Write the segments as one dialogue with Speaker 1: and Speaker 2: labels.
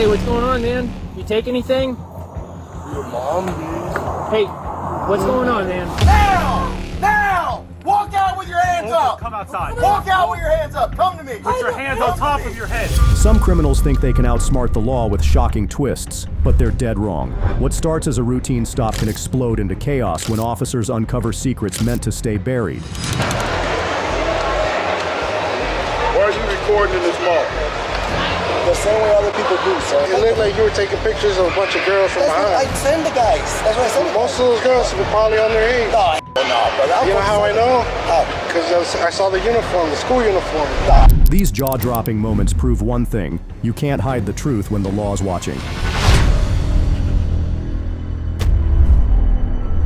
Speaker 1: what's going on, man? You take anything?
Speaker 2: Your mom, dude.
Speaker 1: Hey, what's going on, man?
Speaker 2: Now! Now! Walk out with your hands up!
Speaker 3: Come outside.
Speaker 2: Walk out with your hands up! Come to me!
Speaker 3: Put your hands on top of your head.
Speaker 4: Some criminals think they can outsmart the law with shocking twists, but they're dead wrong. What starts as a routine stop can explode into chaos when officers uncover secrets meant to stay buried.
Speaker 5: Why are you recording in this mall?
Speaker 6: The same way other people do, sir.
Speaker 5: It looked like you were taking pictures of a bunch of girls from
Speaker 6: That's what I
Speaker 5: behind.
Speaker 6: send the guys. That's what I send the guys.
Speaker 5: Most of those girls were probably underage.
Speaker 6: No, brother.
Speaker 5: You know how I know?
Speaker 6: How?
Speaker 5: Because I saw the uniform, the school uniform.
Speaker 4: These jaw-dropping moments prove one thing: you can't hide the truth when the law's watching.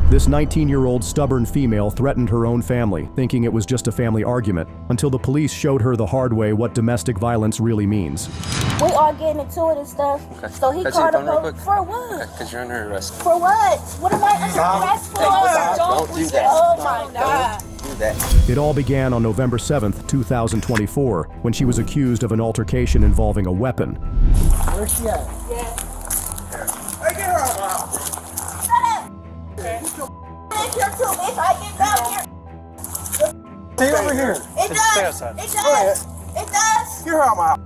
Speaker 4: This 19-year-old stubborn female threatened her own family, thinking it was just a family argument, until the police showed her the hard way what domestic violence really means.
Speaker 7: We all getting into it and stuff.
Speaker 8: Okay.
Speaker 7: So he called him for what?
Speaker 8: Because you're under arrest.
Speaker 7: For what? What am I under arrest for?
Speaker 8: Don't do that.
Speaker 7: Oh my God.
Speaker 8: Don't do that.
Speaker 4: It all began on November 7th, 2024, when she was accused of an altercation involving a weapon.
Speaker 6: Where's she at?
Speaker 7: Yeah.
Speaker 6: Hey, get her out of my house.
Speaker 7: Shut up. If you're too, if I get down here.
Speaker 6: Stay over here.
Speaker 7: It does. It does. It does.
Speaker 6: Get her out of my house.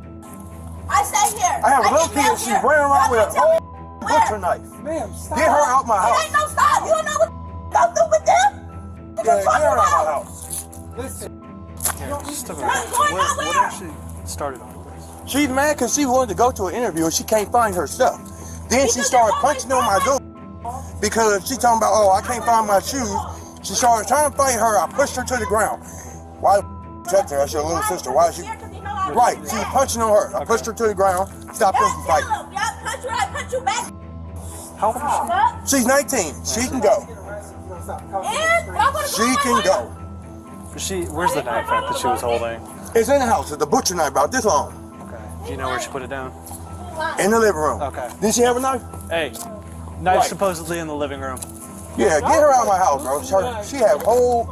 Speaker 7: I stay here.
Speaker 6: I have a little
Speaker 7: get
Speaker 6: kid
Speaker 7: down
Speaker 6: and she's
Speaker 7: here.
Speaker 6: running around with a
Speaker 7: Tell me
Speaker 6: whole butcher knife. Ma'am, stop. Get her out my
Speaker 7: It
Speaker 6: house.
Speaker 7: ain't no stop. You don't know what go through with them? What
Speaker 6: Yeah,
Speaker 7: you
Speaker 6: get her out
Speaker 7: talking
Speaker 6: my
Speaker 7: about?
Speaker 6: house. Listen.
Speaker 3: Just a
Speaker 7: Not
Speaker 3: minute.
Speaker 7: going
Speaker 3: What
Speaker 7: nowhere.
Speaker 3: actually started all this?
Speaker 6: She's mad because she wanted to go to an interview and she can't find her stuff. Then she started punching on my door because she talking about, oh, I can't find my shoes. She started trying to fight her. I pushed her to the ground. Why the touch her? That's your little sister. Why is she? Right, she was punching on her. I pushed her to the ground. Stopped her from fighting.
Speaker 7: Y'all punch her, I punch you back.
Speaker 3: How old is
Speaker 6: She's 19. She can go. She can go.
Speaker 3: she? Where's the knife at that she was holding?
Speaker 6: It's in the house. It's a butcher knife about this long.
Speaker 3: Okay. Do you know where she put it down?
Speaker 6: In the living room.
Speaker 3: Okay.
Speaker 6: Did she have a knife?
Speaker 3: Hey, knife
Speaker 6: Right.
Speaker 3: supposedly in the living room.
Speaker 6: Yeah, get her out of my house, bro.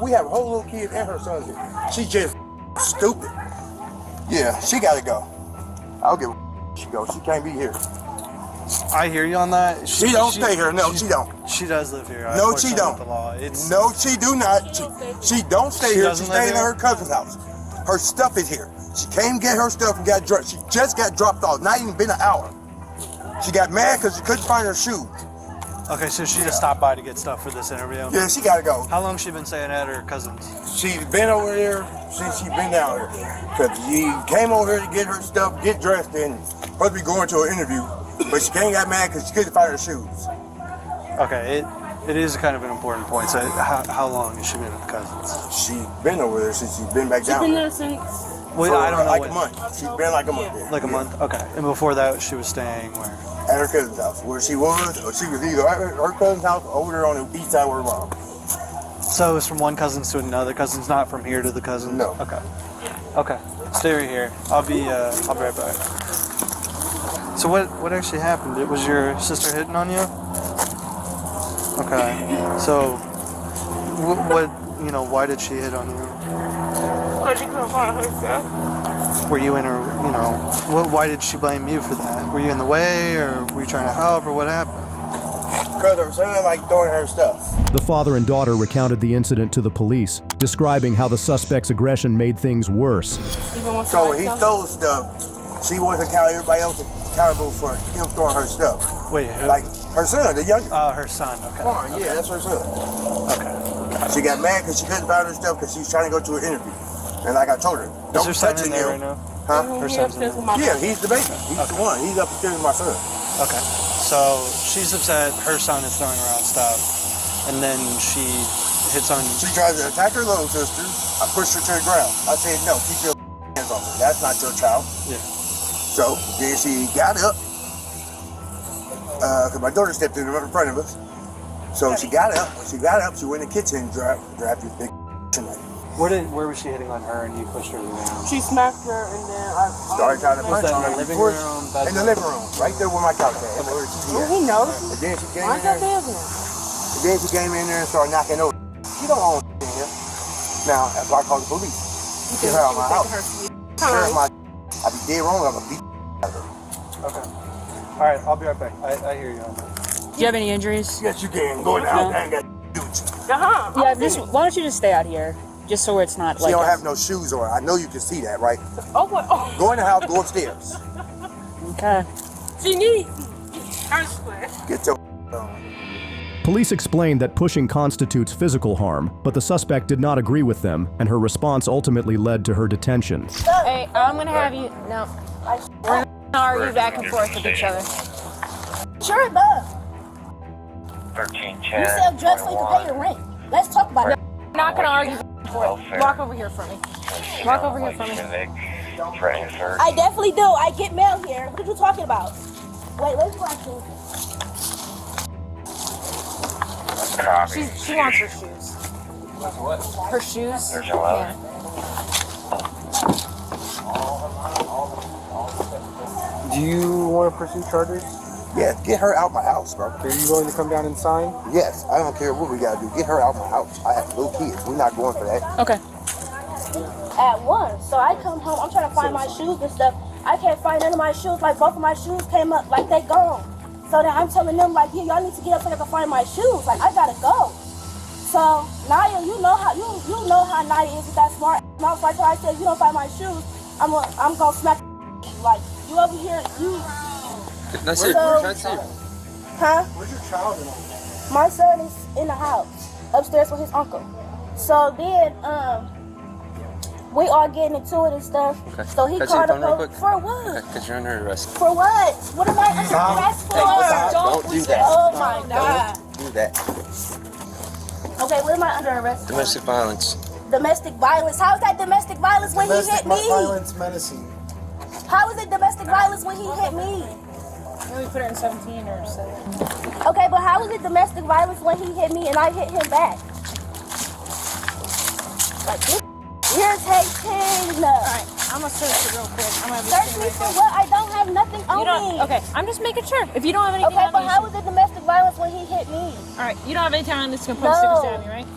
Speaker 6: We have a whole little kid and her son here. She's just stupid. Yeah, she gotta go. I'll give her she goes. She can't be here.
Speaker 3: I hear you on that.
Speaker 6: She don't stay here. No, she don't.
Speaker 3: She does live here.
Speaker 6: No, she
Speaker 3: Unfortunately,
Speaker 6: don't.
Speaker 3: with the law. It's
Speaker 6: No, she do not. She don't stay
Speaker 3: She
Speaker 6: here. She
Speaker 3: doesn't live
Speaker 6: stays at
Speaker 3: here?
Speaker 6: her cousin's house. Her stuff is here. She came get her stuff and got dropped. She just got dropped off. Not even been an hour. She got mad because she couldn't find her shoes.
Speaker 3: okay. So she just stopped by to get stuff for this interview.
Speaker 6: Yeah, she gotta go.
Speaker 3: How long she been staying at her cousin's?
Speaker 6: She's been over there since she's been down here. Because she came over here to get her stuff, get dressed, and supposed to be going to an interview. But she came got mad because she couldn't find her shoes.
Speaker 3: Okay. It is kind of an important point. So how long has she been at the cousin's?
Speaker 6: She's been over there since she's been back down
Speaker 7: Been
Speaker 6: here.
Speaker 7: there since.
Speaker 3: Well,
Speaker 6: For
Speaker 3: I don't know.
Speaker 6: like
Speaker 3: what-
Speaker 6: a month. She's been like a month there.
Speaker 3: Like a month. Okay. And before that, she was staying where?
Speaker 6: At her cousin's house. Where she was, or she was either at her cousin's house or over there on the east side where her mom.
Speaker 3: So it's from one cousin's to another cousin's, not from here to the cousin?
Speaker 6: No.
Speaker 3: Okay. Okay. Stay right here. I'll be right back. So what actually happened? It was your sister hitting on you? Okay. So what why did she hit on you?
Speaker 7: Because she couldn't find herself.
Speaker 3: Were you in her, why did she blame you for that? Were you in the way, or were you trying to help, or what happened?
Speaker 6: Because her son like throwing her stuff.
Speaker 4: The father and daughter recounted the incident to the police, describing how the suspect's aggression made things worse.
Speaker 6: So when he stole stuff, she wasn't accountable. Everybody else was accountable for him throwing her stuff.
Speaker 3: Wait, who?
Speaker 6: Like her son, the youngest.
Speaker 3: Her son, okay.
Speaker 6: Come on, yeah, that's her son.
Speaker 3: Okay.
Speaker 6: She got mad because she couldn't find her stuff because she was trying to go to an interview. And like I told her,
Speaker 3: Is
Speaker 6: don't
Speaker 3: her son
Speaker 6: touch
Speaker 3: in
Speaker 6: it
Speaker 3: there
Speaker 6: now.
Speaker 3: right now?
Speaker 6: Huh?
Speaker 3: Her son's in there.
Speaker 6: Yeah, he's the baby. He's the one. He's upstairs with my son.
Speaker 3: Okay. So she's upset her son is throwing around stuff, and then she hits on you.
Speaker 6: She tries to attack her little sister. I pushed her to the ground. I said, no, keep your hands off her. That's not your child.
Speaker 3: Yeah.
Speaker 6: So then she got up, because my daughter stepped in front of us. So she got up. When she got up, she went in the kitchen and grabbed this big knife.
Speaker 3: Where was she hitting on her, and you pushed her around?
Speaker 7: She smacked her and then I
Speaker 6: Started trying to
Speaker 3: Was
Speaker 6: punch
Speaker 3: that
Speaker 6: her.
Speaker 3: in the living
Speaker 6: Towards-
Speaker 3: room?
Speaker 6: In the living room, right there where my couch at. Where the TV at.
Speaker 7: he knows.
Speaker 6: And then she came
Speaker 7: Mind
Speaker 6: in
Speaker 7: your
Speaker 6: there.
Speaker 7: business.
Speaker 6: And then she came in there and started knocking over. She don't own in here. Now, that's why I called the police. Get her out of my house. Her my, I'd be dead wrong. I'm gonna beat out of her.
Speaker 3: Okay. All right, I'll be right back. I hear you on that.
Speaker 1: Do you have any injuries?
Speaker 6: Yes, you can. Go now. I ain't got
Speaker 1: Yeah, why don't you just stay out here? Just so it's not
Speaker 6: She
Speaker 1: like...
Speaker 6: don't have no shoes on. I know you can see that, right?
Speaker 1: Oh, what? Oh.
Speaker 6: Go in the house, go upstairs.
Speaker 1: Okay.
Speaker 7: She needs.
Speaker 6: Get your on.
Speaker 4: Police explained that pushing constitutes physical harm, but the suspect did not agree with them, and her response ultimately led to her detention.
Speaker 9: Hey, I'm gonna have you. No. We're gonna argue back and forth with each other.
Speaker 7: Sure, love.
Speaker 8: 13
Speaker 7: You sell drugs so you can pay your rent. Let's talk about it.
Speaker 9: I'm not gonna argue back and forth. Walk over here for me. Walk over here for me.
Speaker 7: I definitely do. I get mail here. What are you talking about? Wait, let's go actually.
Speaker 9: She wants her shoes. Her shoes?
Speaker 8: There's a lot.
Speaker 9: Yeah.
Speaker 5: Do you want to pursue charges?
Speaker 6: Yeah, get her out my house, bro.
Speaker 5: Are you willing to come down and sign?
Speaker 6: Yes, I don't care what we gotta do. Get her out my house. I have little kids. We're not going for that.
Speaker 1: Okay.
Speaker 7: At 1. So I come home. I'm trying to find my shoes and stuff. I can't find none of my shoes. Like both of my shoes came up. Like they gone. So then I'm telling them like, yeah, y'all need to get up so I can find my shoes. Like I gotta go. So Naya, you know how Naya is with that smart mouth. Like I said, if you don't find my shoes, I'm gonna smack. Like you over here, you.
Speaker 8: That's
Speaker 7: So,
Speaker 8: it. That's it.
Speaker 7: Huh?
Speaker 5: Where's your child in?
Speaker 7: My son is in the house, upstairs with his uncle. So then, we all getting into it and stuff.
Speaker 8: Okay.
Speaker 7: So he
Speaker 8: Can I see
Speaker 7: called
Speaker 8: your
Speaker 7: the
Speaker 8: phone real
Speaker 7: police.
Speaker 8: quick?
Speaker 7: For what?
Speaker 8: Because you're under arrest.
Speaker 7: For what? What am I under arrest for?
Speaker 8: Don't do that.
Speaker 7: Oh my God.
Speaker 8: Don't do that.
Speaker 7: Okay, what am I under arrest for?
Speaker 8: Domestic violence.
Speaker 7: Domestic violence. How is that domestic violence when he hit me?
Speaker 5: Violence menacing.
Speaker 7: How is it domestic violence when he hit me?
Speaker 9: We put her in 17 or 7.
Speaker 7: Okay, but how is it domestic violence when he hit me and I hit him back? Like this irritating.
Speaker 9: Alright, I'm gonna search you real quick. I'm gonna have
Speaker 7: Search me for what? I don't have nothing on
Speaker 9: You don't.
Speaker 7: me.
Speaker 9: Okay, I'm just making sure. If you don't have anything
Speaker 7: Okay,
Speaker 9: on
Speaker 7: but
Speaker 9: you,
Speaker 7: how is it domestic violence when he hit me?
Speaker 9: alright, you don't have anything on this. Gonna put
Speaker 7: No.
Speaker 9: sticker stab me, right?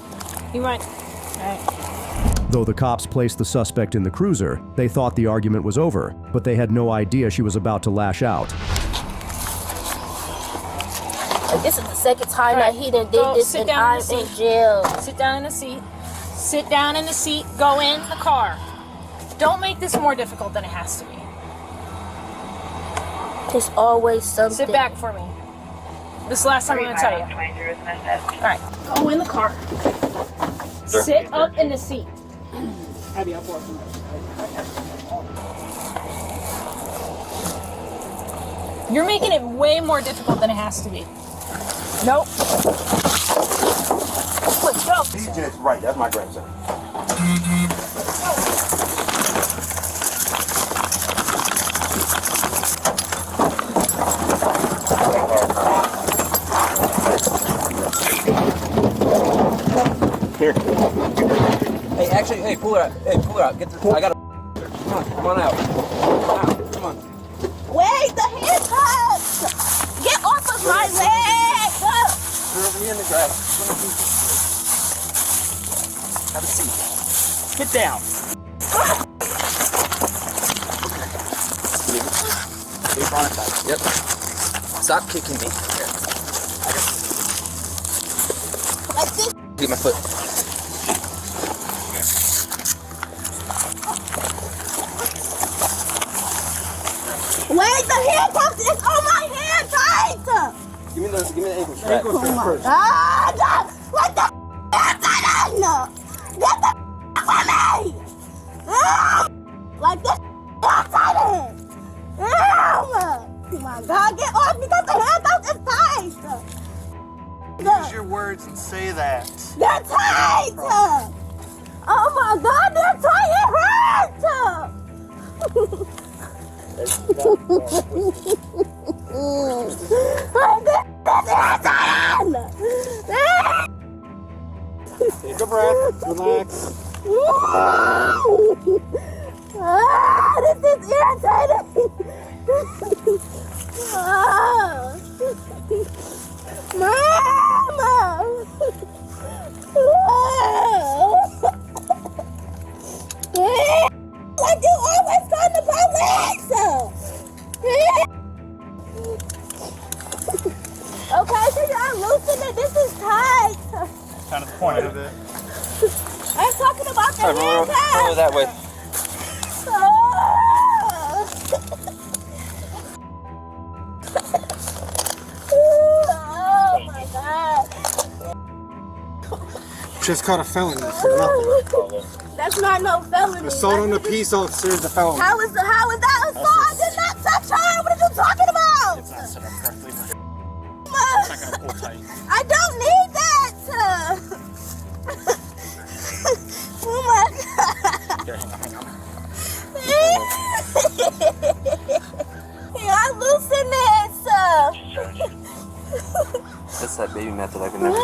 Speaker 9: You right? Alright.
Speaker 4: Though the cops placed the suspect in the cruiser, they thought the argument was over, but they had no idea she was about to lash out.
Speaker 7: This is the second time that he done
Speaker 9: Go
Speaker 7: did this
Speaker 9: sit
Speaker 7: and
Speaker 9: down
Speaker 7: I'm
Speaker 9: in the
Speaker 7: in
Speaker 9: seat.
Speaker 7: jail.
Speaker 9: Sit down in the seat. Sit down in the seat. Go in the car. Don't make this more difficult than it has to be.
Speaker 7: It's always something.
Speaker 9: Sit back for me. This is the last time I'm gonna tell you. Alright. Go in the car. Sit up in the seat. Abby, I'll walk you. You're making it way more difficult than it has to be. Nope. Let's go.
Speaker 6: He's just right. That's my grandson. Here.
Speaker 8: Hey, actually, hey, pull her out. Hey, pull her out. Get the. I gotta. Come on out. Come on.
Speaker 7: Wait, the handcuffs! Get off of my leg!
Speaker 8: Over here in the grass. Have a seat. Get down. Keep on it tight. Yep. Stop kicking me. Here.
Speaker 7: Like this.
Speaker 8: Get my foot.
Speaker 7: Wait, the handcuffs is on my hand tight!
Speaker 8: Give me the ankle strap.
Speaker 7: Oh my God! What the handcuffs? Get the from me! Like this tight! Oh my God, get off because the handcuffs is tight!
Speaker 5: Use your words and say that.
Speaker 7: They're tight! Oh my God, they're tight! It hurts!
Speaker 5: Take a breath. Relax.
Speaker 7: This is irritating! Mama! Like you always call the police!
Speaker 8: All right, roll that way.
Speaker 7: Oh my God.
Speaker 5: Just caught a felony for nothing.
Speaker 7: That's not no felony.
Speaker 5: Assault on a peace officer is a felony.
Speaker 7: How is that assault? I did not touch her. What are you talking about?
Speaker 3: It's not set up correctly. It's
Speaker 7: not
Speaker 3: gonna pull tight.
Speaker 7: I don't need that. Oh my God.
Speaker 3: Here, hang on.
Speaker 7: Yeah, I loosen this.
Speaker 8: That's that baby method I can never do.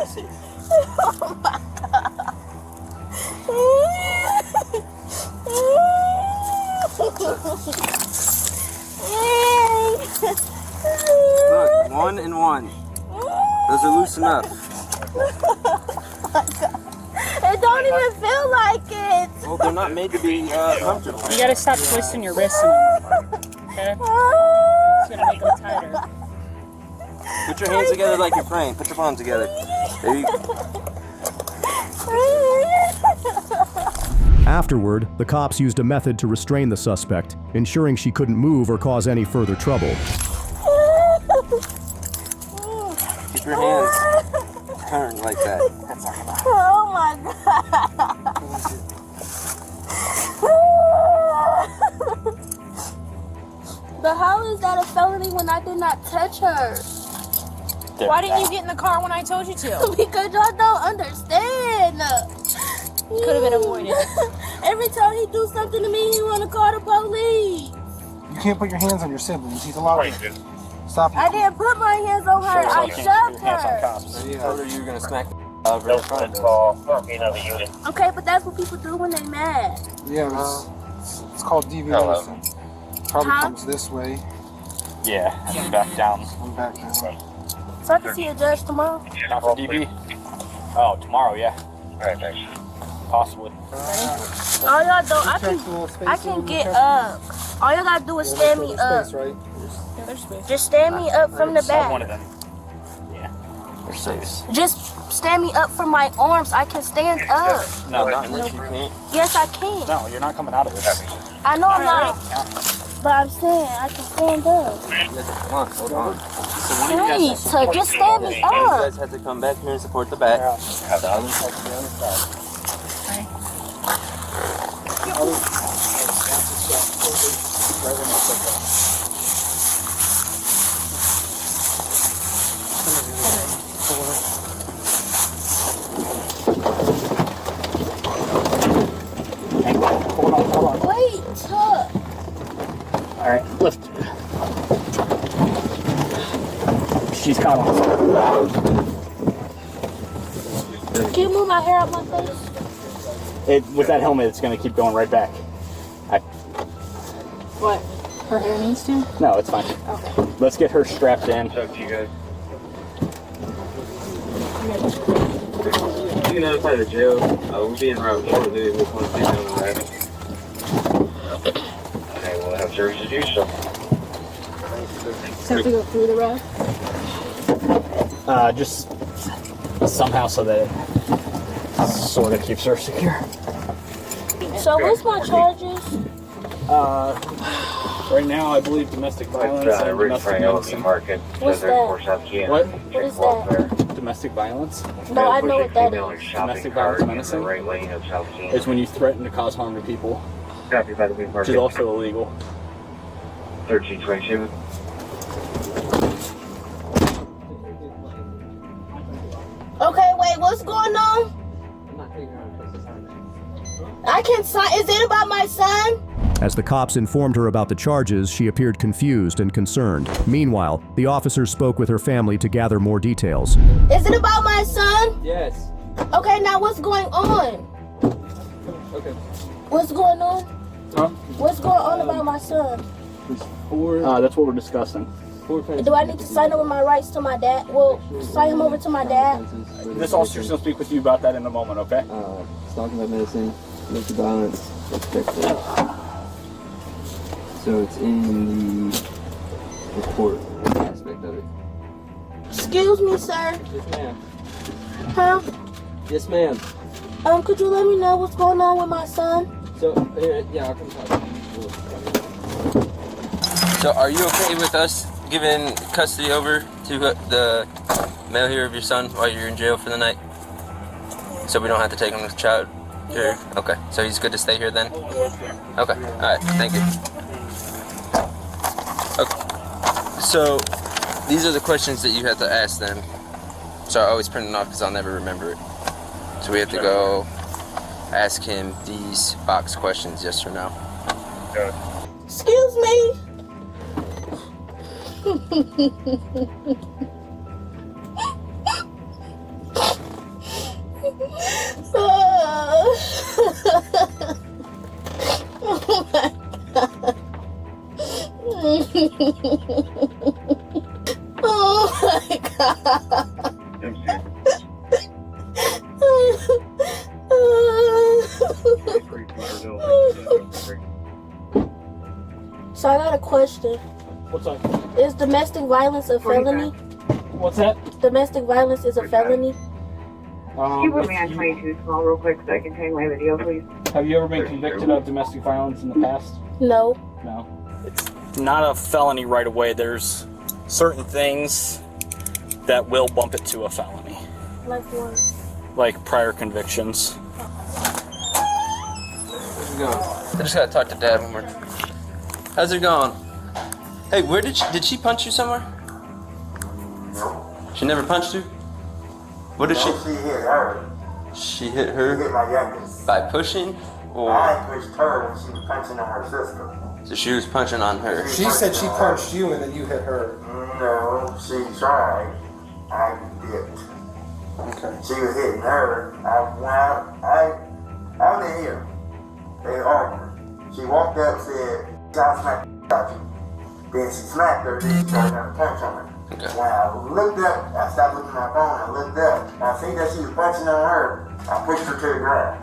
Speaker 8: See.
Speaker 7: Oh my God.
Speaker 8: Look, 1 and 1. Those are loose enough.
Speaker 7: It don't even feel like it.
Speaker 8: Well, they're not made to be comfortable.
Speaker 1: You gotta stop twisting your wrists anymore. Okay? It's gonna make them tighter.
Speaker 8: Put your hands together like you're praying. Put your palms together. There you go.
Speaker 4: Afterward, the cops used a method to restrain the suspect, ensuring she couldn't move or cause any further trouble.
Speaker 8: Keep your hands turned like that.
Speaker 7: Oh my God. But how is that a felony when I did not touch her?
Speaker 9: Why didn't you get in the car when I told you to?
Speaker 7: Because y'all don't understand.
Speaker 9: Could have been avoided.
Speaker 7: Every time he do something to me, he want to call the police.
Speaker 5: You can't put your hands on your siblings. He's allowed to. Stop.
Speaker 7: I didn't put my hands on her. I shoved her.
Speaker 8: I told her you were going to smack the out of her in front of us.
Speaker 7: Okay, but that's what people do when they mad.
Speaker 5: Yeah, it's called deviation. Probably comes this way.
Speaker 3: Yeah, and then back down.
Speaker 5: I'm back now.
Speaker 7: So I can see a judge tomorrow.
Speaker 3: Not for DB? Oh, tomorrow, yeah.
Speaker 2: Alright, thanks.
Speaker 3: Possibly.
Speaker 7: All y'all do, I can get up. All y'all gotta do is stand me up.
Speaker 5: Right?
Speaker 1: Yeah, there's space.
Speaker 7: Just stand me up from the
Speaker 3: One of
Speaker 7: back.
Speaker 3: them. Yeah. They're safe.
Speaker 7: Just stand me up from my arms. I can stand up.
Speaker 3: No,
Speaker 8: Not unless you can't.
Speaker 7: Yes, I can.
Speaker 3: no, you're not coming out of this.
Speaker 7: I know I'm not, but I'm saying I can stand up.
Speaker 8: Come on, hold on.
Speaker 7: Great, so just stand me
Speaker 8: You
Speaker 7: up.
Speaker 8: guys have to come back here and support the back. The other side to the other side.
Speaker 3: Hold on.
Speaker 7: Wait, Tuck.
Speaker 3: All right, lift. She's caught on.
Speaker 7: Can you move my hair out my face?
Speaker 3: With that helmet, it's going to keep going right back.
Speaker 9: What? Her hair needs to?
Speaker 3: No, it's fine.
Speaker 9: Okay.
Speaker 3: Let's get her strapped in.
Speaker 2: Talk to you guys. You can notify the jail. We'll be in route shortly. We'll come see down the road. Okay, we'll have service to do so.
Speaker 9: So have to go through the road?
Speaker 3: Just somehow so that it sort of keeps her secure.
Speaker 7: So what's my charges?
Speaker 3: Right now, I believe domestic violence and domestic menacing.
Speaker 2: Market.
Speaker 7: What's that?
Speaker 3: What?
Speaker 7: What is that?
Speaker 3: Domestic violence
Speaker 7: No, I know what that is.
Speaker 3: Domestic violence menacing is when you threaten to cause harm to people,
Speaker 2: Copy by the Wing
Speaker 3: which
Speaker 2: Market.
Speaker 3: is also illegal.
Speaker 2: 1322.
Speaker 7: Okay, wait, what's going on? I can sign. Is it about my son?
Speaker 4: As the cops informed her about the charges, she appeared confused and concerned. Meanwhile, the officers spoke with her family to gather more details.
Speaker 7: Is it about my son?
Speaker 8: Yes.
Speaker 7: Okay, now what's going on?
Speaker 8: Okay.
Speaker 7: What's going on?
Speaker 3: Huh?
Speaker 7: What's going on about my son?
Speaker 3: That's what we're discussing.
Speaker 7: Do I need to sign over my rights to my dad? Well, sign him over to my dad?
Speaker 3: This officer's going to speak with you about that in a moment, okay?
Speaker 8: Talking about medicine, domestic violence, respectfully. So it's in the report aspect of it.
Speaker 7: Excuse me, sir.
Speaker 8: Yes, ma'am.
Speaker 7: Huh?
Speaker 8: Yes, ma'am.
Speaker 7: Could you let me know what's going on with my son?
Speaker 8: So, yeah, I'll come talk. So, are you okay with us giving custody over to the male here of your son while you're in jail for the night? So we don't have to take him to child?
Speaker 7: Yeah.
Speaker 8: Okay, so he's good to stay here then?
Speaker 7: Yeah.
Speaker 8: Okay, alright, thank you. Okay, so these are the questions that you have to ask them. So I always print it off because I'll never remember it. So we have to go ask him these box questions, yes or no.
Speaker 7: Excuse me. Oh my God. Oh my God. So I got a question.
Speaker 1: What's up?
Speaker 7: Is domestic violence a felony?
Speaker 1: What's that?
Speaker 7: Domestic violence is a felony?
Speaker 10: Can you put me on 22 small real quick so I can take my video, please?
Speaker 1: Have you ever been convicted of domestic violence in the past?
Speaker 7: No.
Speaker 1: No.
Speaker 11: It's not a felony right away. There's certain things that will bump it to a felony.
Speaker 7: Like what?
Speaker 11: Like prior convictions.
Speaker 8: How's it going? I just gotta talk to Dad one more. How's it going? Hey, where did she punch you somewhere? She never punched you? What did she
Speaker 12: hit her.
Speaker 8: She hit her?
Speaker 12: She hit my youngest.
Speaker 8: By pushing? Or
Speaker 12: I pushed her when she was punching on her sister.
Speaker 8: so she was punching on her?
Speaker 5: She said she punched you and then you hit her.
Speaker 12: No, she tried. I dipped.
Speaker 5: Okay.
Speaker 12: She was hitting her. I was in here. They argued. She walked up and said, "I'll smack you." Then she smacked her, then she started to punch on her.
Speaker 8: Okay.
Speaker 12: When I looked up, I stopped looking at my phone, I looked up, and I seen that she was punching on her. I pushed her to the ground.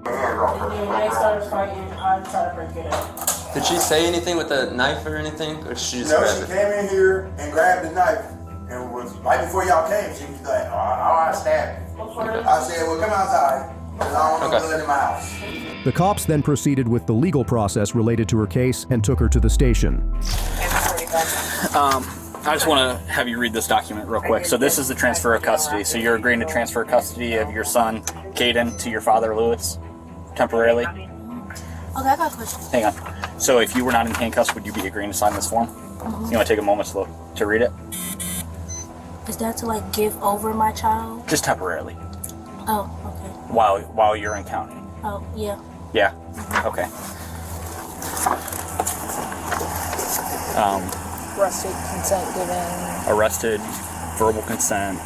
Speaker 12: Hands off her.
Speaker 9: And then they started fighting. I tried to break it up.
Speaker 8: Did she say anything with a knife or anything? Or she just
Speaker 6: No,
Speaker 8: grabbed
Speaker 6: she
Speaker 8: it?
Speaker 6: came in here and grabbed the knife, and was right before y'all came. She was like, "I stabbed you." I said, "Well, come outside, because I don't want no blood in my house."
Speaker 4: The cops then proceeded with the legal process related to her case and took her to the station.
Speaker 11: I just want to have you read this document real quick. So this is the transfer of custody. So you're agreeing to transfer custody of your son, Caden, to your father, Lewis, temporarily?
Speaker 7: Okay, I got a question.
Speaker 11: Hang on. So if you were not in handcuffs, would you be agreeing to sign this form? You want to take a moment to read it?
Speaker 7: Is that to like give over my child?
Speaker 11: Just temporarily,
Speaker 7: Oh, okay.
Speaker 11: while you're in county.
Speaker 7: Oh, yeah.
Speaker 11: Yeah. Okay.
Speaker 9: Arrested, consent given.
Speaker 11: Arrested, verbal consent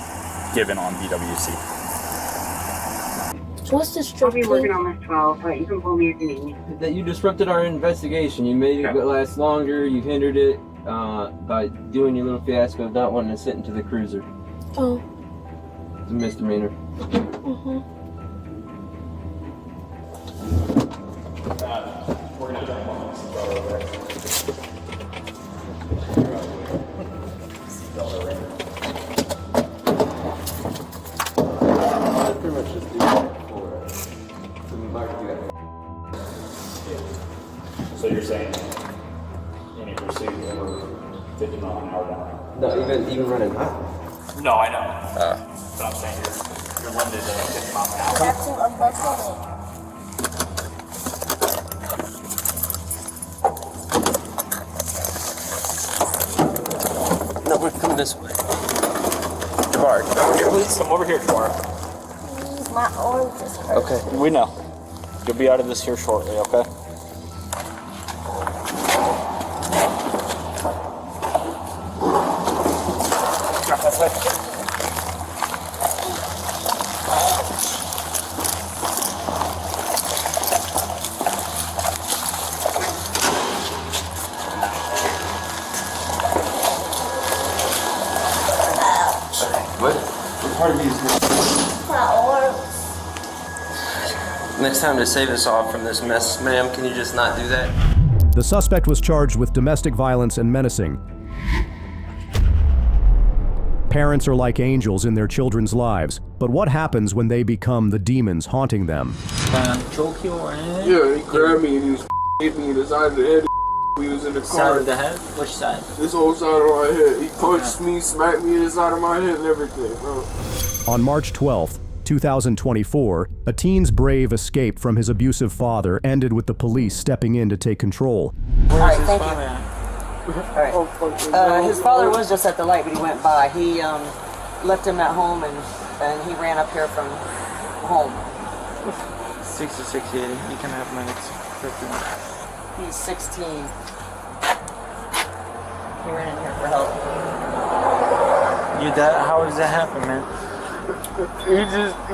Speaker 11: given on BWC.
Speaker 7: So what's the
Speaker 10: I'll
Speaker 7: strip
Speaker 10: be working
Speaker 7: club?
Speaker 10: on this 12, but you can pull me if you need me.
Speaker 8: That you disrupted our investigation. You made it last longer. You hindered it by doing your little fiasco of not wanting to sit into the cruiser.
Speaker 7: Oh.
Speaker 8: It's a misdemeanor.
Speaker 7: Mm-hmm.
Speaker 11: We're going to jump on this.
Speaker 8: Pretty much just do that for
Speaker 11: So you're saying any pursuit over 50 miles an hour down?
Speaker 8: No, even running hot.
Speaker 11: No, I know. But I'm saying you're limited to 50 miles an hour.
Speaker 7: Have to unbuckle it.
Speaker 8: No, we're coming this way. Jabbar, come over here, please.
Speaker 11: Come over here, Jabbar.
Speaker 7: Please, my arm just hurt.
Speaker 8: Okay.
Speaker 11: We know. You'll be out of this here shortly, okay?
Speaker 8: What part of you is
Speaker 7: My arms.
Speaker 8: Next time to save us all from this mess, ma'am, can you just not do that?
Speaker 4: The suspect was charged with domestic violence and menacing. Parents are like angels in their children's lives, but what happens when they become the demons haunting them?
Speaker 3: Choke you or anything?
Speaker 13: Yeah, he grabbed me and he was hit me in the side of the head. We was in the car.
Speaker 3: Side of the head? Which side?
Speaker 13: This whole side of my head. He punched me, smacked me in the side of my head and everything, bro.
Speaker 4: On March 12th, 2024, a teen's brave escape from his abusive father ended with the police stepping in to take control.
Speaker 3: Where's his
Speaker 14: thank
Speaker 3: father
Speaker 14: you.
Speaker 3: at?
Speaker 14: All right. His father was just at the light, but he went by. He left him at home, and he ran up here from home.
Speaker 3: 6680. You can have minutes.
Speaker 14: He's 16. He ran in here for help.
Speaker 3: How does that happen, man?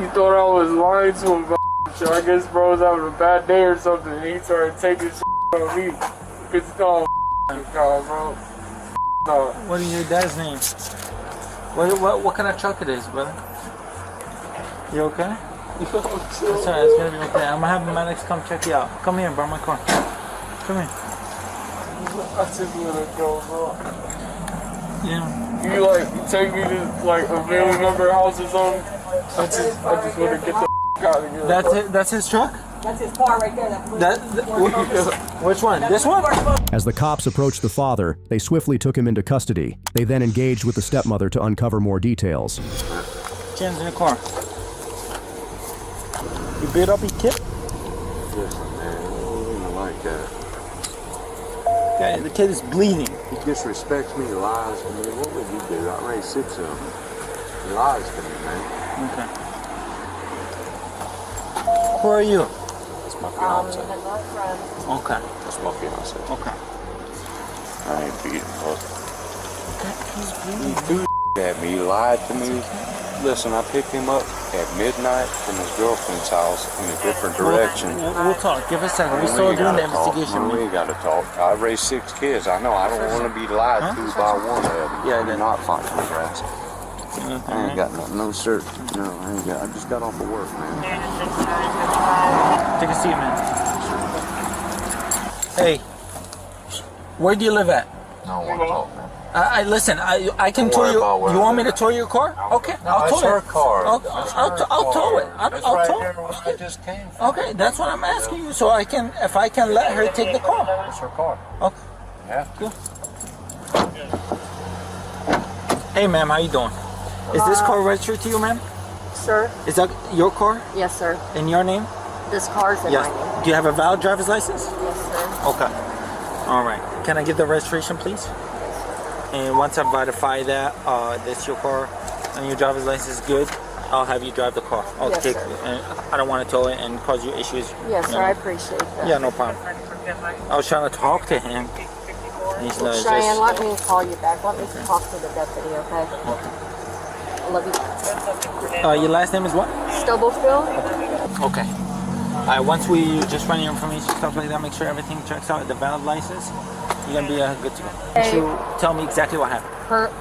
Speaker 13: He thought I was lying to him about shit. I guess bro was having a bad day or something, and he started taking shit on me. Cause bro. No.
Speaker 3: What is your dad's name? What kind of truck it is, brother? You okay? It's alright, it's gonna be okay. I'm gonna have the medics come check you out. Come here, bro, my car. Come here.
Speaker 13: I just wanna go, bro.
Speaker 3: Yeah.
Speaker 13: You take me to like a family member house or something. I just wanna get the out of here.
Speaker 3: That's his truck?
Speaker 14: That's his car right there.
Speaker 3: Which one? This one?
Speaker 4: As the cops approached the father, they swiftly took him into custody. They then engaged with the stepmother to uncover more details.
Speaker 3: Jen's in the car. You beat up your kid?
Speaker 15: Listen, man, I don't even like that.
Speaker 3: Okay, the kid is bleeding.
Speaker 15: He disrespects me, lies to me. What would you do? I raised 6 of them. He lies to me, man.
Speaker 3: Okay. Who are you?
Speaker 15: That's my fiance.
Speaker 14: My friend.
Speaker 3: Okay.
Speaker 15: That's my fiance.
Speaker 3: Okay.
Speaker 15: I ain't beating her. He threw at me, he lied to me. Listen, I picked him up at midnight from his girlfriend's house in a different direction.
Speaker 3: We'll talk. Give us a second. We're still doing the investigation.
Speaker 15: We ain't got to talk. I raised 6 kids. I know. I don't want to be lied to by one of them.
Speaker 3: Yeah,
Speaker 15: I'm not fighting the grass. I ain't got nothing. No, sir. No, I ain't got. I just got off of work, man.
Speaker 3: Take a seat, man. Hey, where do you live at?
Speaker 15: I don't want to talk, man.
Speaker 3: Listen, I can tow you. You want me to tow your car? Okay, I'll tow it.
Speaker 15: It's her car.
Speaker 3: I'll tow it. I'll tow it.
Speaker 15: I just came from.
Speaker 3: Okay, that's what I'm asking you. So if I can let her take the car.
Speaker 15: It's her car.
Speaker 3: Okay.
Speaker 15: You have to.
Speaker 3: Hey, ma'am, how you doing? Is this car registered to you, ma'am?
Speaker 14: Sir?
Speaker 3: Is that your car?
Speaker 14: Yes, sir.
Speaker 3: In your name?
Speaker 14: This car's in
Speaker 3: Yes.
Speaker 14: my name.
Speaker 3: Do you have a valid driver's license?
Speaker 14: Yes, sir.
Speaker 3: Okay. All right. Can I get the registration, please? And once I verify that that's your car and your driver's license is good, I'll have you drive the car. I'll
Speaker 14: Yes,
Speaker 3: take
Speaker 14: sir.
Speaker 3: and I don't want to tow it and cause you issues.
Speaker 14: Yes,
Speaker 3: you
Speaker 14: sir.
Speaker 3: know.
Speaker 14: I appreciate that.
Speaker 3: Yeah, no problem. I was trying to talk to him. He's not
Speaker 14: Cheyenne, let me call you back. Let me talk to the deputy, okay? I love you.
Speaker 3: Your last name is what?
Speaker 14: Stubblefield?
Speaker 3: Okay. Once we just run your information, stuff like that, make sure everything checks out, the valid license, you're going to be good to go.
Speaker 14: Okay.
Speaker 3: So tell me exactly what happened.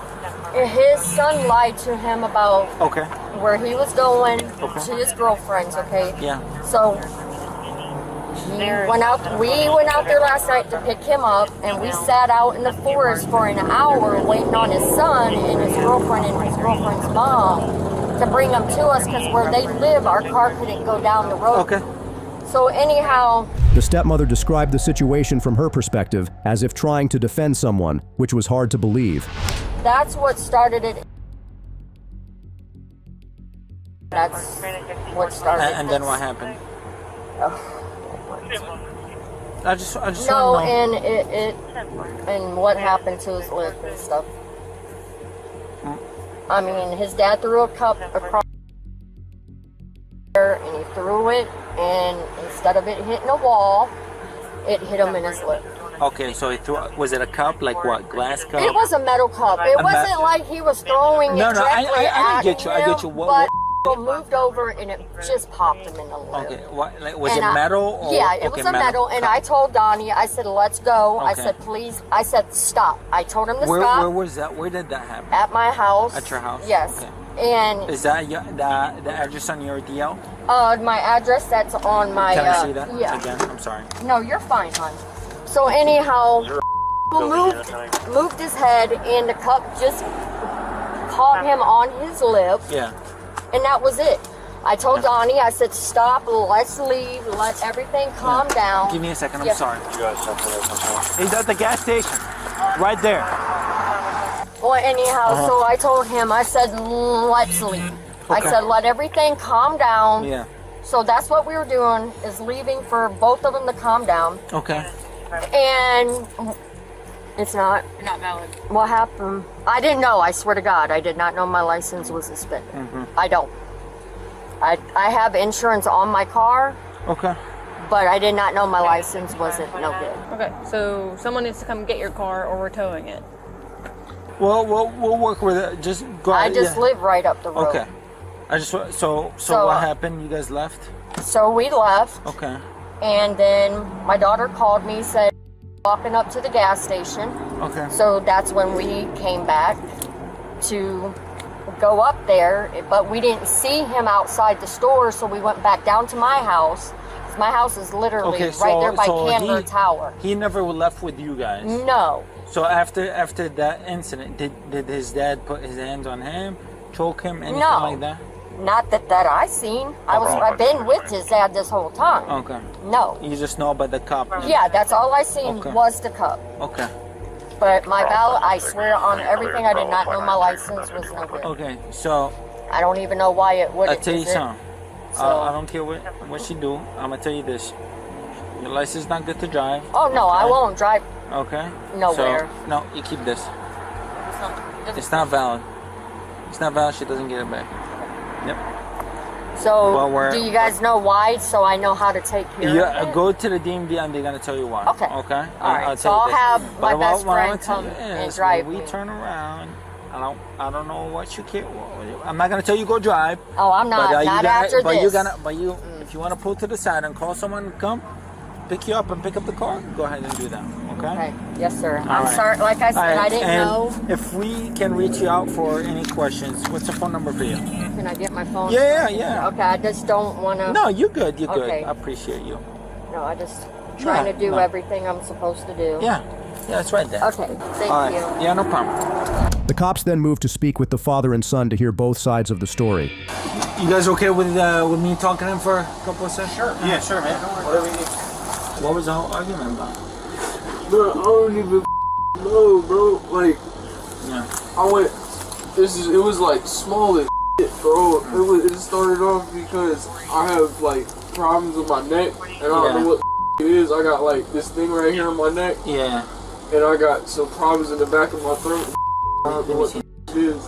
Speaker 14: His son lied to him about
Speaker 3: Okay.
Speaker 14: where he was going to his girlfriend's, okay?
Speaker 3: Yeah.
Speaker 14: So we went out there last night to pick him up, and we sat out in the forest for an hour waiting on his son and his girlfriend and his girlfriend's mom to bring them to us because where they live, our car couldn't go down the road.
Speaker 3: Okay.
Speaker 14: So anyhow...
Speaker 4: The stepmother described the situation from her perspective as if trying to defend someone, which was hard to believe.
Speaker 14: That's what started it. That's what started it.
Speaker 3: And then what happened? I just
Speaker 14: No,
Speaker 3: want to know.
Speaker 14: and what happened to his lip and stuff. I mean, his dad threw a cup across there, and he threw it, and instead of it hitting a wall, it hit him in his lip.
Speaker 3: Okay, so he threw. Was it a cup? Like what? Glass cup?
Speaker 14: It was a metal cup. It wasn't like he was throwing it directly
Speaker 3: I
Speaker 14: at
Speaker 3: get you. I
Speaker 14: him,
Speaker 3: get you.
Speaker 14: But it moved over, and it just popped him in the lip.
Speaker 3: Okay, what? Like, was
Speaker 14: And
Speaker 3: it metal? Or,
Speaker 14: yeah, it was a metal, and I told Donnie, I said, let's go. I
Speaker 3: Okay.
Speaker 14: said, please. I said, stop. I told him to
Speaker 3: Where
Speaker 14: stop.
Speaker 3: was that? Where did that happen?
Speaker 14: At my house.
Speaker 3: At your house?
Speaker 14: Yes.
Speaker 3: Okay.
Speaker 14: And
Speaker 3: Is that the address on your DL?
Speaker 14: my address that's on my...
Speaker 3: Can I see that
Speaker 14: Yeah.
Speaker 3: again? I'm sorry.
Speaker 14: No, you're fine, hon. So anyhow, moved his head, and the cup just caught him on his lip.
Speaker 3: Yeah.
Speaker 14: And that was it. I told Donnie, I said, stop, let's leave, let everything calm down.
Speaker 3: Give me a second, I'm
Speaker 14: Yeah.
Speaker 3: sorry. You guys He's at the gas station. Right there.
Speaker 14: Well, anyhow, so I told him, I said, let's leave. I
Speaker 3: Okay.
Speaker 14: said, let everything calm down.
Speaker 3: Yeah.
Speaker 14: So that's what we were doing, is leaving for both of them to calm down.
Speaker 3: Okay.
Speaker 14: And it's not.
Speaker 9: Not valid.
Speaker 14: What happened? I didn't know, I swear to God. I did not know my license was suspended. I don't. I have insurance on my car,
Speaker 3: Okay.
Speaker 14: but I did not know my license wasn't no good.
Speaker 9: Okay, so someone needs to come get your car or we're towing it.
Speaker 3: Well, we'll work with it. Just go
Speaker 14: I
Speaker 3: ahead.
Speaker 14: just
Speaker 3: yeah.
Speaker 14: live right up the road.
Speaker 3: Okay. I just so
Speaker 14: So,
Speaker 3: what happened? You guys left?
Speaker 14: So we left,
Speaker 3: Okay.
Speaker 14: and then my daughter called me, said, walking up to the gas station.
Speaker 3: Okay.
Speaker 14: So that's when we came back to go up there, but we didn't see him outside the store, so we went back down to my house. My house is literally right there by Candler Tower.
Speaker 3: He never left with you guys.
Speaker 14: No.
Speaker 3: So after that incident, did his dad put his hands on him, choke him, anything
Speaker 14: No.
Speaker 3: like that?
Speaker 14: Not that I seen. I've been with his dad this whole time.
Speaker 3: Okay.
Speaker 14: No.
Speaker 3: You just know about the cop.
Speaker 14: Yeah, that's all I seen
Speaker 3: Okay.
Speaker 14: was the cup.
Speaker 3: Okay.
Speaker 14: But my ballot, I swear on everything, I did not know my license was no good.
Speaker 3: Okay. So
Speaker 14: I don't even know why it wouldn't.
Speaker 3: I tell you
Speaker 14: is it?
Speaker 3: something.
Speaker 14: So-
Speaker 3: I don't care what she do. I'm gonna tell you this. Your license is not good to drive.
Speaker 14: Oh no, I won't drive.
Speaker 3: Okay.
Speaker 14: Nowhere.
Speaker 3: So, no, you keep this. It's not valid. It's not valid. She doesn't get it back. Yep.
Speaker 14: So
Speaker 3: Well, we're-
Speaker 14: do you guys know why? So I know how to take care
Speaker 3: Yeah,
Speaker 14: of it.
Speaker 3: go to the DMV and they're gonna tell you why.
Speaker 14: Okay.
Speaker 3: Okay.
Speaker 14: All right.
Speaker 3: I'll
Speaker 14: So
Speaker 3: tell you
Speaker 14: I'll
Speaker 3: this.
Speaker 14: have my
Speaker 3: But
Speaker 14: best
Speaker 3: what I'm
Speaker 14: friend
Speaker 3: gonna tell
Speaker 14: come
Speaker 3: you
Speaker 14: and
Speaker 3: is,
Speaker 14: drive
Speaker 3: when we
Speaker 14: me.
Speaker 3: turn around. I don't know what you care. I'm not gonna tell you go drive.
Speaker 14: Oh, I'm not.
Speaker 3: But,
Speaker 14: Not
Speaker 3: you gotta,
Speaker 14: after
Speaker 3: but
Speaker 14: this.
Speaker 3: you gotta. But you, if you want to pull to the side and call someone to come pick you up and pick up the car, go ahead and do that. Okay.
Speaker 14: Okay. Yes, sir.
Speaker 3: All
Speaker 14: I'm
Speaker 3: right.
Speaker 14: sorry. Like I said,
Speaker 3: All right,
Speaker 14: I didn't
Speaker 3: and
Speaker 14: know.
Speaker 3: if we can reach you out for any questions, what's the phone number for you?
Speaker 14: Can I get my phone?
Speaker 3: Yeah.
Speaker 14: Okay. I just don't want to.
Speaker 3: No, you're good. You're
Speaker 14: Okay.
Speaker 3: good. I appreciate you.
Speaker 14: No, I just trying to do everything I'm supposed to do.
Speaker 3: Yeah, it's right there.
Speaker 14: Okay. Thank
Speaker 3: All right.
Speaker 14: you.
Speaker 3: Yeah, no problem.
Speaker 4: The cops then moved to speak with the father and son to hear both sides of the story.
Speaker 3: You guys okay with me talking to him for a couple of seconds?
Speaker 5: Sure. Yeah, sure, man.
Speaker 3: Whatever you need. What was the whole argument about?
Speaker 13: Bro, I don't even know, bro. Like,
Speaker 3: Yeah.
Speaker 13: I went. It was like small as shit, bro. It started off because I have like problems with my neck, and I don't know what it is. I got like this thing right here on my neck.
Speaker 3: Yeah.
Speaker 13: And I got some problems in the back of my throat. I don't know what it is.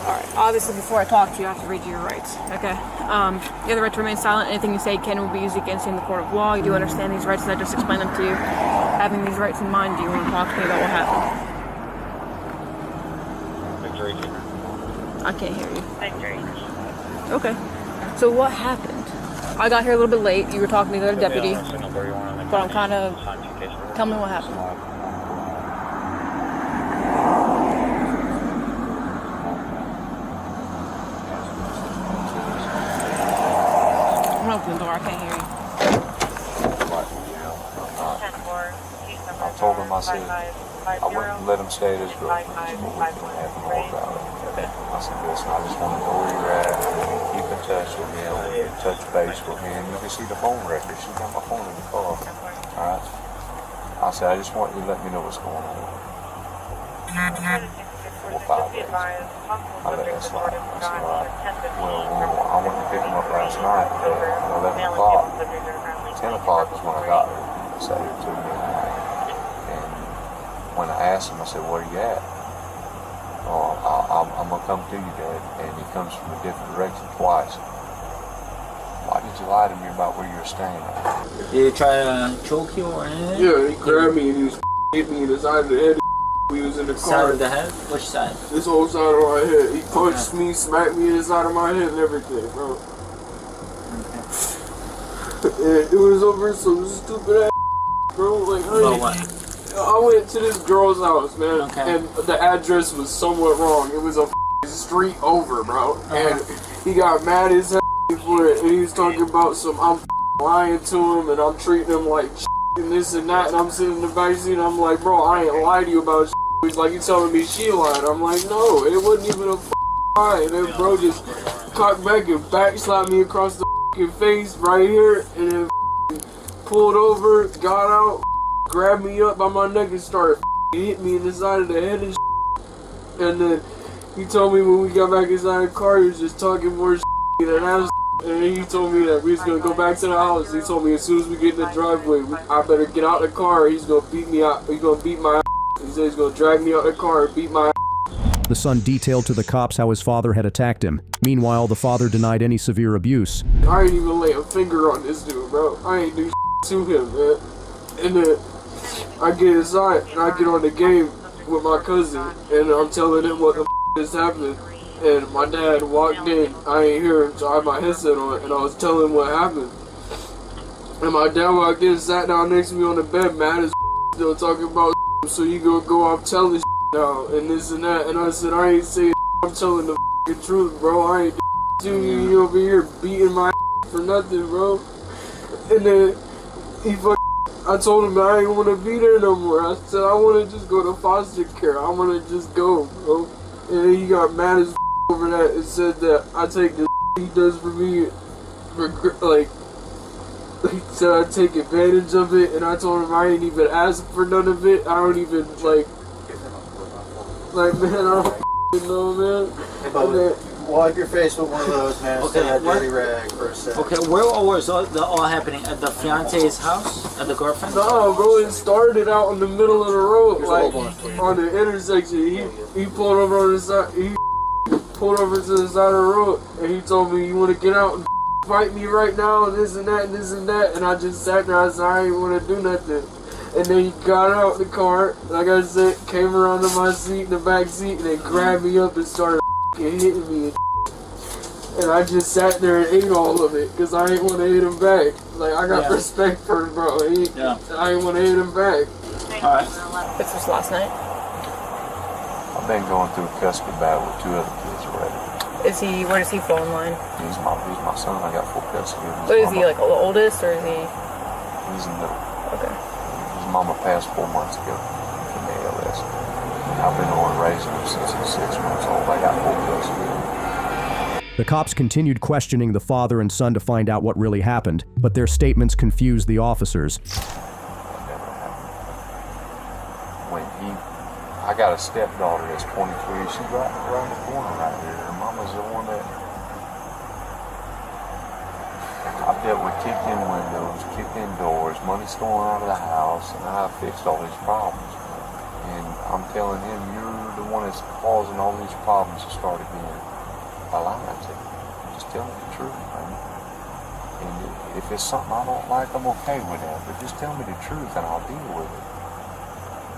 Speaker 9: Alright, obviously before I talk to you, I have to read you your rights, okay? You have the right to remain silent. Anything you say can and will be used against you in the court of law. You do understand these rights as I just explained them to you. Having these rights in mind, do you want to talk to me about what happened? I can't hear you. Okay. So what happened? I got here a little bit late. You were talking to the other deputy. But I'm kind of... Tell me what happened. I'm gonna open the door. I can't hear you.
Speaker 15: I told him, I said, I wouldn't let him stay at his girlfriend's, but we can have more about it. I said, listen, I just want to know where you're at, keep in touch with me, I want you to touch base with me, and you can see the phone record. She got my phone in the car. Alright? I said, I just want you to let me know what's going on. 4 or 5 days. I let that slide. I said, alright. Well, I went to pick him up last night at 11 o'clock. 10 o'clock is when I got there. I sat here 2 midnight. And when I asked him, I said, where are you at? Oh, I'm going to come to you, Dad. And he comes from a different direction twice. Why did you lie to me about where you were staying at?
Speaker 3: Did he try to choke you or anything?
Speaker 13: Yeah, he grabbed me and he was hit me in the side of the head. We was in the car.
Speaker 3: Side of the head? Which side?
Speaker 13: This whole side of my head. He punched me, smacked me in the side of my head and everything, bro. And it was over some stupid ass, bro. Like, I went to this girl's house, man, and the address was somewhat wrong. It was a street over, bro. And he got mad as hell for it, and he was talking about I'm lying to him, and I'm treating him like and this and that, and I'm sitting in the back seat, and I'm like, bro, I ain't lied to you about He's like, you telling me she lied. I'm like, no, it wasn't even a high, and then bro just cocked back and back slapped me across the face right here, and then pulled over, got out, grabbed me up by my neck and started hit me in the side of the head and and then he told me when we got back inside the car, he was just talking more than I. And then he told me that we was gonna go back to the house. He told me as soon as we get in the driveway, I better get out the car. He's gonna beat me out. He's gonna beat my ass. He said he's gonna drag me out the car and beat my ass.
Speaker 4: The son detailed to the cops how his father had attacked him. Meanwhile, the father denied any severe abuse.
Speaker 13: I ain't even lay a finger on this dude, bro. I ain't do to him, man. And then I get inside and I get on the game with my cousin, and I'm telling him what the is happening. And my dad walked in, I ain't hear him, so I had my headset on, and I was telling him what happened. And my dad walked in, sat down next to me on the bed, mad as still talking about so you gonna go off telling now, and this and that. And I said, I ain't saying I'm telling the truth, bro. I ain't you over here beating my for nothing, bro. And then I told him that I ain't wanna be there no more. I said, I wanna just go to foster care. I wanna just go, bro. And then he got mad as over that and said that I take the he does for me, like, he said I take advantage of it, and I told him I ain't even ask for none of it. I don't even, like man, I don't know, man.
Speaker 16: Hey, Bubba, wipe your face with one of those, man.
Speaker 17: Okay,
Speaker 16: that dirty rag for a second.
Speaker 17: Okay, where was all happening? At the fiance's house? At the girlfriend?
Speaker 13: No, bro, it started out in the middle of the road, like, on the intersection. He pulled over on the side, he pulled over to the side of the road, and he told me, you want to get out and fight me right now, and this and that, and this and that, and I just sat there, I said, I ain't want to do nothing. And then he got out the car, like I said, came around to my seat, in the back seat, and they grabbed me up and started hitting me. And I just sat there and ate all of it, because I ain't want to hit him back. Like, I got respect for him, bro. I ain't want to hit him back.
Speaker 9: Alright. This was last night.
Speaker 15: I've been going through a custody battle with 2 other kids already.
Speaker 9: Where does he fall in line?
Speaker 15: He's my son. I got full custody of him.
Speaker 9: What is he, like the oldest, or is he?
Speaker 15: He's in the middle.
Speaker 9: Okay.
Speaker 15: His mama passed 4 months ago from ALS. I've been on raising him since he's 6 months old. I got full custody of him.
Speaker 4: The cops continued questioning the father and son to find out what really happened, but their statements confused the officers.
Speaker 15: I got a stepdaughter that's 23. She's right around the corner right there. Her mama's the one that I've dealt with, kicked in windows, kicked in doors, money stolen out of the house, and I've fixed all these problems. And I'm telling him, you're the one that's causing all these problems to start again. By lying to you. Just tell me the truth, man. And if it's something I don't like, I'm okay with that. But just tell me the truth and I'll deal with it.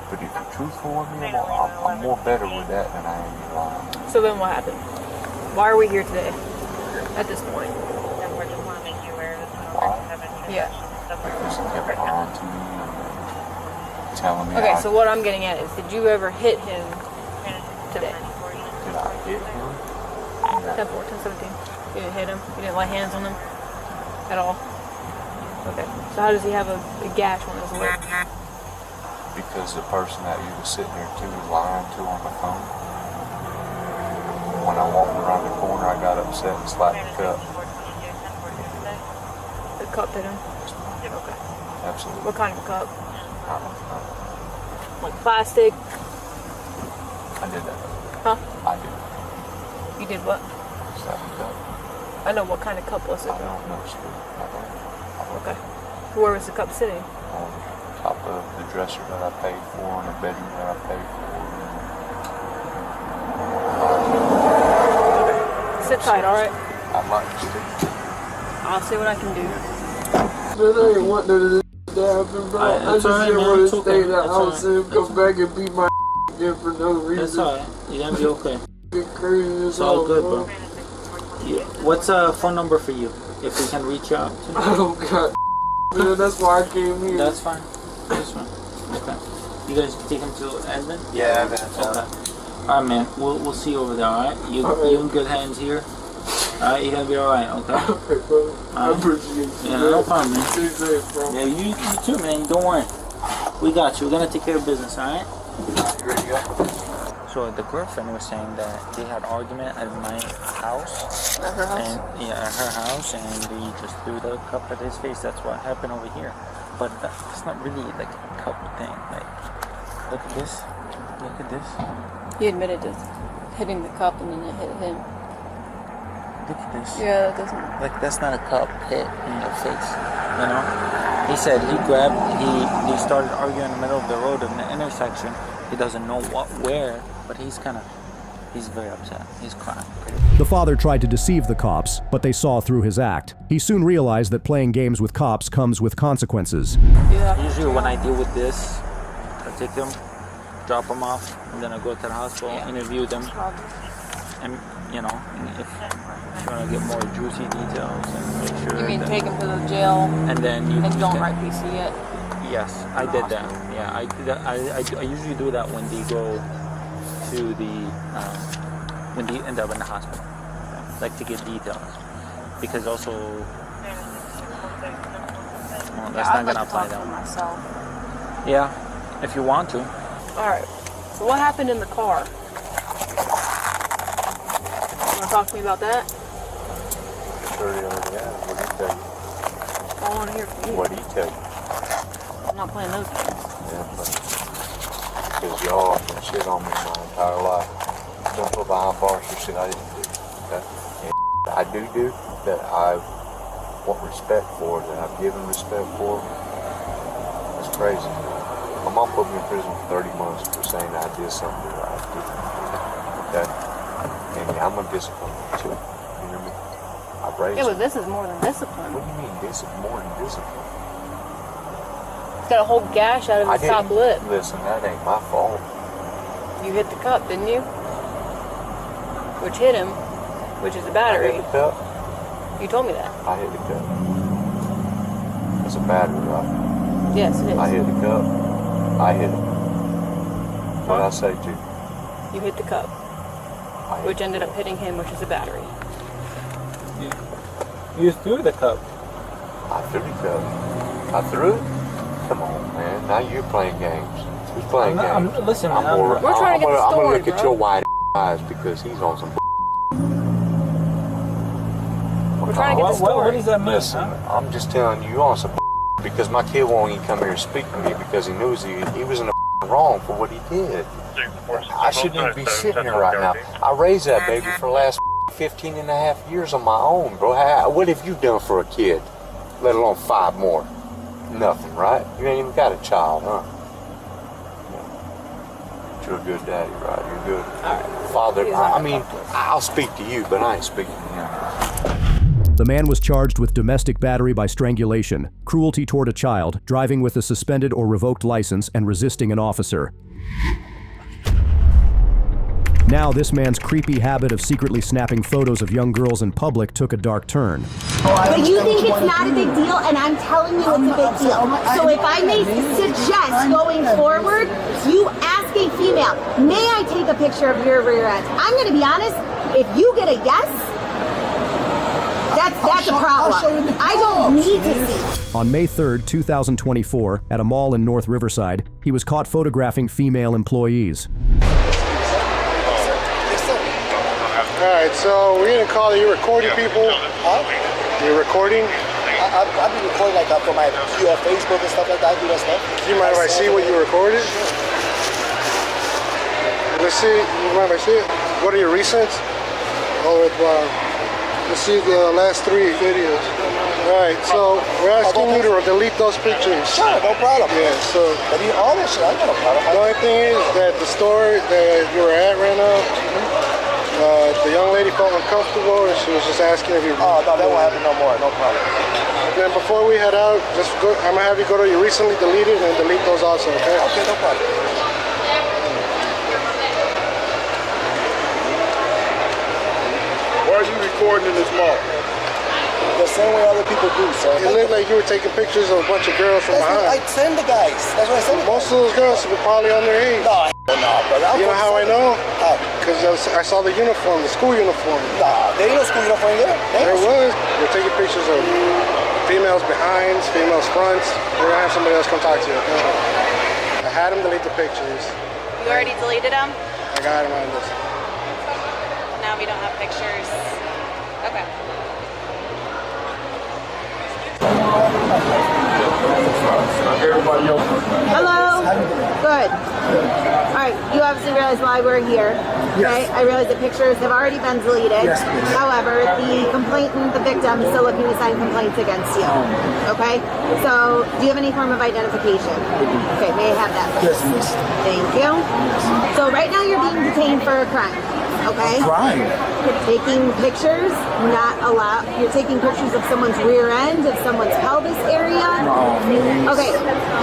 Speaker 15: But if you're truthful with me, I'm more better with that than I am you lying.
Speaker 9: So then what happened? Why are we here today? At this point?
Speaker 15: Why?
Speaker 9: Yeah.
Speaker 15: Just kept lying to me and telling me.
Speaker 9: Okay, so what I'm getting at is, did you ever hit him today?
Speaker 15: Did I hit him?
Speaker 9: 10, 14, 17. You didn't hit him? You didn't lay hands on him? At all? Okay. So how does he have a gash on his lip?
Speaker 15: Because the person that you were sitting there to lying to on the phone. When I walked around the corner, I got upset and slapped the cup.
Speaker 9: The cup hit him? Okay.
Speaker 15: Absolutely.
Speaker 9: What kind of cup?
Speaker 15: I don't know.
Speaker 9: Like plastic?
Speaker 15: I did that.
Speaker 9: Huh?
Speaker 15: I did.
Speaker 9: You did what?
Speaker 15: Slapped the cup.
Speaker 9: I know, what kind of cup was it?
Speaker 15: I don't know, Stu. I don't.
Speaker 9: Okay. Where was the cup sitting?
Speaker 15: On top of the dresser that I paid for and the bedroom that I paid for.
Speaker 9: Sit tight, alright?
Speaker 15: I'd like to speak.
Speaker 9: I'll see what I can do.
Speaker 13: Man, I ain't want none of this to happen, bro. I just didn't want to stay in that house and come back and beat my again for no reason.
Speaker 17: That's alright. You're gonna be okay.
Speaker 13: Get crazy as
Speaker 17: It's all good,
Speaker 13: bro.
Speaker 17: Yeah. What's a phone number for you? If we can reach out to you?
Speaker 13: I don't got man, that's why I came here.
Speaker 17: That's fine. That's fine. Okay. You guys take him to Edmund?
Speaker 16: Yeah, man.
Speaker 17: Okay. Alright, man. We'll see you over there, alright? You in good hands here? Alright, you're gonna be alright, okay?
Speaker 13: Alright, bro. I appreciate you.
Speaker 17: Yeah, no problem, man.
Speaker 13: Stay safe, bro.
Speaker 17: Yeah, you too, man. Don't worry. We got you. We're gonna take care of business, alright?
Speaker 16: You ready to go?
Speaker 17: So the girlfriend was saying that they had an argument at my house.
Speaker 9: At her house?
Speaker 17: And, yeah, at her house, and they just threw the cup at his face. That's what happened over here. But it's not really like a cup thing. Like, look at this. Look at this.
Speaker 9: He admitted to hitting the cup and then it hit him.
Speaker 17: Look at this.
Speaker 9: Yeah, that doesn't.
Speaker 17: Like, that's not a cup hit in your face. You know? He said they started arguing in the middle of the road in the intersection. He doesn't know where, but he's very upset. He's crying.
Speaker 4: The father tried to deceive the cops, but they saw through his act. He soon realized that playing games with cops comes with consequences.
Speaker 17: Yeah. Usually when I deal with this, I take them, drop them off, and then I go to the hospital, interview them, and you know, if you want to get more juicy details and make sure.
Speaker 9: You mean take him to the jail?
Speaker 17: And then you
Speaker 9: don't write PC yet?
Speaker 17: Yes, I did that. Yeah, I usually do that when they go to the when they end up in the hospital, like to get details, because also that's not gonna apply that one.
Speaker 9: Myself.
Speaker 17: Yeah, if you want to.
Speaker 9: All right. So what happened in the car? You want to talk to me about that?
Speaker 15: Sure, yeah. What did he tell you?
Speaker 9: I want to hear from you.
Speaker 15: What did he tell you?
Speaker 9: I'm not playing those games.
Speaker 15: Yeah, because y'all have been shit on me my entire life. Don't put behind bars for shit I didn't do. Okay? And I do that I want respect for, that I've given respect for. It's crazy. My mom put me in prison for 30 months for saying I did something that I didn't. Okay? And I'm a discipline too. You hear me? I've raised.
Speaker 9: Yeah, but this is more than discipline.
Speaker 15: What do you mean this is more than discipline?
Speaker 9: He's got a whole gash out of his top lip.
Speaker 15: Listen, that ain't my fault.
Speaker 9: You hit the cup, didn't you? Which hit him, which is a battery.
Speaker 15: I hit the cup.
Speaker 9: You told me that.
Speaker 15: I hit the cup. It's a battery, right?
Speaker 9: Yes, it is.
Speaker 15: I hit the cup. I hit it. What did I say to you?
Speaker 9: You hit the cup, which ended up hitting him, which is a battery.
Speaker 17: You threw the cup.
Speaker 15: I threw the cup. I threw it? Come on, man. Now you're playing games. Who's playing games?
Speaker 17: Listen,
Speaker 15: I'm
Speaker 9: We're trying to get the
Speaker 15: I'm
Speaker 9: story,
Speaker 15: gonna look at
Speaker 9: bro.
Speaker 15: your white eyes because he's on some.
Speaker 9: We're trying to get the story.
Speaker 17: What does that mean?
Speaker 15: Listen, I'm just telling you, you're on some because my kid won't even come here and speak to me because he knows he was in the wrong for what he did. I shouldn't even be sitting here right now. I raised that baby for the last 15 and a half years on my own, bro. What have you done for a kid? Let alone 5 more. Nothing, right? You ain't even got a child, huh? But you're a good daddy, right? You're good. Father, I mean, I'll speak to you, but I ain't speaking to him.
Speaker 4: The man was charged with domestic battery by strangulation, cruelty toward a child, driving with a suspended or revoked license, and resisting an officer. Now, this man's creepy habit of secretly snapping photos of young girls in public took a dark turn.
Speaker 18: But you think it's not a big deal, and I'm telling you it's a big deal. So if I may suggest going forward, you ask a female, may I take a picture of your rear end? I'm going to be honest, if you get a yes, that's a problem. I don't need to see.
Speaker 4: On May 3rd, 2024, at a mall in North Riverside, he was caught photographing female employees.
Speaker 5: Alright, so we're gonna call you recording people.
Speaker 2: Huh?
Speaker 5: You're recording?
Speaker 2: I've been recording like for my Facebook and stuff like that. I do that stuff.
Speaker 5: Do you mind if I see what you recorded? Let's see. You mind if I see it? What are your recents? Oh, let's see the last 3 videos. Alright, so we're asking you to delete those pictures.
Speaker 2: Sure, no problem.
Speaker 5: Yeah, so
Speaker 2: delete all that shit. I got no problem.
Speaker 5: The only thing is that the store that you were at right now, the young lady felt uncomfortable and she was just asking if you...
Speaker 2: Oh, no, that won't happen no more. No problem.
Speaker 5: Then before we head out, just go, I'm going to have you go to your recently deleted and delete those also, okay?
Speaker 2: Okay, no problem.
Speaker 5: Why are you recording in this mall?
Speaker 2: The same way other people do, sir.
Speaker 5: It looked like you were taking pictures of a bunch of girls from behind.
Speaker 2: I send the guys. That's what I send.
Speaker 5: Most of those girls were probably on their age.
Speaker 2: No, brother.
Speaker 5: You know how I know? Because I saw the uniform, the school uniform.
Speaker 2: Nah, there ain't no school uniform there.
Speaker 5: There was. We're taking pictures of females behinds, females fronts. We're going to have somebody else come talk to you, okay? I had them delete the pictures.
Speaker 19: You already deleted them?
Speaker 5: I got him on this.
Speaker 9: Now we don't have pictures. Okay.
Speaker 18: Hello. Good. All right. You obviously realize why we're here. Okay.
Speaker 2: Yes.
Speaker 18: I realize the pictures have already been deleted.
Speaker 2: Yes, please.
Speaker 18: However, the complainant, the victim, is still looking to sign complaints against you. Okay. So, do you have any form of identification? Okay. May I have that?
Speaker 2: Yes, miss.
Speaker 18: Thank you. So right now you're being detained for a crime. Okay.
Speaker 2: Crime?
Speaker 18: You're taking pictures, not allowed. You're taking pictures of someone's rear end, of someone's pelvis area.
Speaker 2: No, miss.
Speaker 18: Okay.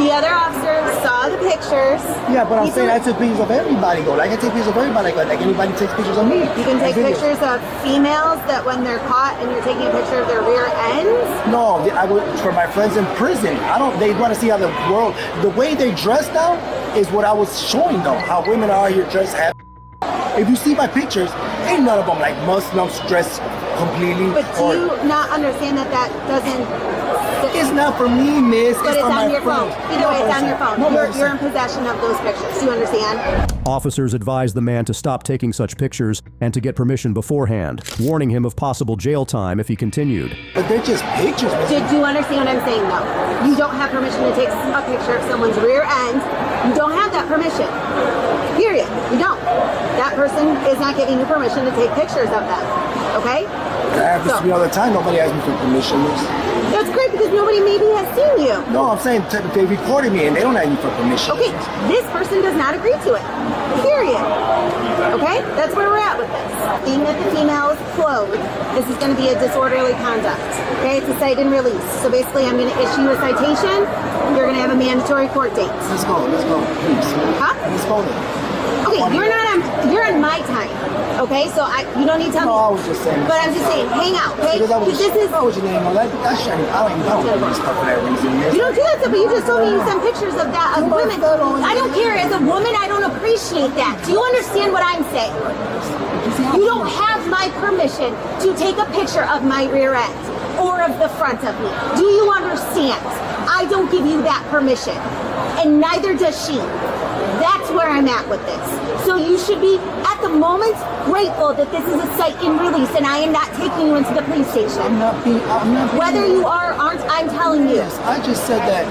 Speaker 18: The other officer saw the pictures.
Speaker 2: Yeah, but I'm
Speaker 18: These
Speaker 2: saying
Speaker 18: are-
Speaker 2: I took pictures of everybody, though. Like, I take pictures of everybody. Like anybody takes pictures of me.
Speaker 18: You can take
Speaker 2: Like,
Speaker 18: pictures of females that when they're caught and you're taking a picture of their rear ends.
Speaker 2: No, I would for my friends in prison. I don't. They want to see how the world, the way they dress now, is what I was showing them. How women are here dressed. If you see my pictures, ain't none of them like Muslims dressed completely.
Speaker 18: But do you not understand that that doesn't?
Speaker 2: It's not for me, miss.
Speaker 18: But
Speaker 2: it's
Speaker 18: it's
Speaker 2: for
Speaker 18: on
Speaker 2: my
Speaker 18: your phone.
Speaker 2: friends.
Speaker 18: Either way, it's on your phone.
Speaker 2: No,
Speaker 18: You're in possession of those pictures. Do you understand?
Speaker 4: Officers advised the man to stop taking such pictures and to get permission beforehand, warning him of possible jail time if he continued.
Speaker 2: But they're just pictures.
Speaker 18: Do you understand what I'm saying, though? You don't have permission to take a picture of someone's rear end. You don't have that permission. Period. You don't. That person is not giving you permission to take pictures of them. Okay?
Speaker 2: That happens to me all the time. Nobody asks me for permission.
Speaker 18: That's great because nobody maybe has seen you.
Speaker 2: No, I'm saying they recorded me and they don't ask me for permission.
Speaker 18: Okay, this person does not agree to it. Period. Okay? That's where we're at with this. Being that the female is clothed, this is going to be a disorderly conduct. Okay? It's a cite and release. So basically, I'm going to issue a citation. You're going to have a mandatory court date.
Speaker 2: Let's go, please.
Speaker 18: Huh?
Speaker 2: Let's go then.
Speaker 18: Okay, you're on my time. Okay, so you don't need to tell me.
Speaker 2: No, I was just saying.
Speaker 18: But I'm just saying, hang out, okay?
Speaker 2: Because
Speaker 18: this is.
Speaker 2: What was your name? That's shiny. I don't do this stuff for that reason.
Speaker 18: You don't do that stuff, but you just told me you sent pictures of that of women. I don't care. As a woman, I don't appreciate that. Do you understand what I'm saying? You don't have my permission to take a picture of my rear end or of the front of me. Do you understand? I don't give you that permission, and neither does she. That's where I'm at with this. So you should be, at the moment, grateful that this is a cite and release and I am not taking you into the police station.
Speaker 2: I'm not being
Speaker 18: Whether you are or aren't, I'm telling you.
Speaker 2: Yes, I just said that,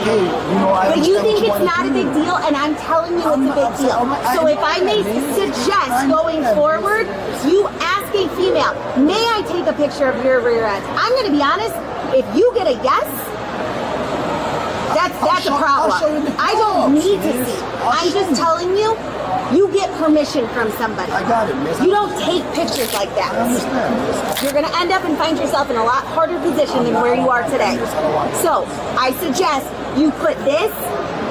Speaker 2: okay, you know, I
Speaker 18: But you
Speaker 2: understand
Speaker 18: think
Speaker 2: what
Speaker 18: it's
Speaker 2: wanna
Speaker 18: not a
Speaker 2: do.
Speaker 18: big deal, and I'm telling you it's a big deal. So if I may suggest going forward, you ask a female, may I take a picture of your rear end? I'm going to be honest, if you get a yes, that's a problem. I don't need to see. I'm just telling you, you get permission from somebody.
Speaker 2: I got it, miss.
Speaker 18: You don't take pictures like that.
Speaker 2: I understand, miss.
Speaker 18: You're going to end up and find yourself in a lot harder position than where you are today. So I suggest you put this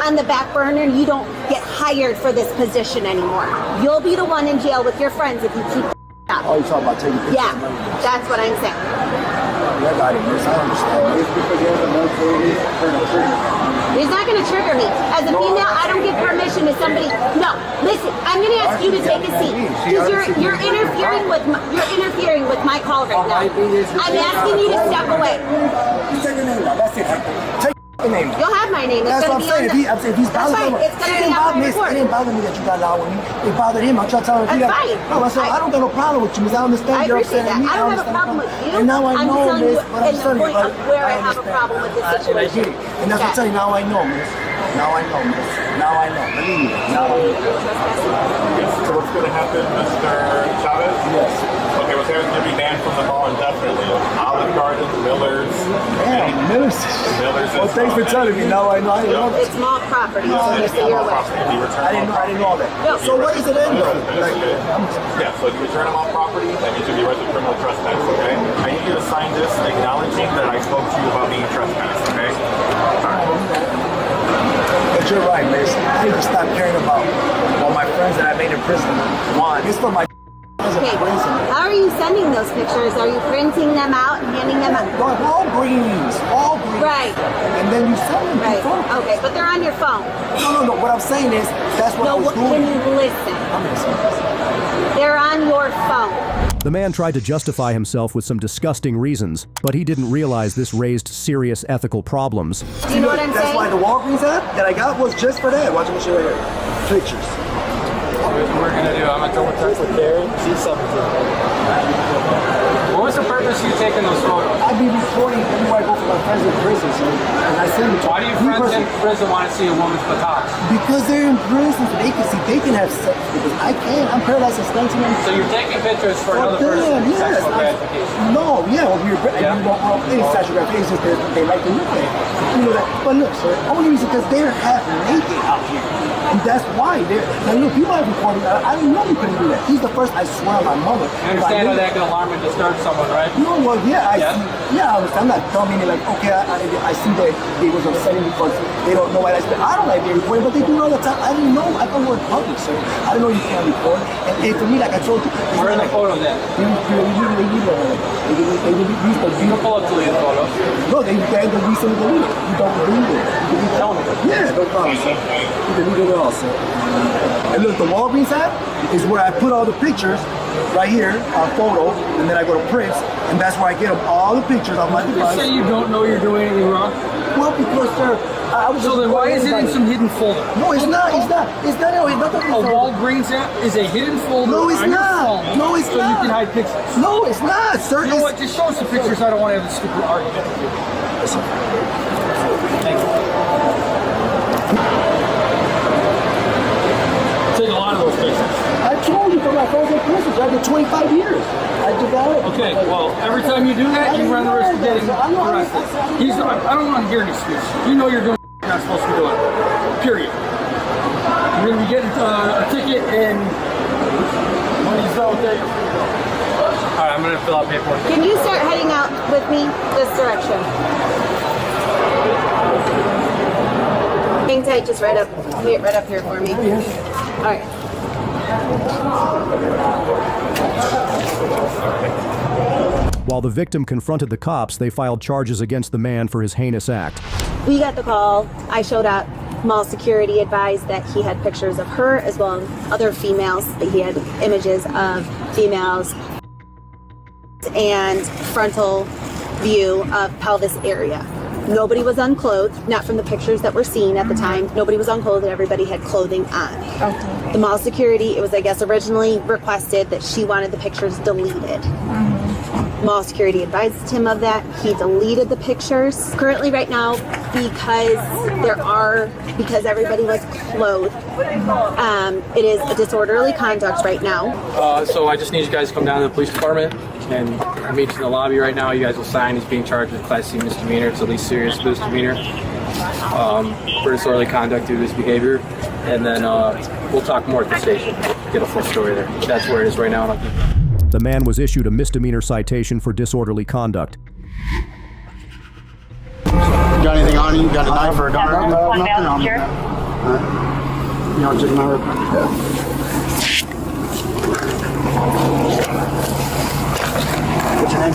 Speaker 18: on the back burner and you don't get hired for this position anymore. You'll be the one in jail with your friends if you keep up.
Speaker 2: Oh, you're talking about taking pictures?
Speaker 18: Yeah, that's what I'm saying.
Speaker 2: I got it, miss. I understand. It's because you have a
Speaker 18: It's not going to trigger me. As a female, I don't give permission to somebody. No, listen. I'm going to ask you to take a seat because you're interfering with my call right now. I'm asking you to step away.
Speaker 2: Take your name now. That's it. Take your name.
Speaker 18: You'll have my name. It's
Speaker 2: That's what I'm
Speaker 18: going to
Speaker 2: saying.
Speaker 18: be on
Speaker 2: If he's
Speaker 18: That's
Speaker 2: bothering
Speaker 18: fine. It's going to be on my report.
Speaker 2: It didn't bother me that you got loud with me. It bothered him. I'm trying to tell him.
Speaker 18: That's fine.
Speaker 2: No, I said I don't got no problem with you, miss. I understand
Speaker 18: I
Speaker 2: you're
Speaker 18: appreciate
Speaker 2: upset
Speaker 18: that.
Speaker 2: at me.
Speaker 18: I don't have a problem with you.
Speaker 2: And now I
Speaker 18: I'm
Speaker 2: know,
Speaker 18: just telling
Speaker 2: miss.
Speaker 18: you
Speaker 2: But I'm
Speaker 18: in the
Speaker 2: telling you.
Speaker 18: point of where I have a problem with this
Speaker 2: And I
Speaker 18: situation.
Speaker 2: get it. And that's what I'm telling you. Now I know, miss. Now I know, miss. Now I know. Believe me. Now I know.
Speaker 19: So what's going to happen, Mr. Chavez?
Speaker 2: Yes.
Speaker 19: Okay, what's going to be banned from the mall indefinitely? Olive Garden, Miller's.
Speaker 2: Damn, Miller's. Well, thanks for telling me. Now I know. I didn't know that.
Speaker 18: It's mall property.
Speaker 2: No,
Speaker 18: So just so you're aware.
Speaker 2: I didn't know that. So what is it then?
Speaker 19: Yeah, so if you return them off property, that means you'll be arrested for criminal trespass, okay? I need you to sign this acknowledging that I spoke to you about being trespassed, okay?
Speaker 2: But you're right, miss. I need to stop caring about all my friends that I made in prison. One, it's for my
Speaker 18: Okay, how are you sending those pictures? Are you printing them out and handing them out?
Speaker 2: All greens.
Speaker 18: Right.
Speaker 2: And then you send them.
Speaker 18: Right. Okay, but they're on your phone.
Speaker 2: No. What I'm saying is, that's what I was doing.
Speaker 18: Can you listen?
Speaker 2: I'm listening.
Speaker 18: They're on your phone.
Speaker 4: The man tried to justify himself with some disgusting reasons, but he didn't realize this raised serious ethical problems.
Speaker 18: Do you know what I'm saying?
Speaker 2: That's why the Walgreens app that I got was just for that. Watch me show you here. Pictures.
Speaker 13: we're gonna do. I'm gonna double check with Carrie. She's 17. What was the purpose of you taking those photos?
Speaker 2: I'd be recording everywhere I go for my friends in prison, so and I send them to
Speaker 13: Why do your friends in prison want to see a woman's buttocks?
Speaker 2: Because they're in prison, so they can see, they can have sex because I can't. I'm paralyzed suspension.
Speaker 13: So you're taking pictures for another person?
Speaker 2: Yes.
Speaker 13: Sexual gratification.
Speaker 2: No, yeah, well, any sexual gratification is just they like to look at it. You know that. But look, sir, only reason because they're half naked out here. And that's why they're, now look, people have recorded that. I didn't know you couldn't do that. He's the first, I swear on my mother.
Speaker 13: You understand how that can alarm and disturb someone, right?
Speaker 2: No, well, yeah, I see. Yeah, I understand. I'm not dummy. Like, okay, I see that they was upsetting because they don't know why I don't like being recorded, but they do it all the time. I didn't know. I thought we were public, sir. I didn't know you can't record. And for me, like I told you,
Speaker 13: where are the photos at?
Speaker 2: They use the
Speaker 13: you can pull up to the photos.
Speaker 2: No, they recently deleted it. You don't believe it.
Speaker 13: Tell me.
Speaker 2: Yeah, no problem, sir. You deleted it all, sir. And look, the Walgreens app is where I put all the pictures right here on photo, and then I go to prints, and that's where I get them all the pictures on my device.
Speaker 13: You say you don't know you're doing anything wrong?
Speaker 2: Well, because, sir, I was.
Speaker 13: So then why is it in some hidden folder?
Speaker 2: No, it's not. It's not. It's not. No, it's not.
Speaker 13: A Walgreens app is a hidden folder.
Speaker 2: No, it's
Speaker 13: on your
Speaker 2: not.
Speaker 13: phone,
Speaker 2: No, it's
Speaker 13: so
Speaker 2: not.
Speaker 13: you can hide pictures.
Speaker 2: No, it's not, sir.
Speaker 13: You know what? Just show us the pictures. I don't want to have a stupid argument.
Speaker 2: Listen.
Speaker 13: Thank you. Take a lot of those pictures.
Speaker 2: I told you for my friends in prison. I did 25 years. I did that.
Speaker 13: Okay, well, every time you do that, you run the risk of getting arrested. I don't want to hear any excuse. You know you're doing you're not supposed to be doing. Period. You're going to be getting a ticket and money's out there. All right, I'm going to fill out paperwork.
Speaker 18: Can you start heading out with me this direction? Hang tight, just right up here for me. All right.
Speaker 4: While the victim confronted the cops, they filed charges against the man for his heinous act.
Speaker 18: We got the call. I showed up. Mall security advised that he had pictures of her as well as other females, that he had images of females and frontal view of pelvis area. Nobody was unclothed, not from the pictures that were seen at the time. Nobody was unclothed, everybody had clothing on. Okay. The mall security, it was, I guess, originally requested that she wanted the pictures deleted. Mall security advised him of that. He deleted the pictures. Currently, right now, because everybody was clothed, it is a disorderly conduct right now.
Speaker 13: So I just need you guys to come down to the police department and meet you in the lobby right now. You guys will sign. He's being charged with Class C misdemeanor. It's the least serious misdemeanor for disorderly conduct due to his behavior. And then we'll talk more at the station. Get a full story there. That's where it is right now.
Speaker 4: The man was issued a misdemeanor citation for disorderly conduct.
Speaker 5: You got anything on you? You got a knife or a gun?
Speaker 10: One male, sure.
Speaker 5: You know, just my What's your name?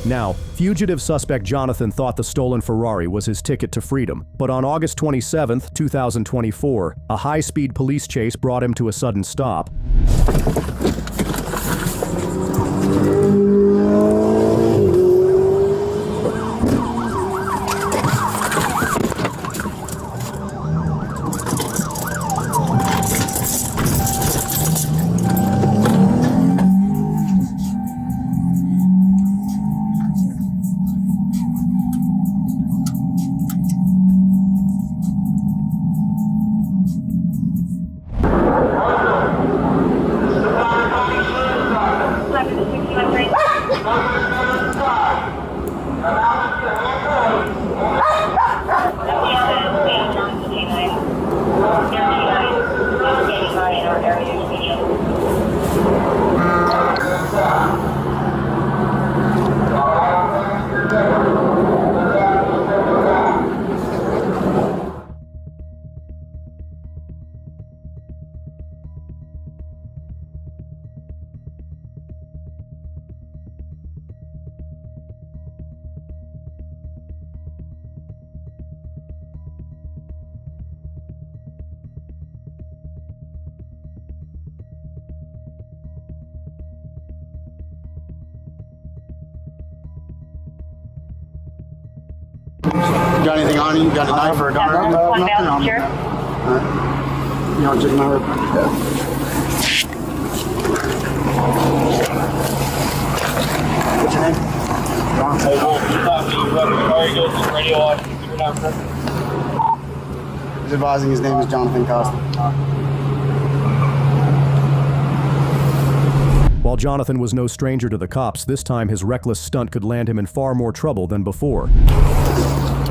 Speaker 4: Now, fugitive suspect Jonathan thought the stolen Ferrari was his ticket to freedom, but on August 27, 2024, a high-speed police chase brought him to a sudden stop.
Speaker 5: You got anything on you? You got a knife or a gun?
Speaker 10: One male, sure.
Speaker 16: You want to check my report? What's your name? He's advising his name is Jonathan Costa.
Speaker 4: While Jonathan was no stranger to the cops, this time his reckless stunt could land him in far more trouble than before.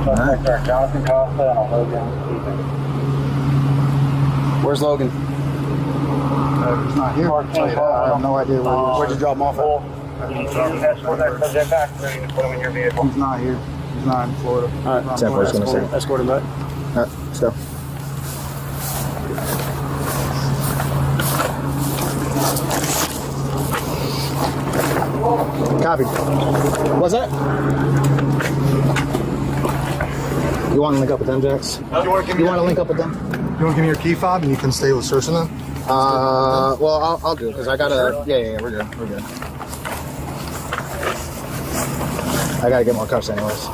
Speaker 16: Jonathan Costa and Logan. Where's Logan? He's not here. I have no idea where'd you drop him off at? He's not here. He's not in Florida. All right, Sam, we're just going to say. Escort him back. All right, let's go. Copy. What's that? You want to link up with them, Jax? You want to link up with them?
Speaker 5: You want to give me your key fob and you can stay with searching them?
Speaker 16: Well, I'll do it because I gotta. Yeah, we're good. We're good. I gotta get more cuffs anyways.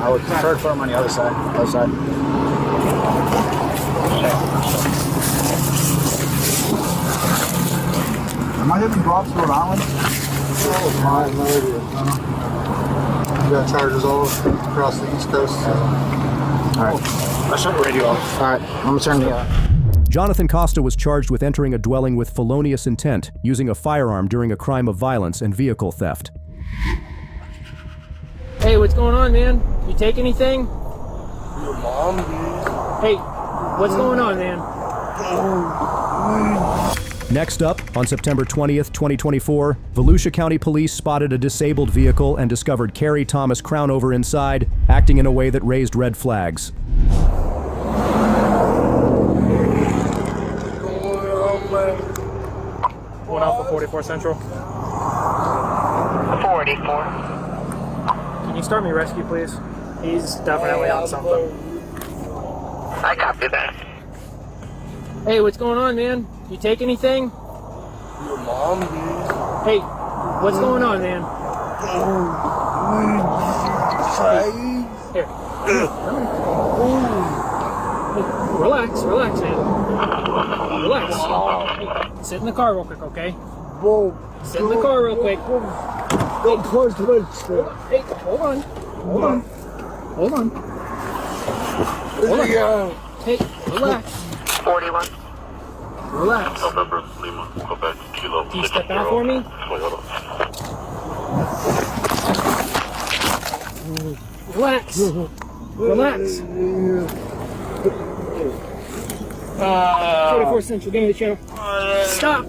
Speaker 16: I would prefer to put them on the other side.
Speaker 5: Am I hitting drops Rhode Island? Oh, my idea. We got charges all across the East Coast.
Speaker 16: Alright. I shut the radio off. Alright, I'm gonna turn the
Speaker 4: Jonathan Costa was charged with entering a dwelling with felonious intent, using a firearm during a crime of violence and vehicle theft.
Speaker 20: Hey, what's going on, man? You take anything?
Speaker 5: Your mom, dude.
Speaker 20: Hey, what's going on, man?
Speaker 4: Next up, on September 20th, 2024, Volusia County Police spotted a disabled vehicle and discovered Carrie Thomas Crownover inside, acting in a way that raised red flags.
Speaker 20: One Alpha 44 Central.
Speaker 10: 44.
Speaker 20: Can you start me rescue, please? He's definitely on something.
Speaker 10: I copy that.
Speaker 20: Hey, what's going on, man? You take anything?
Speaker 5: Your mom, dude.
Speaker 20: Hey, what's going on, man? Here. Hey, relax, man. Relax. Hey, sit in the car real quick, okay? Sit in the car real quick. Hey, hold on. Hey, relax.
Speaker 10: 41.
Speaker 20: Relax.
Speaker 19: November, Lima, Quebec, Kilo.
Speaker 20: Can you step out for me? Relax. 44 Central, give me the channel. Stop.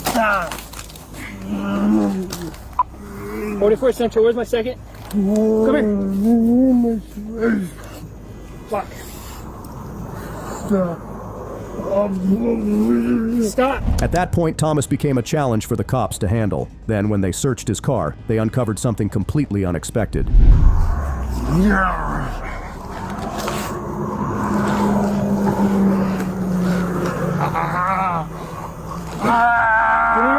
Speaker 20: Stop. 44 Central, where's my second? Come here. Fuck. Stop.
Speaker 4: At that point, Thomas became a challenge for the cops to handle. Then, when they searched his car, they uncovered something completely unexpected.
Speaker 20: Give me your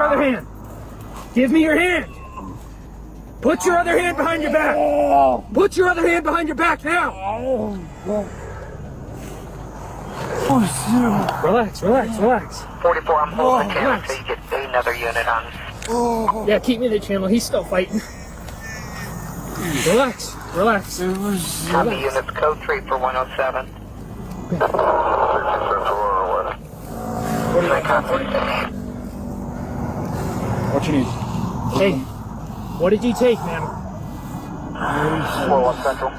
Speaker 20: other hand. Give me your hand. Put your other hand behind your back. Put your other hand behind your back now. Relax.
Speaker 10: 44, I'm holding the channel so you get another unit on.
Speaker 20: Yeah, keep me in the channel. He's still fighting. Relax.
Speaker 10: Copy units code 3 for 107.
Speaker 5: What you need?
Speaker 20: Hey, what did you take, man?
Speaker 10: 41 Central.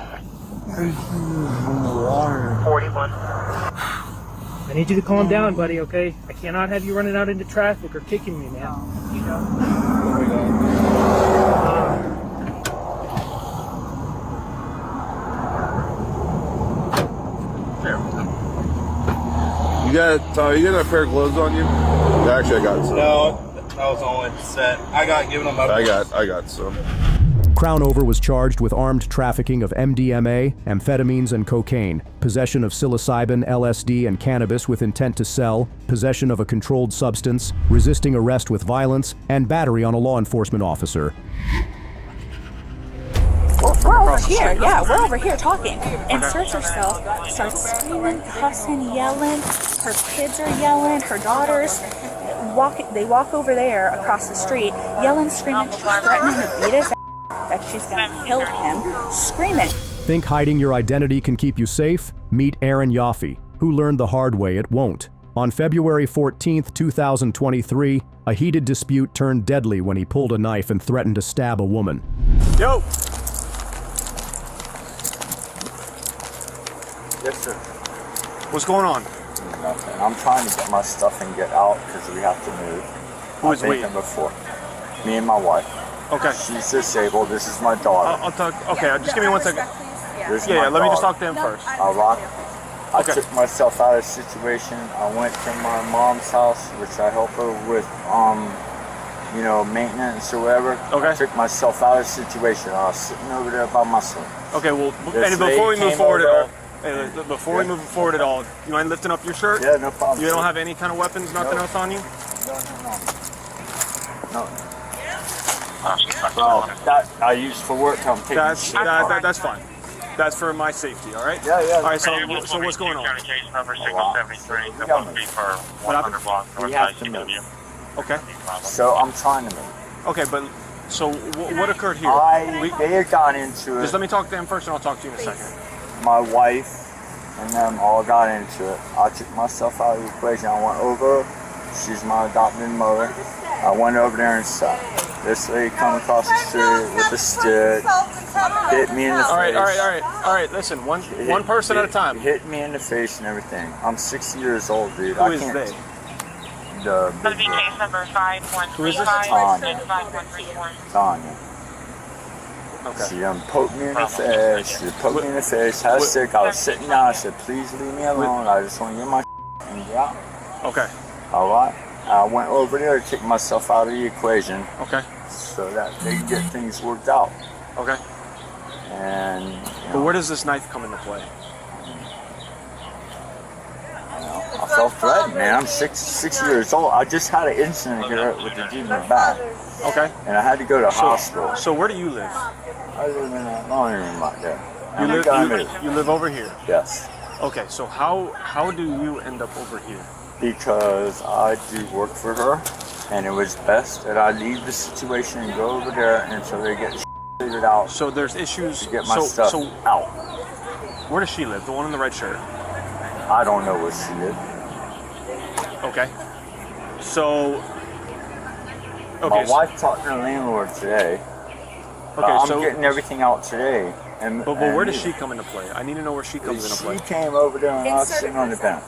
Speaker 20: 41. I need you to calm down, buddy, okay? I cannot have you running out into traffic or kicking me, man. You know?
Speaker 21: You got a pair of gloves on you? Actually, I got some.
Speaker 19: No, that was only set. I got given them up.
Speaker 21: I got some.
Speaker 4: Crownover was charged with armed trafficking of MDMA, amphetamines, and cocaine, possession of psilocybin, LSD, and cannabis with intent to sell, possession of a controlled substance, resisting arrest with violence, and battery on a law enforcement officer.
Speaker 22: We're over here, yeah, we're over here talking. Inserts herself, starts screaming, cussing, yelling. Her kids are yelling, her daughters. They walk over there across the street, yelling, screaming, threatening to beat his ass, that she's gonna kill him, screaming.
Speaker 4: Think hiding your identity can keep you safe? Meet Aaron Yaffe, who learned the hard way it won't. On February 14th, 2023, a heated dispute turned deadly when he pulled a knife and threatened to stab a woman.
Speaker 19: Yo!
Speaker 23: Yes, sir.
Speaker 19: What's going on?
Speaker 23: Nothing. I'm trying to get my stuff and get out because we have to move.
Speaker 19: Who's
Speaker 23: I've been
Speaker 19: waiting?
Speaker 23: here before. Me and my wife.
Speaker 19: Okay.
Speaker 23: She's disabled. This is my daughter.
Speaker 19: I'll talk. Okay, just give me 1 second.
Speaker 23: This is
Speaker 19: Yeah,
Speaker 23: my
Speaker 19: let me just
Speaker 23: daughter.
Speaker 19: talk to him first.
Speaker 23: All right. I
Speaker 19: Okay.
Speaker 23: took myself out of the situation. I went to my mom's house, which I help her with, maintenance or whatever.
Speaker 19: Okay.
Speaker 23: I took myself out of the situation. I was sitting over there by myself.
Speaker 19: Okay, well,
Speaker 23: This
Speaker 19: and before we
Speaker 23: lady
Speaker 19: move
Speaker 23: came
Speaker 19: forward at
Speaker 23: over.
Speaker 19: all, before we move forward at all, you mind lifting up your shirt?
Speaker 23: Yeah, no problem.
Speaker 19: You don't have any kind of weapons, nothing else on you?
Speaker 23: No. Well, that I use for work. I'm taking
Speaker 19: That's fine. That's for my safety, all right?
Speaker 23: Yeah, yeah.
Speaker 19: All right, so what's going on?
Speaker 23: We have to move.
Speaker 19: Okay.
Speaker 23: So I'm trying to move.
Speaker 19: Okay, but so what occurred here?
Speaker 23: They had got into it.
Speaker 19: Just let me talk to him first, and I'll talk to you in a second.
Speaker 23: My wife and them all got into it. I took myself out of the equation. I went over. She's my adopted mother. I went over there and sat. This lady come across the street with a stick, hit me in the face.
Speaker 19: All right. Listen, one person at a time.
Speaker 23: Hit me in the face and everything. I'm 60 years old, dude.
Speaker 19: Who is they?
Speaker 23: The
Speaker 22: That'll be case number 5135
Speaker 23: Tanya.
Speaker 19: Okay.
Speaker 23: She poked me in the face. She poked me in the face. Had a stick. I was sitting down. I said, "Please leave me alone. I just want to get my and get out."
Speaker 19: Okay.
Speaker 23: All right. I went over there to take myself out of the equation.
Speaker 19: Okay.
Speaker 23: So that they can get things worked out.
Speaker 19: Okay.
Speaker 23: And
Speaker 19: But where does this knife come into play?
Speaker 23: I felt threatened, man. I'm six years old. I just had an incident here with the dude in the back.
Speaker 19: Okay.
Speaker 23: And I had to go to hospital.
Speaker 19: So where do you live?
Speaker 23: I live in a laundry room right there.
Speaker 19: You live over here?
Speaker 23: Yes.
Speaker 19: Okay, so how do you end up over here?
Speaker 23: Because I do work for her, and it was best that I leave the situation and go over there until they get figured out.
Speaker 19: So there's issues
Speaker 23: to get my stuff out.
Speaker 19: Where does she live? The one in the red shirt?
Speaker 23: I don't know where she lives.
Speaker 19: Okay. So. Okay.
Speaker 23: My wife talked to the landlord today.
Speaker 19: Okay,
Speaker 23: I'm
Speaker 19: so
Speaker 23: getting everything out today.
Speaker 19: But where does she come into play? I need to know where she comes into play.
Speaker 23: She came over there and I was sitting on the bench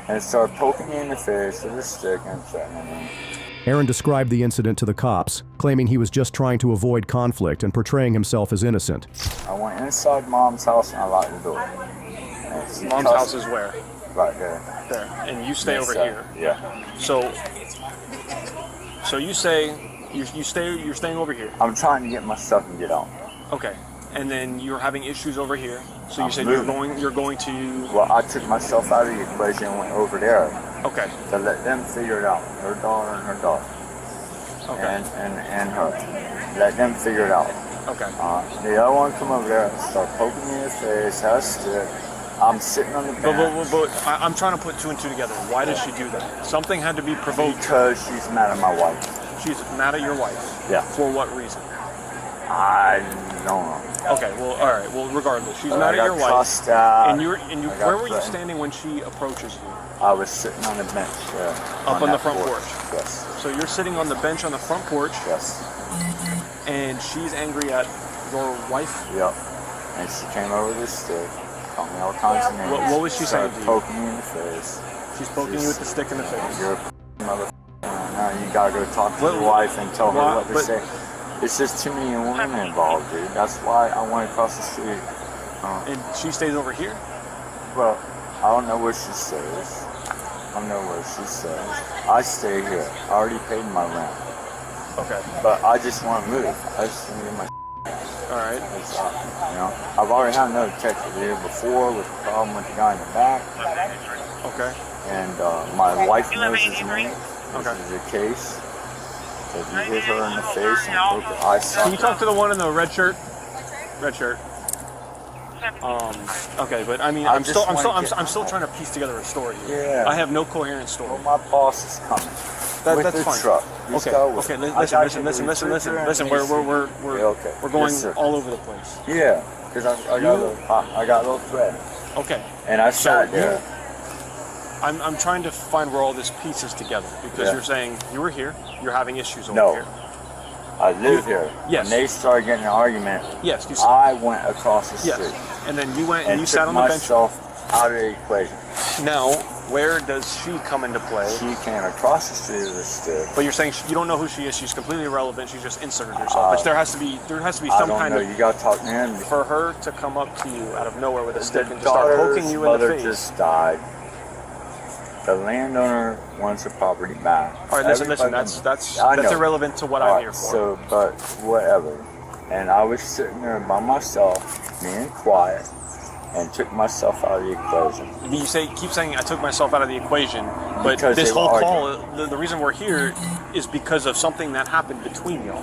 Speaker 23: and started poking me in the face with a stick and threatening me.
Speaker 4: Aaron described the incident to the cops, claiming he was just trying to avoid conflict and portraying himself as innocent.
Speaker 23: I went inside Mom's house and I locked the door.
Speaker 19: Mom's house is where?
Speaker 23: Right there.
Speaker 19: There. And you stay over
Speaker 23: Yes,
Speaker 19: here.
Speaker 23: Yeah.
Speaker 19: So you say you're staying over here.
Speaker 23: I'm trying to get my stuff and get out.
Speaker 19: Okay. And then you're having issues over here. So you
Speaker 23: I'm
Speaker 19: said
Speaker 23: moving.
Speaker 19: you're going to.
Speaker 23: Well, I took myself out of the equation and went over there.
Speaker 19: Okay.
Speaker 23: To let them figure it out. Her daughter and her daughter.
Speaker 19: Okay.
Speaker 23: And her. Let them figure it out.
Speaker 19: Okay.
Speaker 23: The other one come over there and start poking me in the face, had a stick. I'm sitting on the bench.
Speaker 19: But I'm trying to put two and two together. Why did she do that? Something had to be provoked.
Speaker 23: Because she's mad at my wife.
Speaker 19: She's mad at your wife?
Speaker 23: Yeah.
Speaker 19: For what reason?
Speaker 23: I don't know.
Speaker 19: Okay, well, all right. Well, regardless, she's
Speaker 23: But
Speaker 19: mad
Speaker 23: I
Speaker 19: at your
Speaker 23: got
Speaker 19: wife.
Speaker 23: cussed out.
Speaker 19: And you.
Speaker 23: I got
Speaker 19: Where were you
Speaker 23: threatened.
Speaker 19: standing when she approaches you?
Speaker 23: I was sitting on the bench.
Speaker 19: Up on the
Speaker 23: that
Speaker 19: front porch.
Speaker 23: Yes.
Speaker 19: So you're sitting on the bench on the front porch.
Speaker 23: Yes.
Speaker 19: And she's angry at your wife.
Speaker 23: Yep. And she came over with a stick, called me all kinds of names.
Speaker 1: What was she saying to you?
Speaker 23: Poking me in the face.
Speaker 1: She's poking you with the stick in the face.
Speaker 23: You're a mother. Now you gotta go talk to your wife and tell her what to say. It's just too many women involved, dude. That's why I went across the street.
Speaker 1: And she stays over here?
Speaker 23: Well, I don't know where she stays. I stay here. I already paid my rent.
Speaker 1: Okay.
Speaker 23: But I just want to move. I just want to get my
Speaker 1: Alright.
Speaker 23: You know, I've already had another text with you before with the problem with the guy in the back.
Speaker 1: Okay.
Speaker 23: And my wife knows his name. This is a case. So if you hit her in the face and poke her eye socket.
Speaker 1: Can you talk to the one in the red shirt? Red shirt. Okay, but I mean, I'm still trying to piece together a story here.
Speaker 23: Yeah.
Speaker 1: I have no coherent story.
Speaker 23: Well, my boss is coming.
Speaker 1: That's fine.
Speaker 23: Truck.
Speaker 1: Okay. Listen. We're going all over the place.
Speaker 23: Yeah, because I got a little thread.
Speaker 1: Okay.
Speaker 23: And I sat there.
Speaker 1: I'm trying to find where all this pieces together because you're saying you were here, you're having issues over here.
Speaker 23: I live here.
Speaker 1: Yes.
Speaker 23: When they started getting an argument,
Speaker 1: yes,
Speaker 23: I went across the street.
Speaker 1: Yes. And then you went and you sat on the bench.
Speaker 23: Myself out of the equation.
Speaker 1: Now, where does she come into play?
Speaker 23: She came across the street with a stick.
Speaker 1: But you're saying you don't know who she is. She's completely irrelevant. She's just inserted herself. But there has to be some kind of.
Speaker 23: You got to talk to him.
Speaker 1: For her to come up to you out of nowhere with a stick and to start poking you in the face.
Speaker 23: Mother just died. The landowner wants the property back.
Speaker 1: All right, listen. That's irrelevant to what I'm here for.
Speaker 23: So, but whatever. And I was sitting there by myself, being quiet, and took myself out of the equation.
Speaker 1: You keep saying I took myself out of the equation, but
Speaker 23: because
Speaker 1: this whole call, the reason we're here is because of something that happened between y'all.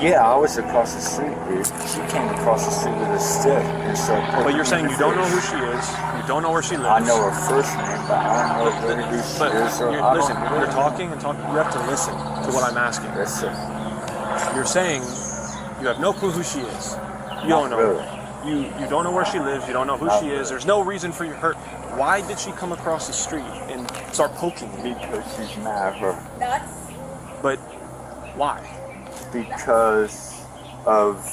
Speaker 23: Yeah, I was across the street, dude. She came across the street with a stick and started poking.
Speaker 1: But you're saying you don't know who she is, you don't know where she lives.
Speaker 23: I know her first name, but I don't know who she is.
Speaker 1: Listen, you're talking and talking. You have to listen to what I'm asking.
Speaker 23: Yes, sir.
Speaker 1: You're saying you have no clue who she is. You don't know.
Speaker 23: Really.
Speaker 1: You don't know where she lives. You don't know who she is. There's no reason for her. Why did she come across the street and start poking you?
Speaker 23: Because she's mad at her.
Speaker 7: Nuts.
Speaker 1: But why?
Speaker 23: Because of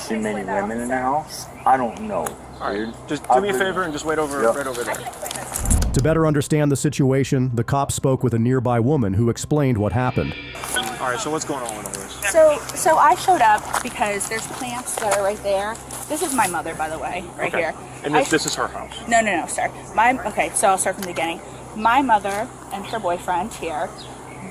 Speaker 23: too many women in the house. I don't know.
Speaker 1: All right, just do me a favor and just wait over right over there.
Speaker 4: To better understand the situation, the cops spoke with a nearby woman who explained what happened.
Speaker 1: All right, so what's going on with all this?
Speaker 22: So I showed up because there's plants that are right there. This is my mother, by the way, right here.
Speaker 1: And this is her house?
Speaker 22: No, sir. Okay, so I'll start from the beginning. My mother and her boyfriend here,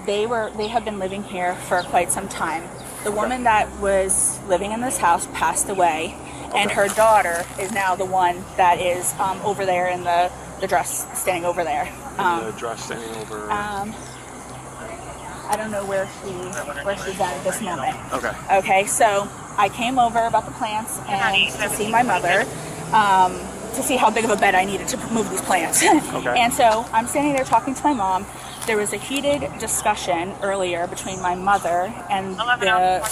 Speaker 22: they have been living here for quite some time. The woman that was living in this house passed away, and her daughter is now the one that is over there in the dress, standing over there.
Speaker 1: The dress standing over.
Speaker 22: I don't know where she's at this moment.
Speaker 1: Okay.
Speaker 22: Okay, so I came over about the plants and to see my mother, to see how big of a bed I needed to move these plants.
Speaker 1: Okay.
Speaker 22: And so I'm standing there talking to my mom. There was a heated discussion earlier between my mother and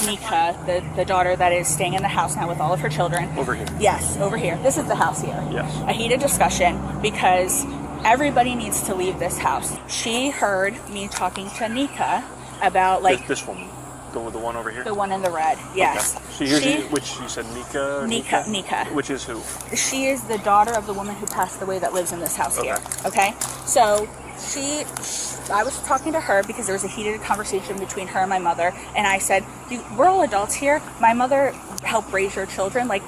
Speaker 22: Nika, the daughter that is staying in the house now with all of her children.
Speaker 1: Over here.
Speaker 22: Yes, over here. This is the house here.
Speaker 1: Yes.
Speaker 22: A heated discussion because everybody needs to leave this house. She heard me talking to Nika about
Speaker 1: this woman, the one over here.
Speaker 22: The one in the red. Yes.
Speaker 1: Okay. Which you said Nika.
Speaker 22: Nika.
Speaker 1: Which is who?
Speaker 22: She is the daughter of the woman who passed away that lives in this house here. Okay. So I was talking to her because there was a heated conversation between her and my mother, and I said, we're all adults here. My mother helped raise your children. Like,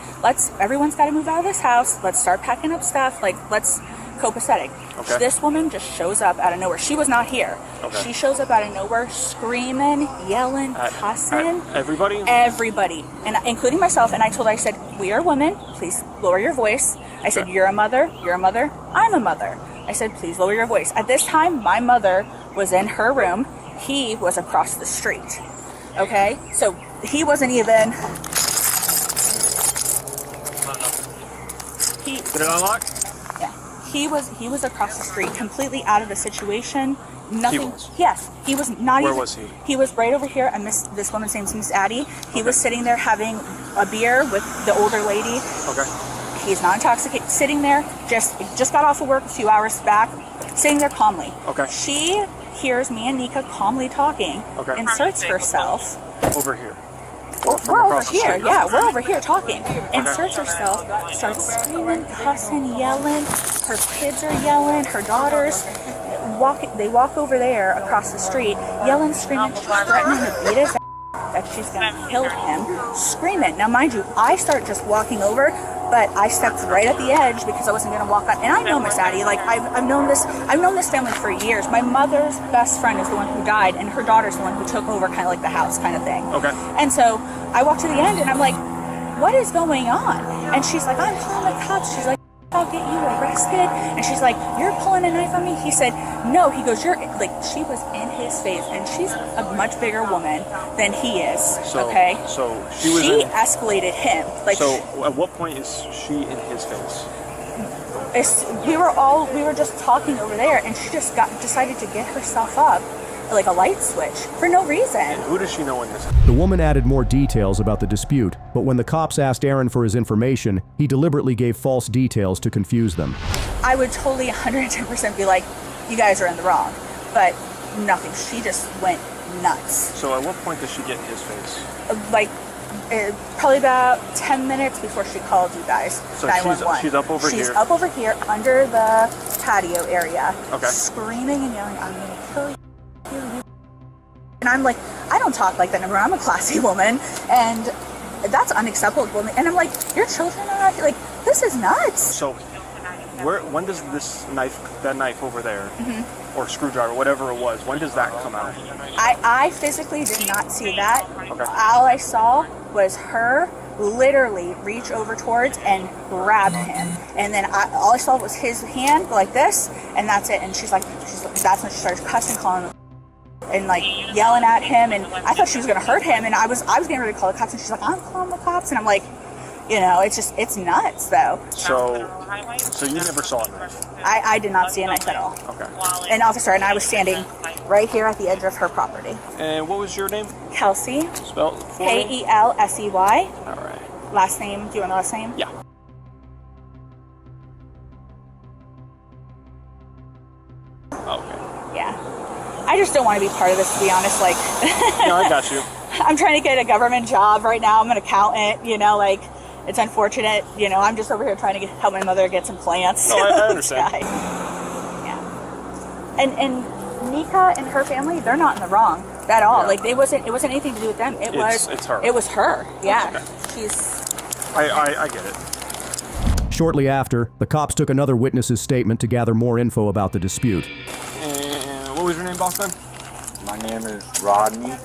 Speaker 22: everyone's got to move out of this house. Let's start packing up stuff. Like, let's copacetic.
Speaker 1: Okay.
Speaker 22: This woman just shows up out of nowhere. She was not here.
Speaker 1: Okay.
Speaker 22: She shows up out of nowhere, screaming, yelling, cussing.
Speaker 1: Everybody?
Speaker 22: Everybody, and including myself. And I said, we are women. Please lower your voice. I said, you're a mother. I'm a mother. I said, please lower your voice. At this time, my mother was in her room. He was across the street. Okay? So he wasn't even...
Speaker 1: Did it unlock?
Speaker 22: Yeah. He was across the street, completely out of the situation. Nothing.
Speaker 1: He was?
Speaker 22: Yes. He was not
Speaker 1: Where
Speaker 22: even...
Speaker 1: was he?
Speaker 22: He was right over here. This woman's name's Miss Addie. He was sitting there having a beer with the older lady.
Speaker 1: Okay.
Speaker 22: He's not intoxicated, sitting there, just got off of work a few hours back, sitting there calmly.
Speaker 1: Okay.
Speaker 22: She hears me and Nika calmly talking,
Speaker 1: Okay.
Speaker 22: inserts herself.
Speaker 1: Over here.
Speaker 22: We're over here, yeah, we're over here talking. Inserts herself, starts screaming, cussing, yelling. Her kids are yelling, her daughters. They walk over there across the street, yelling, screaming, she's threatening to beat his ass, that she's gonna kill him, screaming. Now mind you, I start just walking over, but I stepped right at the edge because I wasn't gonna walk on. And I know Miss Addie, like I've known this family for years. My mother's best friend is the one who died, and her daughter's the one who took over kind of like the house kind of thing.
Speaker 1: Okay.
Speaker 22: And so I walked to the end and I'm like, what is going on? And she's like, I'm calling the cops. She's like, I'll get you arrested. And she's like, you're pulling a knife on me? He said, no. He goes, you're like, she was in his face, and she's a much bigger woman than he is.
Speaker 1: So,
Speaker 22: okay.
Speaker 1: So she
Speaker 22: escalated him. Like,
Speaker 1: so at what point is she in his face?
Speaker 22: We were just talking over there, and she just decided to get herself up like a light switch for no reason.
Speaker 1: And who does she know in this?
Speaker 4: The woman added more details about the dispute, but when the cops asked Aaron for his information, he deliberately gave false details to confuse them.
Speaker 22: I would totally 110% be like, you guys are in the wrong, but nothing. She just went nuts.
Speaker 1: So at what point does she get in his face?
Speaker 22: Like, probably about 10 minutes before she called you guys.
Speaker 1: So
Speaker 22: 911.
Speaker 1: she's up over here.
Speaker 22: She's up over here under the patio area,
Speaker 1: okay,
Speaker 22: screaming and yelling, I'm gonna kill you. And I'm like, I don't talk like that number. I'm a classy woman, and that's unacceptable. And I'm like, your children are like, this is nuts.
Speaker 1: So, when does that knife over there, or screwdriver, whatever it was, when does that come out?
Speaker 22: I physically did not see that.
Speaker 1: Okay.
Speaker 22: All I saw was her literally reach over towards and grab him, and then all I saw was his hand go like this, and that's it. And that's when she started cussing, calling him, and like yelling at him, and I thought she was gonna hurt him, and I was getting ready to call the cops, and she's like, I'm calling the cops, and I'm like, it's nuts though.
Speaker 1: So you never saw a knife?
Speaker 22: I did not see a knife at all.
Speaker 1: Okay.
Speaker 22: An officer, and I was standing right here at the edge of her property.
Speaker 1: And what was your name?
Speaker 22: Kelsey.
Speaker 1: Spelled for me?
Speaker 22: Kelsey.
Speaker 1: All right.
Speaker 22: Last name, do you want the last name?
Speaker 1: Yeah. Okay.
Speaker 22: Yeah. I just don't want to be part of this, to be honest. Like,
Speaker 1: no, I got you.
Speaker 22: I'm trying to get a government job right now. I'm an accountant, like, it's unfortunate, I'm just over here trying to help my mother get some plants.
Speaker 1: No, I understand.
Speaker 22: Yeah. And Nika and her family, they're not in the wrong at all. Yeah. Like, it wasn't anything to do with them.
Speaker 1: It's her.
Speaker 22: It was her. Yeah.
Speaker 1: Okay. I get it.
Speaker 4: Shortly after, the cops took another witness's statement to gather more info about the dispute.
Speaker 1: And what was your name, boss man?
Speaker 23: My name is Rodney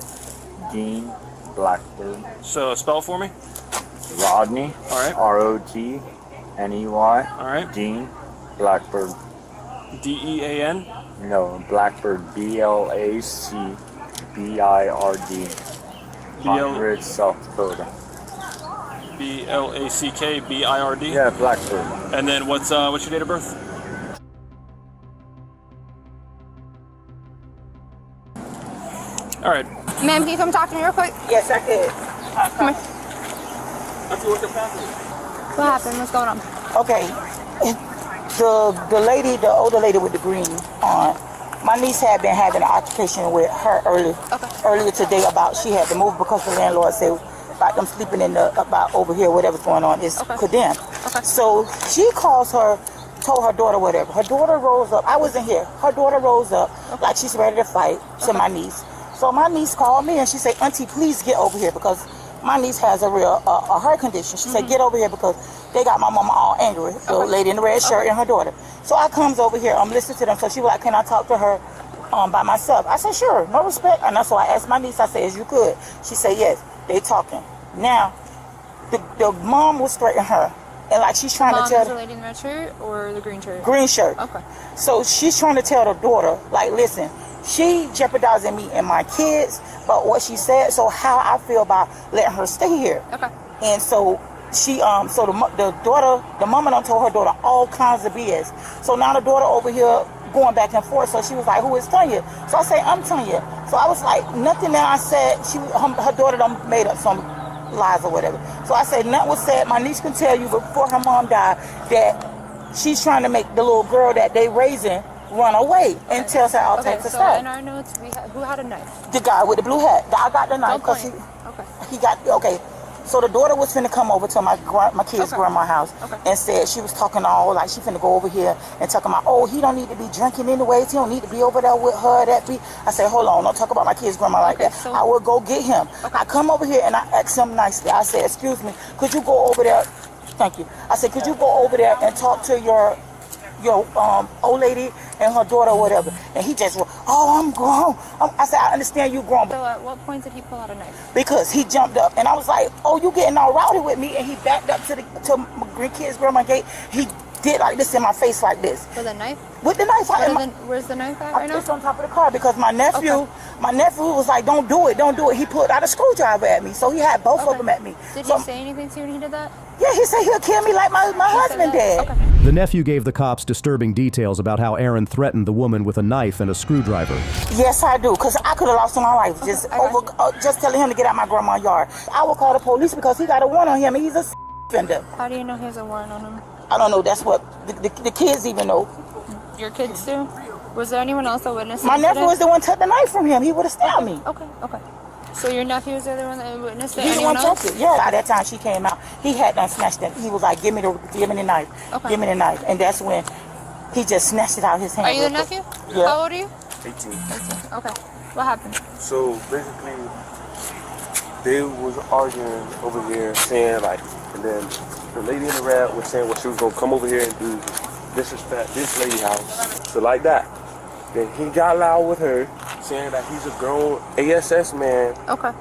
Speaker 23: Dean Blackbird.
Speaker 1: So spell it for me.
Speaker 23: Rodney.
Speaker 1: All right.
Speaker 23: Rotney.
Speaker 1: All right.
Speaker 23: Dean Blackbird.
Speaker 1: DEAN?
Speaker 23: No, Blackbird. BLACBIRD. Cotton Ridge, South Dakota.
Speaker 1: BLACKBIRD?
Speaker 23: Yeah, Blackbird.
Speaker 1: And then what's your date of birth? All right.
Speaker 9: Ma'am, can you come talk to me real quick?
Speaker 2: Yes, I could.
Speaker 9: Come here. What happened? What's going on?
Speaker 2: Okay. The older lady with the green on, my niece had been having an altercation with her earlier today about she had to move because the landlord said about them sleeping about over here, whatever's going on is condemned. Okay. So she told her daughter whatever. Her daughter rose up. I wasn't here. Her daughter rose up like she's ready to fight to my niece. So my niece called me and she said, Auntie, please get over here because my niece has a heart condition. She said, get over here because they got my mama all angry. The lady in the red shirt and her daughter. So I comes over here. I'm listening to them. So she was like, can I talk to her by myself? I said, sure, no respect. And so I asked my niece, I said, is you good? She said, yes, they talking. Now, the mom was threatening her. And like she's trying to tell
Speaker 9: the lady in the red shirt or the green shirt?
Speaker 2: Green shirt.
Speaker 9: Okay.
Speaker 2: So she's trying to tell the daughter, like, listen, she jeopardizing me and my kids, but what she said, so how I feel about letting her stay here.
Speaker 9: Okay.
Speaker 2: And so she, the daughter, the mama done told her daughter all kinds of BS. So now the daughter over here going back and forth. So she was like, who is Tanya? So I say, I'm Tanya. So I was like, nothing that I said, her daughter done made up some lies or whatever. So I said, nothing was said. My niece can tell you before her mom died that she's trying to make the little girl that they raising run away and tells her all types of stuff.
Speaker 9: In our notes, who had a knife?
Speaker 2: The guy with the blue hat. I got the knife because he.
Speaker 9: Okay.
Speaker 6: he got, okay. So the daughter was finna come over to my kid's grandma's house and said she was talking all like she finna go over here and talking about, oh, he don't need to be drinking anyways. He don't need to be over there with her. I said, hold on, don't talk about my kid's grandma like that. I will go get him. I come over here and I asked him nicely. I said, excuse me, could you go over there? Thank you. I said, could you go over there and talk to your old lady and her daughter or whatever? And he just went, oh, I'm grown. I said, I understand you grown.
Speaker 9: So at what point did he pull out a knife?
Speaker 6: Because he jumped up and I was like, oh, you getting all rowdy with me? And he backed up to my kid's grandma gate. He did like this in my face like this.
Speaker 9: With a knife?
Speaker 6: With the knife.
Speaker 9: Where's the knife at right now?
Speaker 6: It's on top of the car because my nephew was like, don't do it. He pulled out a screwdriver at me. So he had both of them at me.
Speaker 9: Did he say anything to you when he did that?
Speaker 6: Yeah, he said he'll kill me like my husband did.
Speaker 4: The nephew gave the cops disturbing details about how Aaron threatened the woman with a knife and a screwdriver.
Speaker 6: Yes, I do, because I could have lost my life just telling him to get out my grandma's yard. I would call the police because he got a warrant on him and he's a offender.
Speaker 9: How do you know he has a warrant on him?
Speaker 6: I don't know. That's what the kids even know.
Speaker 9: Your kids do? Was there anyone else that witnessed it?
Speaker 6: My nephew was the one who took the knife from him. He would have stabbed me.
Speaker 9: Okay. So your nephew was the other one that witnessed it?
Speaker 6: He's the
Speaker 9: Anyone
Speaker 6: one
Speaker 9: else?
Speaker 6: took it. Yeah. By that time she came out, he had done snatched it. He was like, give me the knife. Give me the knife. And that's when he just snatched it out of his hand.
Speaker 9: Are you the nephew?
Speaker 6: Yeah.
Speaker 9: How old are you?
Speaker 15: 18.
Speaker 9: Okay. What happened?
Speaker 15: So basically, they was arguing over here saying like, and then the lady in the red was saying, well, she was gonna come over here and do disrespect this lady house. So like that. Then he got loud with her, saying that he's a grown ASS man.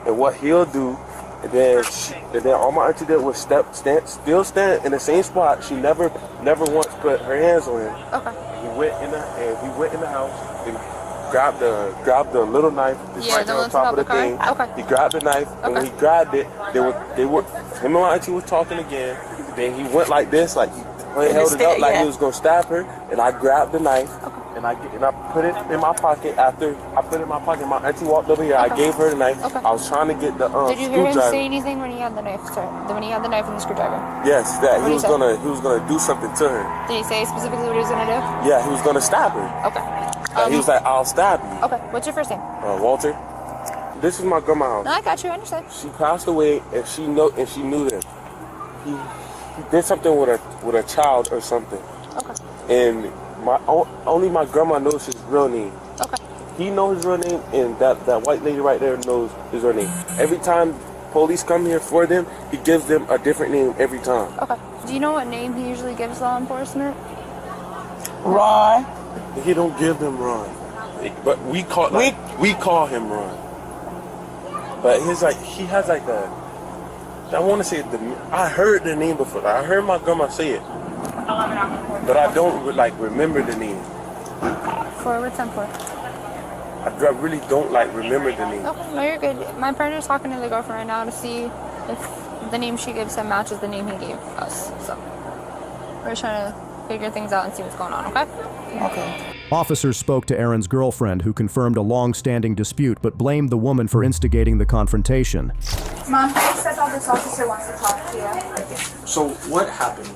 Speaker 15: And what he'll do. And then all my auntie did was still stand in the same spot. She never once put her hands on him. He went in the house and grabbed the little knife that's right there on top of the thing. He grabbed the knife, and when he grabbed it, him and my auntie was talking again. Then he went like this, like he held it up like he was gonna stab her, and I grabbed the knife. And I put it in my pocket. After I put it in my pocket, my auntie walked over here. I gave her the knife. I was trying to get the
Speaker 9: Did you hear him
Speaker 15: screwdriver.
Speaker 9: say anything when he had the knife? Sorry, when he had the knife and the screwdriver?
Speaker 15: Yes, that
Speaker 9: What
Speaker 15: he was
Speaker 9: did he say?
Speaker 15: gonna do something to her.
Speaker 9: Did he say specifically what he was gonna do?
Speaker 15: Yeah, he was gonna stab her.
Speaker 9: Okay.
Speaker 15: He was like, "I'll stab you."
Speaker 9: Okay. What's your first name?
Speaker 15: Walter. This is my grandma's house.
Speaker 9: No, I got you. I understand.
Speaker 15: She passed away, and she knew that he did something with a child or something.
Speaker 9: Okay.
Speaker 15: And only my grandma knows his real name.
Speaker 9: Okay.
Speaker 15: He knows his real name, and that white lady right there knows his real name. Every time police come here for them, he gives them a different name every time.
Speaker 9: Okay. Do you know what name he usually gives law enforcement?
Speaker 6: Ron.
Speaker 15: He don't give them Ron, but we call him Ron. But he has like a. I want to say I heard the name before. I heard my grandma say it, but I don't remember the name.
Speaker 9: What's that for?
Speaker 15: I really don't remember the name.
Speaker 9: Okay, no, you're good. My partner's talking to the girlfriend right now to see if the name she gives him matches the name he gave us. So we're trying to figure things out and see what's going on. Okay.
Speaker 6: Okay.
Speaker 4: Officers spoke to Aaron's girlfriend, who confirmed a long-standing dispute but blamed the woman for instigating the confrontation.
Speaker 22: Mom, please step out. This officer wants to talk to you.
Speaker 1: So what happened?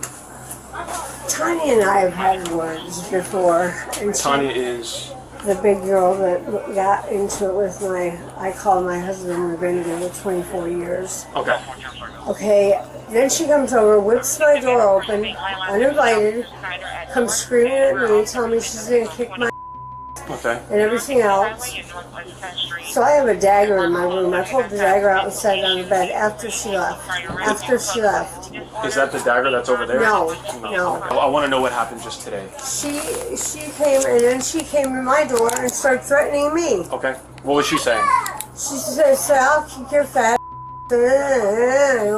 Speaker 11: Tanya and I have had words before. And
Speaker 1: Tanya is
Speaker 11: the big girl that got into it with I call my husband. We've been together 24 years.
Speaker 1: Okay.
Speaker 11: Okay, then she comes over, whips my door open, uninvited, comes screaming at me, telling me she's going to kick my and everything else. So I have a dagger in my room. I pulled the dagger out and set it on the bed after she left.
Speaker 1: Is that the dagger that's over there?
Speaker 11: No.
Speaker 1: I want to know what happened just today.
Speaker 11: She came, and then she came to my door and started threatening me.
Speaker 1: Okay. What was she saying?
Speaker 11: She said, I'll kick your fat
Speaker 1: Okay.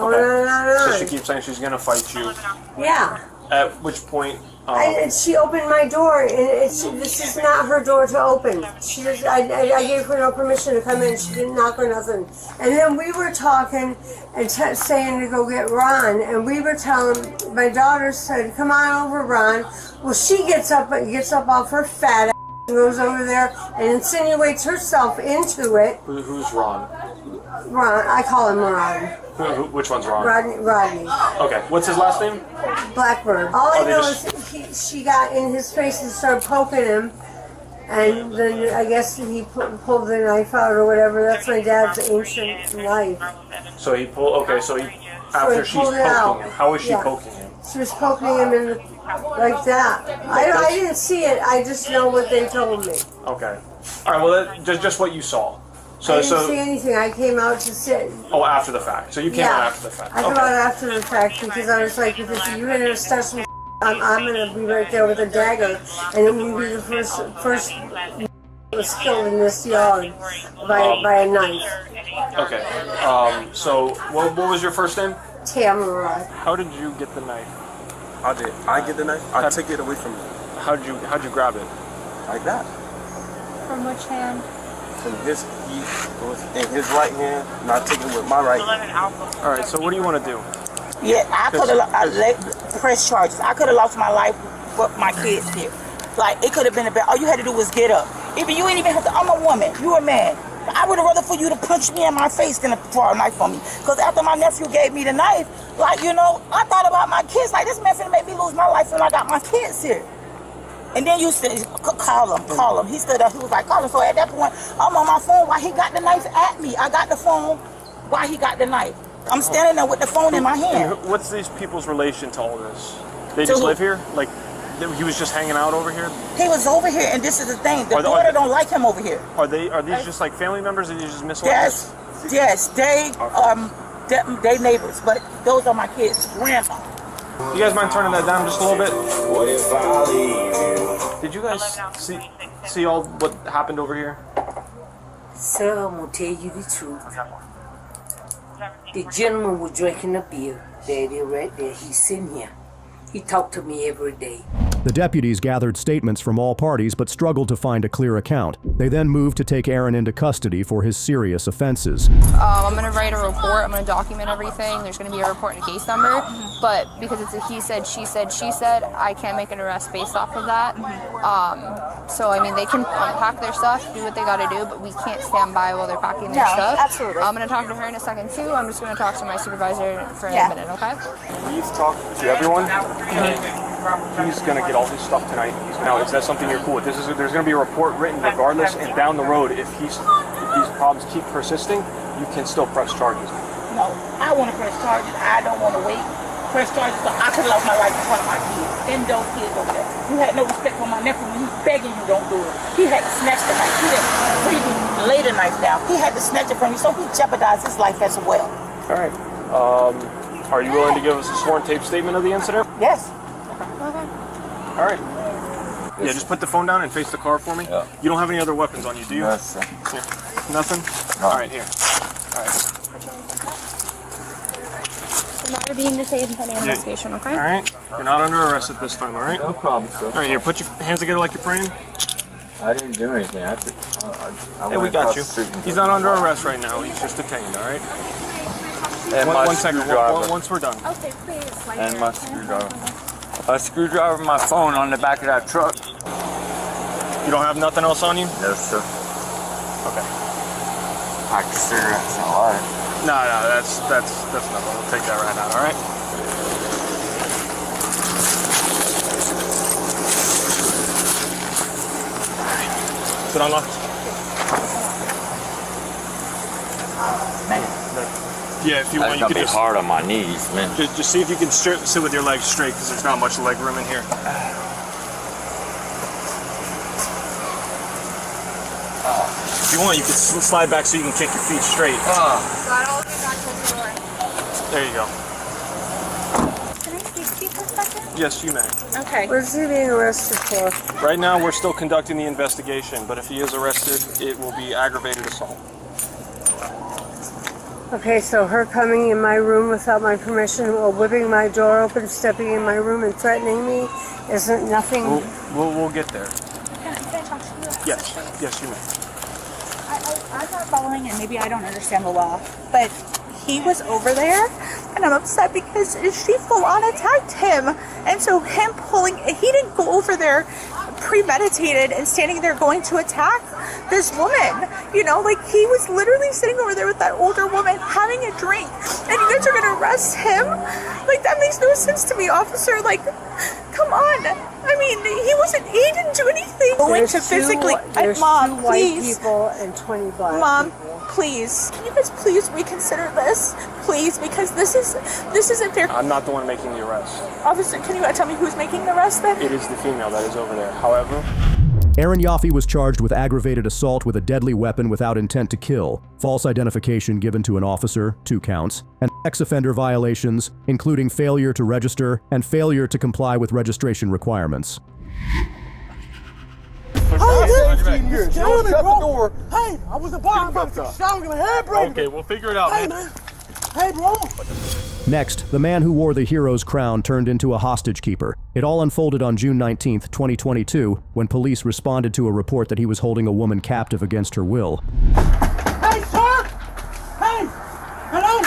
Speaker 1: So she keeps saying she's going to fight you.
Speaker 11: Yeah.
Speaker 1: At which point...
Speaker 11: And she opened my door, and this is not her door to open. I gave her no permission to come in. She didn't knock or nothing. And then we were talking and saying to go get Ron, and we were telling, my daughter said, come on over, Ron. Well, she gets up off her fat ass and goes over there and insinuates herself into it.
Speaker 1: Who's Ron?
Speaker 11: Ron, I call him Ron.
Speaker 1: Which one's Ron?
Speaker 11: Rodney.
Speaker 1: Okay, what's his last name?
Speaker 11: Blackbird. All I know is she got in his face and started poking him. And then I guess he pulled the knife out or whatever. That's my dad's ancient knife.
Speaker 1: So he pulled. Okay, so after she's
Speaker 11: pulled it
Speaker 1: poking
Speaker 11: out.
Speaker 1: him, how is she
Speaker 11: Yeah.
Speaker 1: poking him?
Speaker 11: She was poking him in like that. I didn't see it. I just know what they told me.
Speaker 1: Okay. All right. Well, just what you saw.
Speaker 11: I didn't see anything. I came out to sit.
Speaker 1: Oh, after the fact. So you came out after the fact.
Speaker 11: I came out after the fact because I was like, if you're going to start some I'm going to be right there with a dagger, and it will be the first was killed in this yard by a knife.
Speaker 1: Okay. So what was your first name?
Speaker 11: Tamara.
Speaker 1: How did you get the knife?
Speaker 8: How did I get the knife? I took it away from him.
Speaker 1: How'd you grab it?
Speaker 8: Like that.
Speaker 22: From which hand?
Speaker 8: From his, it was in his right hand, and I took it with my right hand.
Speaker 1: All right. So what do you want to do?
Speaker 6: Yeah, I could have pressed charges. I could have lost my life with my kids here. Like, it could have been a bad. All you had to do was get up. Even you ain't even have to. I'm a woman. You a man. I would have rather for you to punch me in my face than to draw a knife on me. Because after my nephew gave me the knife, like, you know, I thought about my kids. Like, this man finna make me lose my life when I got my kids here. And then you said, call him. He stood up. He was like, call him. So at that point, I'm on my phone while he got the knife at me. I got the phone while he got the knife. I'm standing there with the phone in my hand.
Speaker 1: And what's these people's relation to all this? They just live here? Like, he was just hanging out over here?
Speaker 6: He was over here, and this is the thing. The daughter don't like him over here.
Speaker 1: Are these just like family members? Or are they just miscellaneous?
Speaker 6: Yes. They neighbors, but those are my kids' grandma.
Speaker 1: You guys mind turning that down just a little bit? What if I leave you? Did you guys see all what happened over here?
Speaker 12: Sir, I'm gonna tell you the truth. The gentleman was drinking a beer. Daddy, right there. He's sitting here. He talked to me every day.
Speaker 4: The deputies gathered statements from all parties but struggled to find a clear account. They then moved to take Aaron into custody for his serious offenses.
Speaker 9: I'm going to write a report. I'm going to document everything. There's going to be a report and a case number. But because it's a he said, she said, I can't make an arrest based off of that. So, I mean, they can unpack their stuff, do what they got to do, but we can't stand by while they're packing their stuff.
Speaker 22: Absolutely.
Speaker 9: I'm going to talk to her in a second, too. I'm just going to talk to my supervisor for a minute, okay?
Speaker 1: We've talked to everyone. He's going to get all his stuff tonight. Now, is that something you're cool with? There's going to be a report written regardless, and down the road, if these problems keep persisting, you can still press charges.
Speaker 6: No, I want to press charges. I don't want to wait. Press charges. So I could have lost my life in front of my kids. Then those kids over there. You had no respect for my nephew when he's begging you don't do it. He had to snatch the knife. He didn't freely lay the knife down. He had to snatch it from you, so he jeopardized his life as well.
Speaker 1: All right. Are you willing to give us a sworn tape statement of the incident?
Speaker 6: Yes.
Speaker 1: All right. Yeah, just put the phone down and face the car for me. Yeah. You don't have any other weapons on you, do you?
Speaker 23: No, sir.
Speaker 1: Here. Nothing? No. All right, here. All right.
Speaker 9: So now you're being detained pending investigation, okay?
Speaker 1: All right. You're not under arrest at this time, all right?
Speaker 23: No problem, sir.
Speaker 1: All right, here, put your hands together like you're praying.
Speaker 23: I didn't do anything. I
Speaker 1: Hey, we got you. He's not under arrest right now. He's just detained, all right?
Speaker 23: And
Speaker 1: one second. Once we're done.
Speaker 22: Okay, please.
Speaker 23: And my screwdriver. A screwdriver, my phone on the back of that truck.
Speaker 1: You don't have nothing else on you?
Speaker 23: No, sir.
Speaker 1: Okay.
Speaker 23: Pack of cigarettes and a lighter.
Speaker 1: No, that's nothing. We'll take that right out, all right? Sit on lock. Yeah, if you want, you could just
Speaker 23: hard on my knees, man.
Speaker 1: Just see if you can sit with your legs straight, because there's not much leg room in here. If you want, you can slide back so you can kick your feet straight. There you go.
Speaker 22: Can I speak to you for a second?
Speaker 1: Yes, you may.
Speaker 22: Okay.
Speaker 11: What is he being arrested for?
Speaker 1: Right now, we're still conducting the investigation, but if he is arrested, it will be aggravated assault.
Speaker 11: Okay, so her coming in my room without my permission or whipping my door open, stepping in my room and threatening me isn't nothing.
Speaker 1: We'll get there.
Speaker 22: Can I talk to you?
Speaker 1: Yes, you may.
Speaker 22: I'm not following, and maybe I don't understand the law, but he was over there, and I'm upset because she full on attacked him, and so him he didn't go over there premeditated and standing there going to attack this woman, you know, like he was literally sitting over there with that older woman having a drink, and you guys are gonna arrest him? Like, that makes no sense to me, officer. Like, come come on. I mean, he didn't do anything. Going to physically, Mom, please.
Speaker 11: People and 20 black
Speaker 22: Mom,
Speaker 11: people.
Speaker 22: please. Can you guys please reconsider this? Please, because this isn't fair.
Speaker 1: I'm not the one making the arrest.
Speaker 22: Officer, can you tell me who's making the arrest then?
Speaker 1: It is the female that is over there. However,
Speaker 4: Aaron Yaffe was charged with aggravated assault with a deadly weapon without intent to kill, false identification given to an officer, 2 counts, and sex offender violations, including failure to register and failure to comply with registration requirements.
Speaker 11: Hey, I was about to shower in my hair, bro.
Speaker 19: Okay, we'll figure it out,
Speaker 11: Hey,
Speaker 19: man.
Speaker 11: Hey, bro.
Speaker 4: Next, the man who wore the hero's crown turned into a hostage keeper. It all unfolded on June 19, 2022, when police responded to a report that he was holding a woman captive against her will.
Speaker 11: Hey, sir. Hey. Hello.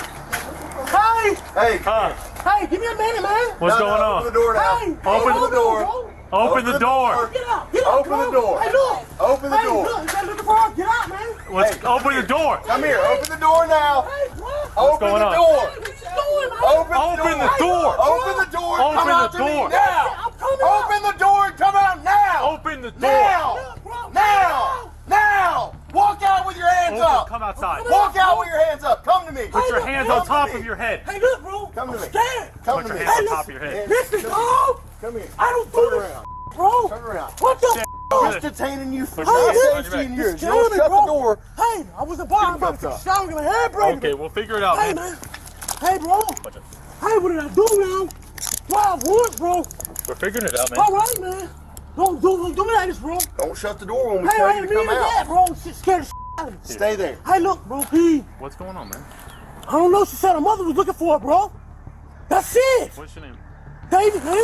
Speaker 11: Hey. Hey, give me a minute, man.
Speaker 19: What's going on?
Speaker 11: Open the door now. Hey,
Speaker 19: Open the door. Open the door.
Speaker 11: Get out. Get out.
Speaker 19: Open the door.
Speaker 11: Hey, look.
Speaker 19: Open the door.
Speaker 11: Look, you gotta look for her. Get out, man.
Speaker 19: Open the door.
Speaker 11: Come here. Open the door now.
Speaker 19: Open the door.
Speaker 11: Open the door.
Speaker 19: Open the door.
Speaker 11: Come out to me now. Open the door and come out now.
Speaker 19: Open the door.
Speaker 11: Now. Walk out with your hands up.
Speaker 19: Come outside.
Speaker 11: Walk out with your hands up. Come to me.
Speaker 19: Put your hands on top of your head.
Speaker 11: Hey, look, bro. Come to me.
Speaker 19: Put your hands on top of your head.
Speaker 11: Listen, bro. Come here. I don't do this, bro. Turn around. What the
Speaker 19: I'm
Speaker 11: just detaining you for
Speaker 19: safety
Speaker 11: in yours. Don't shut the door. Hey, I was about to shower in my hair, bro.
Speaker 19: Okay, we'll figure it out,
Speaker 11: Hey, man. Hey, bro. Hey, what did I do now? Wild horse, bro.
Speaker 19: We're figuring it out, man.
Speaker 11: All right, man. Don't do me like this, bro.
Speaker 5: Don't shut the door when we
Speaker 11: Hey,
Speaker 5: tell
Speaker 11: I
Speaker 5: you
Speaker 11: ain't
Speaker 5: to come
Speaker 11: mean
Speaker 5: out.
Speaker 11: that, bro. She scared the out of me.
Speaker 5: Stay there.
Speaker 11: Hey, look, bro, please.
Speaker 19: What's going on, man?
Speaker 11: I don't know. She said her mother was looking for her, bro. That's it.
Speaker 19: What's your name?
Speaker 11: David, man.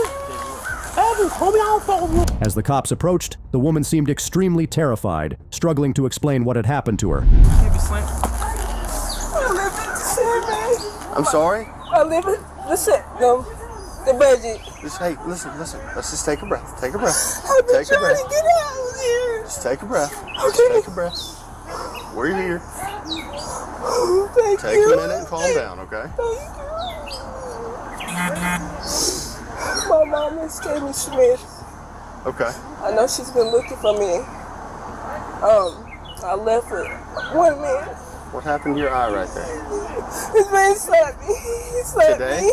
Speaker 11: Evan, homie, I don't fuck with you.
Speaker 4: As the cops approached, the woman seemed extremely terrified, struggling to explain what had happened to her.
Speaker 5: I'm sorry?
Speaker 3: I live in the budget.
Speaker 5: Hey, listen. Let's just take a breath. Take a breath.
Speaker 3: I've been
Speaker 5: Take a
Speaker 3: trying
Speaker 5: breath.
Speaker 3: to get out of here.
Speaker 5: Just take a breath.
Speaker 3: Okay.
Speaker 5: Take a breath. We're here.
Speaker 3: Thank
Speaker 5: Take
Speaker 3: you.
Speaker 5: a minute and calm down, okay?
Speaker 3: My mom is Jamie Smith.
Speaker 5: Okay.
Speaker 3: I know she's been looking for me. I left with one man.
Speaker 5: What happened to your eye right there?
Speaker 3: His man slapped me. He slapped
Speaker 5: Today?
Speaker 3: me.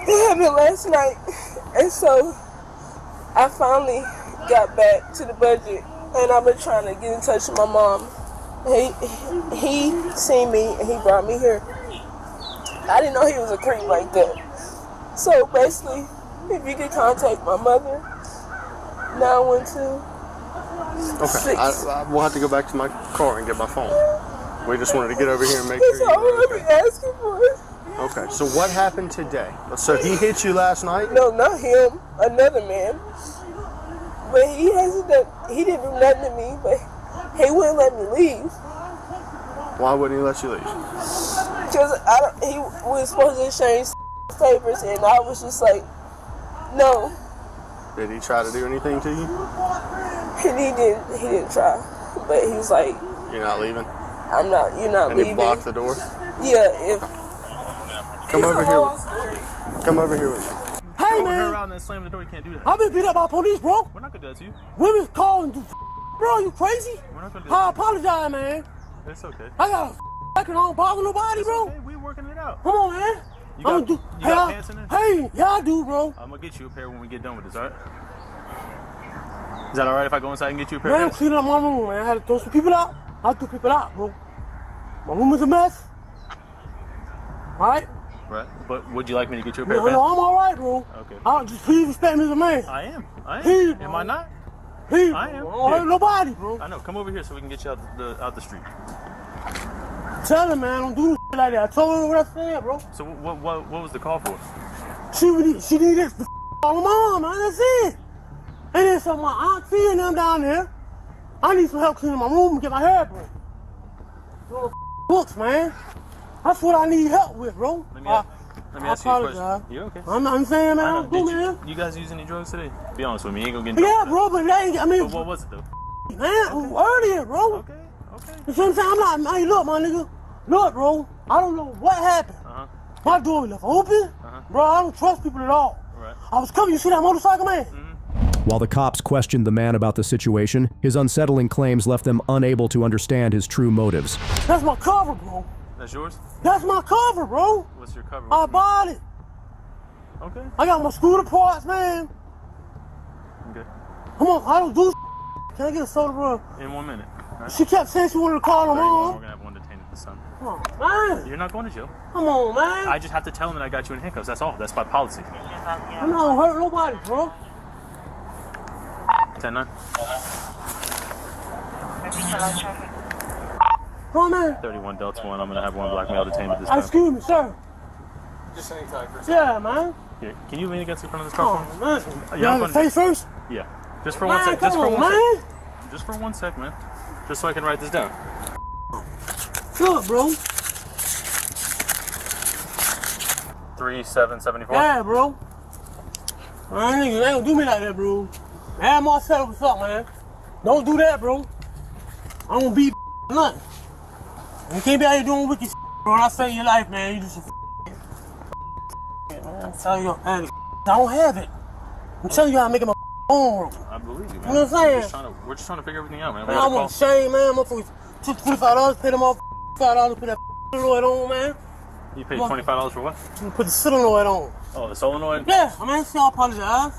Speaker 3: It happened last night. And so I finally got back to the budget and I've been trying to get in touch with my mom. He seen me and he brought me here. I didn't know he was a creep like that. So basically, if you could contact my mother, 912.
Speaker 5: Okay. We'll have to go back to my car and get my phone. We just wanted to get over here and make
Speaker 3: That's
Speaker 5: sure
Speaker 3: all
Speaker 5: you
Speaker 3: I've
Speaker 5: were
Speaker 3: been
Speaker 5: okay.
Speaker 3: asking for.
Speaker 5: Okay. So what happened today? So he hit you last night?
Speaker 3: No, not him. Another man. But he didn't do nothing to me, but he wouldn't let me leave.
Speaker 5: Why wouldn't he let you leave?
Speaker 3: Because he was supposed to exchange favors, and I was just like, no.
Speaker 5: Did he try to do anything to you?
Speaker 3: And he didn't try. But he was like,
Speaker 5: You're not leaving?
Speaker 3: you're not
Speaker 5: And
Speaker 3: leaving.
Speaker 5: he blocked the door?
Speaker 3: Yeah,
Speaker 5: Come over here with me.
Speaker 11: Hey,
Speaker 19: Go
Speaker 11: man.
Speaker 19: around and slam the door. You can't do that.
Speaker 11: I've been beat up by police, bro.
Speaker 19: We're not gonna do that to you.
Speaker 11: Women's calling. Bro, you crazy?
Speaker 19: We're not gonna do
Speaker 11: I
Speaker 19: that.
Speaker 11: apologize, man.
Speaker 19: It's okay.
Speaker 11: I got I don't bother nobody, bro.
Speaker 19: Okay, we working it out.
Speaker 11: Come on, man.
Speaker 19: You got pants in there?
Speaker 11: Hey, yeah, I do, bro.
Speaker 19: I'm gonna get you a pair when we get done with this, alright? Is that alright if I go inside and get you a pair
Speaker 11: Man,
Speaker 19: of
Speaker 11: I'm
Speaker 19: pants?
Speaker 11: cleaning up my room, man. I had to throw some people out. I threw people out, bro. My room is a mess. Alright?
Speaker 19: Right. But would you like me to get you a pair
Speaker 11: No,
Speaker 19: of pants?
Speaker 11: I'm alright, bro.
Speaker 19: Okay.
Speaker 11: Just please respect me as a man.
Speaker 19: I am.
Speaker 11: Please,
Speaker 19: Am I not?
Speaker 11: Please,
Speaker 19: I am.
Speaker 11: I don't hurt nobody, bro.
Speaker 19: I know. Come over here so we can get you out the street.
Speaker 11: Tell him, man, don't do this shit like that. I told her what I said, bro.
Speaker 19: So what was the call for?
Speaker 11: She needed this to on my mom, man. That's it. And then so my auntie and them down there, I need some help cleaning my room and get my hair braided. Little books, man. That's what I need help with, bro.
Speaker 19: Let me ask you a
Speaker 11: apologize.
Speaker 19: question. You okay?
Speaker 11: I'm saying, man,
Speaker 19: I
Speaker 11: I
Speaker 19: know.
Speaker 11: don't do, man.
Speaker 19: You guys use any drugs today? Be honest with me. You ain't gonna get in
Speaker 11: Yeah,
Speaker 19: trouble.
Speaker 11: bro, but that ain't, I mean,
Speaker 19: But what was it though?
Speaker 11: man, earlier, bro.
Speaker 19: Okay.
Speaker 11: You see what I'm saying? I'm not, hey, look, my nigga. Look, bro, I don't know what happened. My door was left open. Bro, I don't trust people at all.
Speaker 19: Right.
Speaker 14: I was coming. You see that motorcycle, man?
Speaker 4: While the cops questioned the man about the situation, his unsettling claims left them unable to understand his true motives.
Speaker 14: That's my cover, bro.
Speaker 19: That's yours?
Speaker 14: That's my cover, bro.
Speaker 19: What's your cover?
Speaker 14: I bought it.
Speaker 19: Okay.
Speaker 14: I got my scooter parts, man.
Speaker 19: Okay.
Speaker 14: Come on, I don't do. Can I get a soda, bro?
Speaker 19: In 1 minute. Right?
Speaker 14: She kept saying she wanted to call her mom.
Speaker 19: We're gonna have one detained at the sun.
Speaker 14: Come on, man.
Speaker 19: You're not going to jail.
Speaker 14: Come on, man.
Speaker 19: I just have to tell him that I got you in handcuffs. That's all. That's my policy.
Speaker 14: I'm not gonna hurt nobody, bro.
Speaker 19: 10-9.
Speaker 14: Come on, man.
Speaker 19: 31 Delta 1. I'm gonna have one black male detained at this time.
Speaker 14: Excuse me, sir.
Speaker 19: Just hang tight for a
Speaker 14: second. Yeah, man.
Speaker 19: Here, can you lean against the front of this car for me?
Speaker 14: Man. You have to face first?
Speaker 19: Yeah. Just for
Speaker 14: man,
Speaker 19: 1 second.
Speaker 14: Just for 1 second.
Speaker 19: Just for 1 second, man. Just so I can write this down.
Speaker 14: Look, bro.
Speaker 19: 3774.
Speaker 14: Yeah, bro. Man, nigga, they don't do me like that, bro. Man, Marcel, what's up, man? Don't do that, bro. I don't be nothing. You can't be out here doing wicked bro. When I save your life, man, you just man. I'm telling you, man, I don't have it. I'm telling you how I'm making my own.
Speaker 19: I believe you, man.
Speaker 14: You know what I'm saying?
Speaker 19: We're just trying to figure everything out, man.
Speaker 14: Man, I want shame, man. Motherfuckers took $25, paid them off $5, put that solenoid on, man.
Speaker 19: You paid $25 for what?
Speaker 14: Put the solenoid on.
Speaker 19: Oh, the solenoid?
Speaker 14: Yeah, I mean, see, I apologize.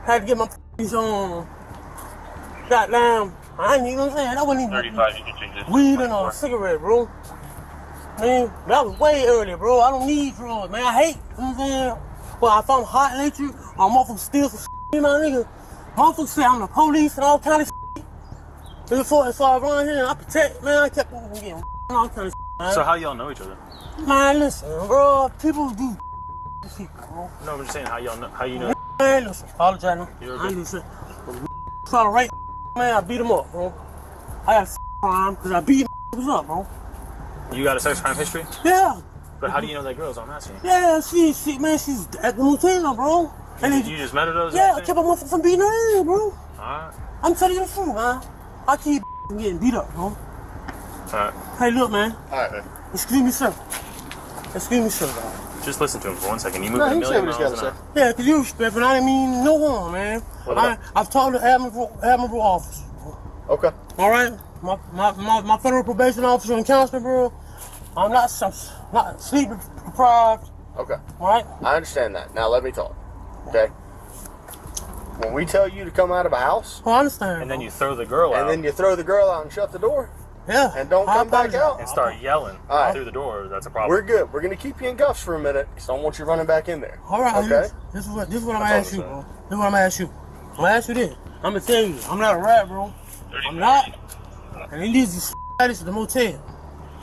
Speaker 14: Had to get my on. Goddamn. I ain't even, you know what I'm saying? That wasn't even
Speaker 19: 35, you can change this.
Speaker 14: weed and a cigarette, bro. Man, that was way earlier, bro. I don't need drugs, man. I hate, you know what I'm saying? Well, if I'm hot and electric, or motherfucker steal some you know, nigga. Motherfuckers say I'm the police and all kind of Before I run here and I protect, man, I kept on getting all kind of man.
Speaker 19: So how y'all know each other?
Speaker 14: Man, listen, bro, people do bro.
Speaker 19: No, I'm just saying how y'all know, how you know.
Speaker 14: Man, listen, apologize now.
Speaker 19: You're
Speaker 14: I
Speaker 19: okay.
Speaker 14: ain't gonna say, try to rape man, I beat him up, bro. I got a crime because I beat him up, bro.
Speaker 19: You got a sex crime history?
Speaker 14: Yeah.
Speaker 19: But how do you know that girl's? I'm asking.
Speaker 14: Yeah, man, she's at the motel, bro. And
Speaker 19: You just met her those?
Speaker 14: Yeah, I kept a motherfucker from beating her in, bro.
Speaker 19: Alright.
Speaker 14: I'm telling you the truth, man. I keep getting beat up, bro.
Speaker 19: Alright.
Speaker 14: Hey, look, man.
Speaker 19: Alright, man.
Speaker 14: Excuse me, sir. Excuse me, sir, man.
Speaker 19: Just listen to him for 1 second. You move
Speaker 14: No,
Speaker 19: at a
Speaker 14: he
Speaker 19: million
Speaker 14: said
Speaker 19: miles an hour.
Speaker 14: Yeah, because you respect, but I didn't mean no harm, man. I've talked to admirable officer.
Speaker 5: Okay.
Speaker 14: All right? My federal probation officer and counselor, bro, I'm not sleep deprived.
Speaker 5: Okay.
Speaker 14: All right?
Speaker 5: I understand that. Now let me talk. Okay? When we tell you to come out of a house,
Speaker 14: I understand.
Speaker 19: And then you throw the girl out.
Speaker 5: and then you throw the girl out and shut the door,
Speaker 14: yeah,
Speaker 5: and don't come back out,
Speaker 19: and start yelling
Speaker 5: All right.
Speaker 19: through the door, that's a problem.
Speaker 5: we're good. We're gonna keep you in cuffs for a minute because I don't want you running back in there.
Speaker 14: All right,
Speaker 5: Okay.
Speaker 14: this is what I'm gonna ask you, bro. This is what I'm gonna ask you. I'm gonna ask you this. I'm gonna tell you, I'm not a rat, bro. I'm not. And he leaves this at the motel.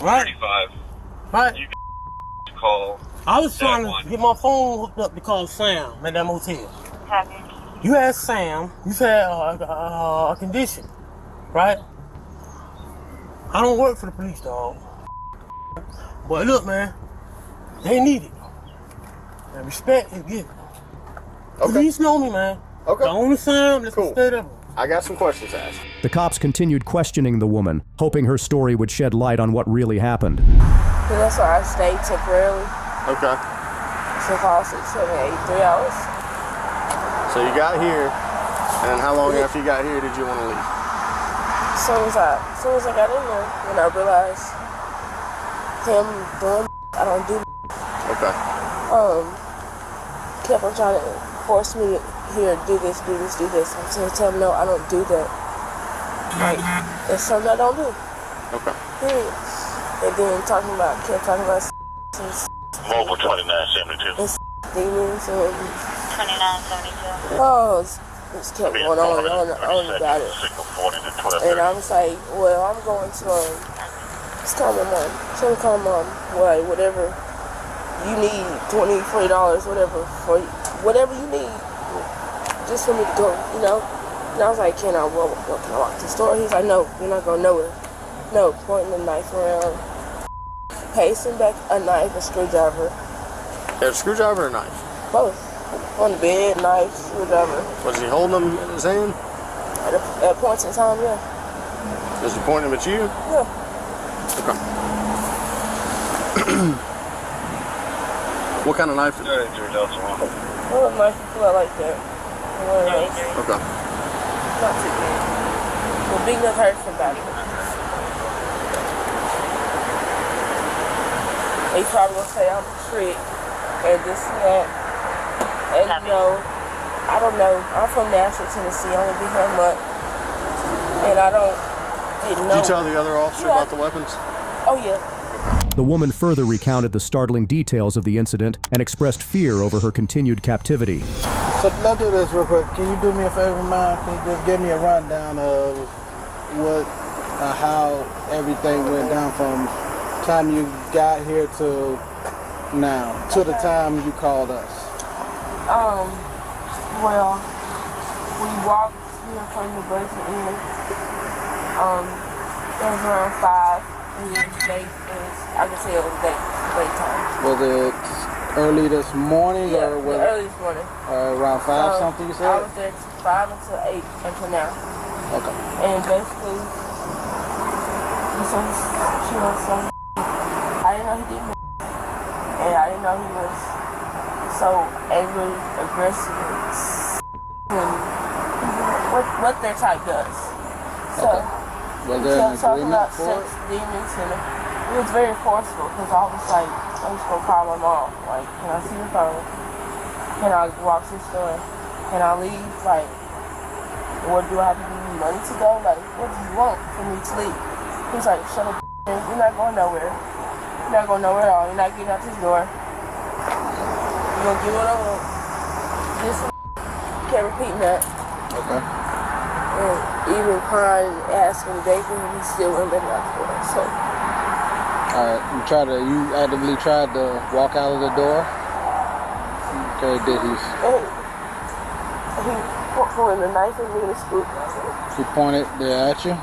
Speaker 14: Right?
Speaker 17: 35.
Speaker 14: Right?
Speaker 17: You can call.
Speaker 14: I was trying to get my phone hooked up to call Sam at that motel. You asked Sam, you've had a condition, right? I don't work for the police, dog. But look, man, they need it. And respect is given. Police know me, man.
Speaker 5: Okay.
Speaker 14: The only Sam, let's stay there.
Speaker 5: I got some questions to ask.
Speaker 4: The cops continued questioning the woman, hoping her story would shed light on what really happened.
Speaker 3: And that's why I stayed temporarily.
Speaker 5: Okay.
Speaker 3: So call 6, 7, 8, 3 hours.
Speaker 5: So you got here, and how long after you got here did you want to leave?
Speaker 3: As soon as I got in there, when I realized him doing I don't do
Speaker 5: Okay.
Speaker 3: kept on trying to force me to here, do this. I'm trying to tell him no, I don't do that. Like, it's something I don't do.
Speaker 5: Okay.
Speaker 3: Period. And then kept talking about
Speaker 17: Mobile 2972.
Speaker 3: and demons and
Speaker 17: 2972.
Speaker 3: oh, it's kept going on about it. And I was like, well, I'm going to just call my mom. So call mom. Well, whatever you need, $20, $40, whatever for whatever you need, just for me to go, you know. And I was like, can I walk to the store? He's like, no, you're not going nowhere. No, pointing the knife around, pacing back a knife, a screwdriver.
Speaker 5: A screwdriver or a knife?
Speaker 3: Both. On the bed, knife, screwdriver.
Speaker 5: Was he holding them in his hand?
Speaker 3: At points in time, yeah.
Speaker 5: Was he pointing them at you?
Speaker 3: Yeah.
Speaker 5: Okay.
Speaker 21: What kind of knife is it?
Speaker 3: Well, nice to pull out like that.
Speaker 21: Okay.
Speaker 3: Not too big. The big enough hurt somebody. They probably gonna say I'm a trick and this and that. And you know, I don't know. I'm from Nashville, Tennessee. I only been here a month. And I didn't know.
Speaker 5: Did you tell the other officer about the weapons?
Speaker 3: Oh, yeah.
Speaker 4: The woman further recounted the startling details of the incident and expressed fear over her continued captivity.
Speaker 13: So let's do this real quick. Can you do me a favor, man? Can you just give me a rundown of what, how everything went down from time you got here to now, to the time you called us?
Speaker 3: Well, we walked here from the basement in. It was around 5, and then today is, I can say it was daytime.
Speaker 13: Was it early this morning
Speaker 3: Yeah,
Speaker 13: or was
Speaker 3: early this morning.
Speaker 13: Around 5 something you said?
Speaker 3: I was there 5 until 8 until now.
Speaker 13: Okay.
Speaker 3: And basically, she was some. I didn't know he did me, and I didn't know he was so angry, aggressive, and what their type does. So,
Speaker 13: was there an
Speaker 3: talking
Speaker 13: agreement
Speaker 3: about
Speaker 13: for
Speaker 3: sex
Speaker 13: it?
Speaker 3: demons, and it was very forceful because I was like, I'm just gonna call my mom. Like, can I see the phone? Can I walk to the store? Can I leave? Like, what do I have to give you money to go? Like, what do you want for me to leave? He was like, shut up, you're not going nowhere. You're not going nowhere at all. You're not getting out this door. You're gonna give it over. This can't repeat that.
Speaker 13: Okay.
Speaker 3: And even crying and asking to date for him, he still wouldn't let me out the door. So.
Speaker 13: Alright, you actively tried to walk out of the door? Okay, did he?
Speaker 3: He pointed a knife at me in the scoop.
Speaker 13: He pointed it at you?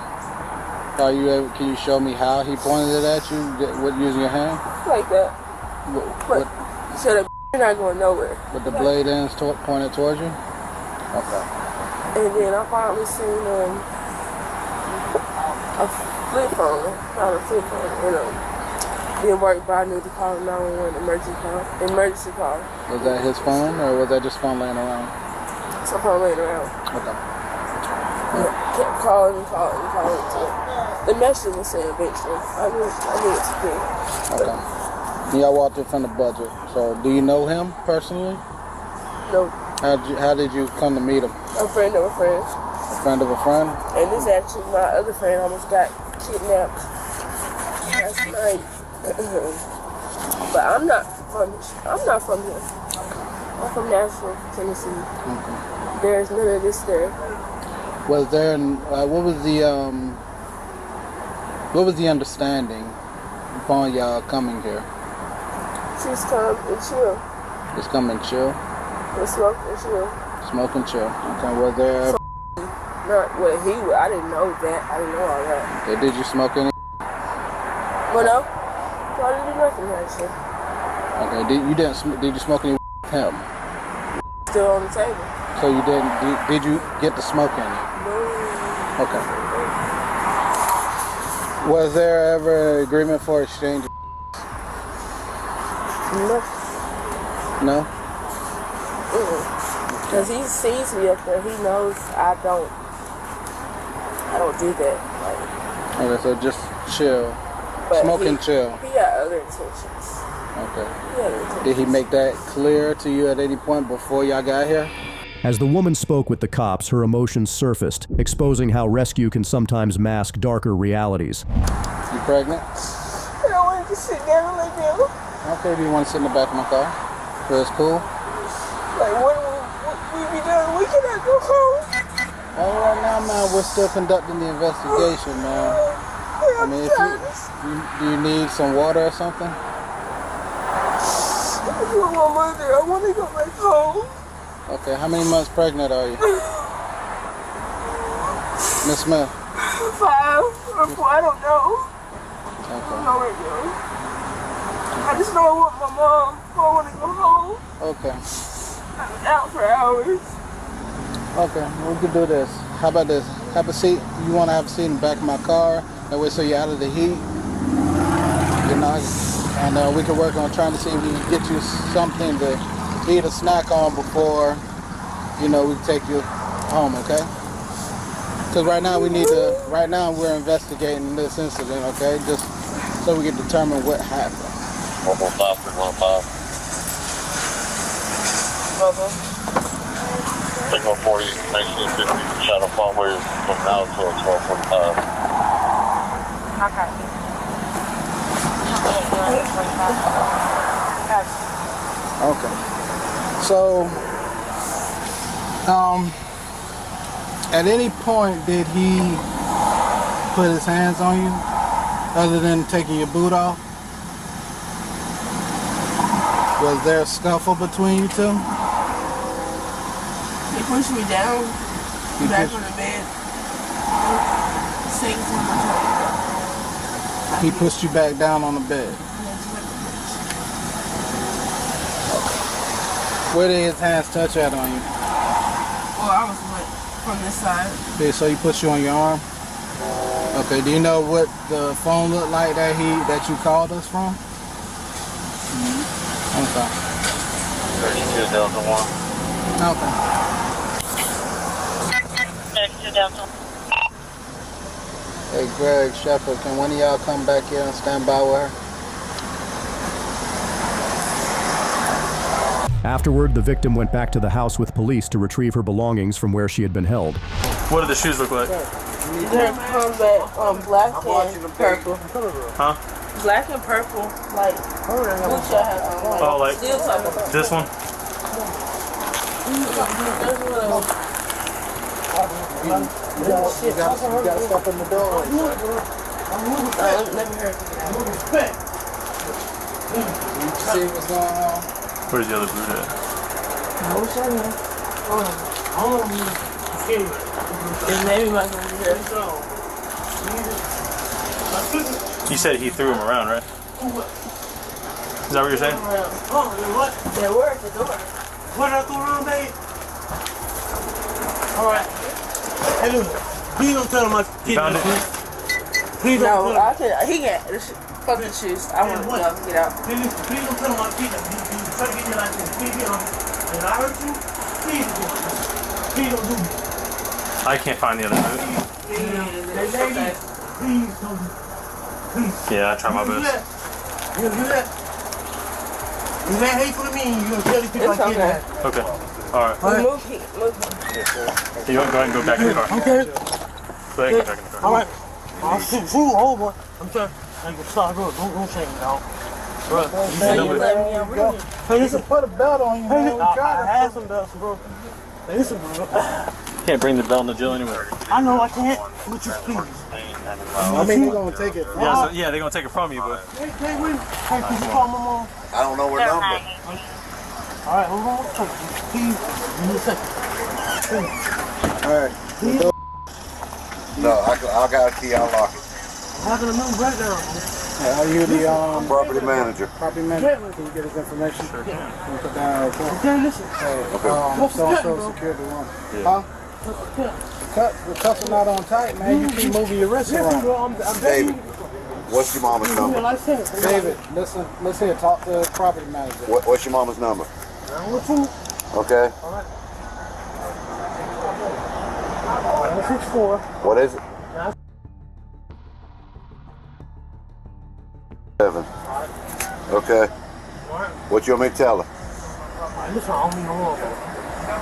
Speaker 13: Can you show me how he pointed it at you? With using your hand?
Speaker 3: Like that. But he said, you're not going nowhere.
Speaker 13: With the blade ends pointed towards you? Okay.
Speaker 3: And then I finally seen a flip phone, not a flip phone, didn't work, but I knew to call 911 emergency call.
Speaker 13: Was that his phone or was that just phone laying around?
Speaker 3: It's a phone laying around.
Speaker 13: Okay.
Speaker 3: Yeah, kept calling. The message was saying eventually. I knew it to be.
Speaker 13: Okay. Y'all walked in from the budget. So do you know him personally?
Speaker 3: No.
Speaker 13: How did you come to meet him?
Speaker 3: A friend of a friend.
Speaker 13: A friend of a friend?
Speaker 3: And this actually, my other friend almost got kidnapped last night. But I'm not from here. I'm from Nashville, Tennessee.
Speaker 13: Okay.
Speaker 3: There's none of this there.
Speaker 13: Was there? What was the understanding upon y'all coming here?
Speaker 3: She's come and chill.
Speaker 13: Just come and chill.
Speaker 3: And smoke and chill.
Speaker 13: Smoke and chill. Okay. Was there?
Speaker 3: I didn't know that. I didn't know all that.
Speaker 13: Okay, did you smoke any?
Speaker 3: Well, no. I didn't do nothing that shit.
Speaker 13: Okay. Did you smoke any with him?
Speaker 3: Still on the table.
Speaker 13: So you didn't? Did you get to smoke any?
Speaker 3: No.
Speaker 13: Okay. Was there ever an agreement for exchange?
Speaker 3: No.
Speaker 13: No?
Speaker 3: Because he sees me up there. He knows I don't do that. Like,
Speaker 13: Okay, so just chill. Smoke and chill.
Speaker 3: He had other intentions.
Speaker 13: Okay.
Speaker 3: He had other intentions.
Speaker 13: Did he make that clear to you at any point before y'all got here?
Speaker 4: As the woman spoke with the cops, her emotions surfaced, exposing how rescue can sometimes mask darker realities.
Speaker 13: You pregnant?
Speaker 3: I don't want to sit down like that.
Speaker 13: Okay, do you want to sit in the back of my car? So it's cool?
Speaker 3: Like, what we be doing? We cannot go home.
Speaker 13: All right, now, man, we're still conducting the investigation, man. I mean, if do you need some water or something?
Speaker 3: I want my mother. I want to go back home.
Speaker 13: Okay, how many months pregnant are you? Miss Smith?
Speaker 3: 5 or 4, I don't know. I don't know right now. I just know I want my mom. I want to go home.
Speaker 13: Okay.
Speaker 3: I've been out for hours.
Speaker 13: Okay, we can do this. How about this? Have a seat. You want to have a seat in the back of my car? That way so you're out of the heat. You know, And we can work on trying to see if we can get you something to eat a snack on before, we take you home, okay? Because right now we're investigating this incident, okay? Just so we can determine what happened.
Speaker 17: 115. 640, 1950, Shadow Farmway from now until 1245.
Speaker 13: Okay. So, at any point did he put his hands on you, other than taking your boot off? Was there a scuffle between you two?
Speaker 3: He pushed me down, back on the bed.
Speaker 13: He pushed you back down on the bed. Where did his hands touch at on you?
Speaker 3: Well, I was from this side.
Speaker 13: Okay, so he pushed you on your arm? Okay, do you know what the phone looked like that you called us from? Okay.
Speaker 17: 32 Delta 1.
Speaker 13: Okay.
Speaker 17: 32 Delta 1.
Speaker 13: Hey, Greg, Shepard, can one of y'all come back here and stand by with her?
Speaker 4: Afterward, the victim went back to the house with police to retrieve her belongings from where she had been held.
Speaker 10: What do the shoes look like?
Speaker 3: They're combat black and purple.
Speaker 10: Huh?
Speaker 3: Black and purple, like Gucci had on.
Speaker 10: Oh, like
Speaker 3: Steel type of
Speaker 10: this one?
Speaker 13: You gotta step in the door.
Speaker 3: Let me hear it.
Speaker 13: You see what's going on?
Speaker 10: Where's the other boot at?
Speaker 3: His name might be here.
Speaker 10: You said he threw him around, right? Is that what you're saying?
Speaker 3: They were at the door.
Speaker 14: What I threw around, babe? Alright. Hey, look. Please don't tell him my kid.
Speaker 10: Found it?
Speaker 14: Please don't
Speaker 3: No,
Speaker 14: tell him.
Speaker 3: he can't. Fuck the shoes. I want to go get out.
Speaker 14: Please don't tell him my kid. You try to get your life in. Please get on. And I hurt you, please don't do it.
Speaker 10: I can't find the other boot.
Speaker 14: Please don't do it. Please.
Speaker 10: Yeah, I try my best.
Speaker 14: You gonna do that? You that hateful to me, you gonna tell these people I can't that.
Speaker 10: Okay. Alright.
Speaker 3: Move.
Speaker 10: You want to go ahead and go back in the car?
Speaker 14: Okay.
Speaker 10: Go ahead and go back in the car.
Speaker 14: Alright. I'll shoot over. I'm sorry. I'm gonna start, bro. Don't shame me, dog. Bro,
Speaker 13: Hey, listen, put a belt on you, man.
Speaker 14: I had some belts, bro. Hey, listen, bro.
Speaker 10: Can't bring the belt in the jail anywhere.
Speaker 14: I know I can't, but you please.
Speaker 13: I mean, they're gonna take it from
Speaker 10: Yeah, so, yeah, they're gonna take it from you, but
Speaker 14: Hey, wait. Hey, could you call my mom?
Speaker 21: I don't know what number.
Speaker 14: Alright, hold on. Please, give me a second.
Speaker 13: Alright.
Speaker 21: No, I got a key. I'll lock it.
Speaker 14: How can I move right now?
Speaker 13: Are you the
Speaker 21: Property manager.
Speaker 13: property manager? Can you get his information? Sure. Can you put down a report?
Speaker 14: Okay, listen.
Speaker 13: So-and-so security one. Huh? The cuffs are not on tight, man. You keep moving your wrists around.
Speaker 21: David, what's your mama's number?
Speaker 13: David, listen here. Talk to the property manager.
Speaker 21: What's your mama's number? Okay.
Speaker 14: 964.
Speaker 21: What is it? 7. Okay. What you want me to tell her?
Speaker 14: Listen, I don't need no more, bro.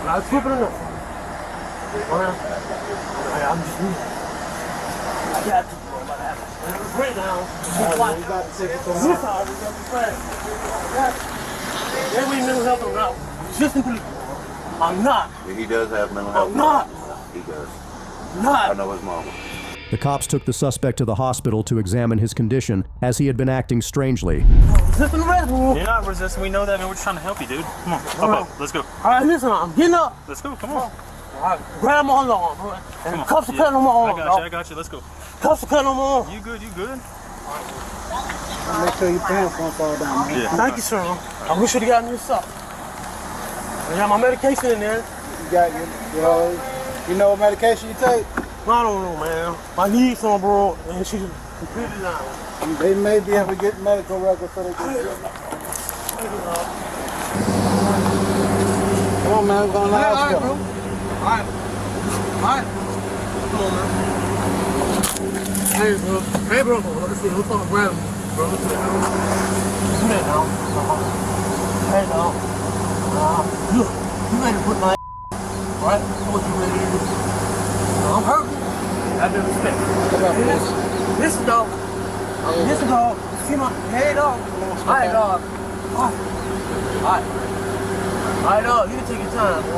Speaker 14: I'm tripping enough. I'm just moving. I got to, bro. Break down.
Speaker 13: You got to take it to the
Speaker 14: They need mental health or not. Just simply, I'm not.
Speaker 21: He does have mental health.
Speaker 14: I'm not.
Speaker 21: He does.
Speaker 14: Not.
Speaker 21: I know his mama.
Speaker 4: The cops took the suspect to the hospital to examine his condition, as he had been acting strangely.
Speaker 14: Resisting arrest, bro.
Speaker 10: you're not resisting. We know that, man. We're just trying to help you, dude. Come on, up. Let's go.
Speaker 14: All right, listen, I'm getting up.
Speaker 10: Let's go. Come on.
Speaker 14: All right, grab my arm, bro. And cuffs are cutting on my arm.
Speaker 10: I got you. Let's go.
Speaker 14: Cuffs are cutting on my arm.
Speaker 10: You good?
Speaker 13: Make sure your pants don't fall down, man.
Speaker 10: Yeah.
Speaker 14: Thank you, sir. I wish you'd have gotten this up. I got my medication in there.
Speaker 13: You got you know what medication you take?
Speaker 14: I don't know, man. I need some, bro, and she's completely down.
Speaker 13: They may be able to get medical records so they can. Come on, man. We're going to the hospital.
Speaker 14: All right. Come on, man. Hey, bro. Hey, bro. Let's see. Who's on the ground? Bro, look at that. Hey, now. Hey, now. Look, you ready to put my right? What you ready to do? I'm hurting. I do respect. This dog. This dog. See my hey dog. Alright, dog. Alright, dog. You can take your time, bro.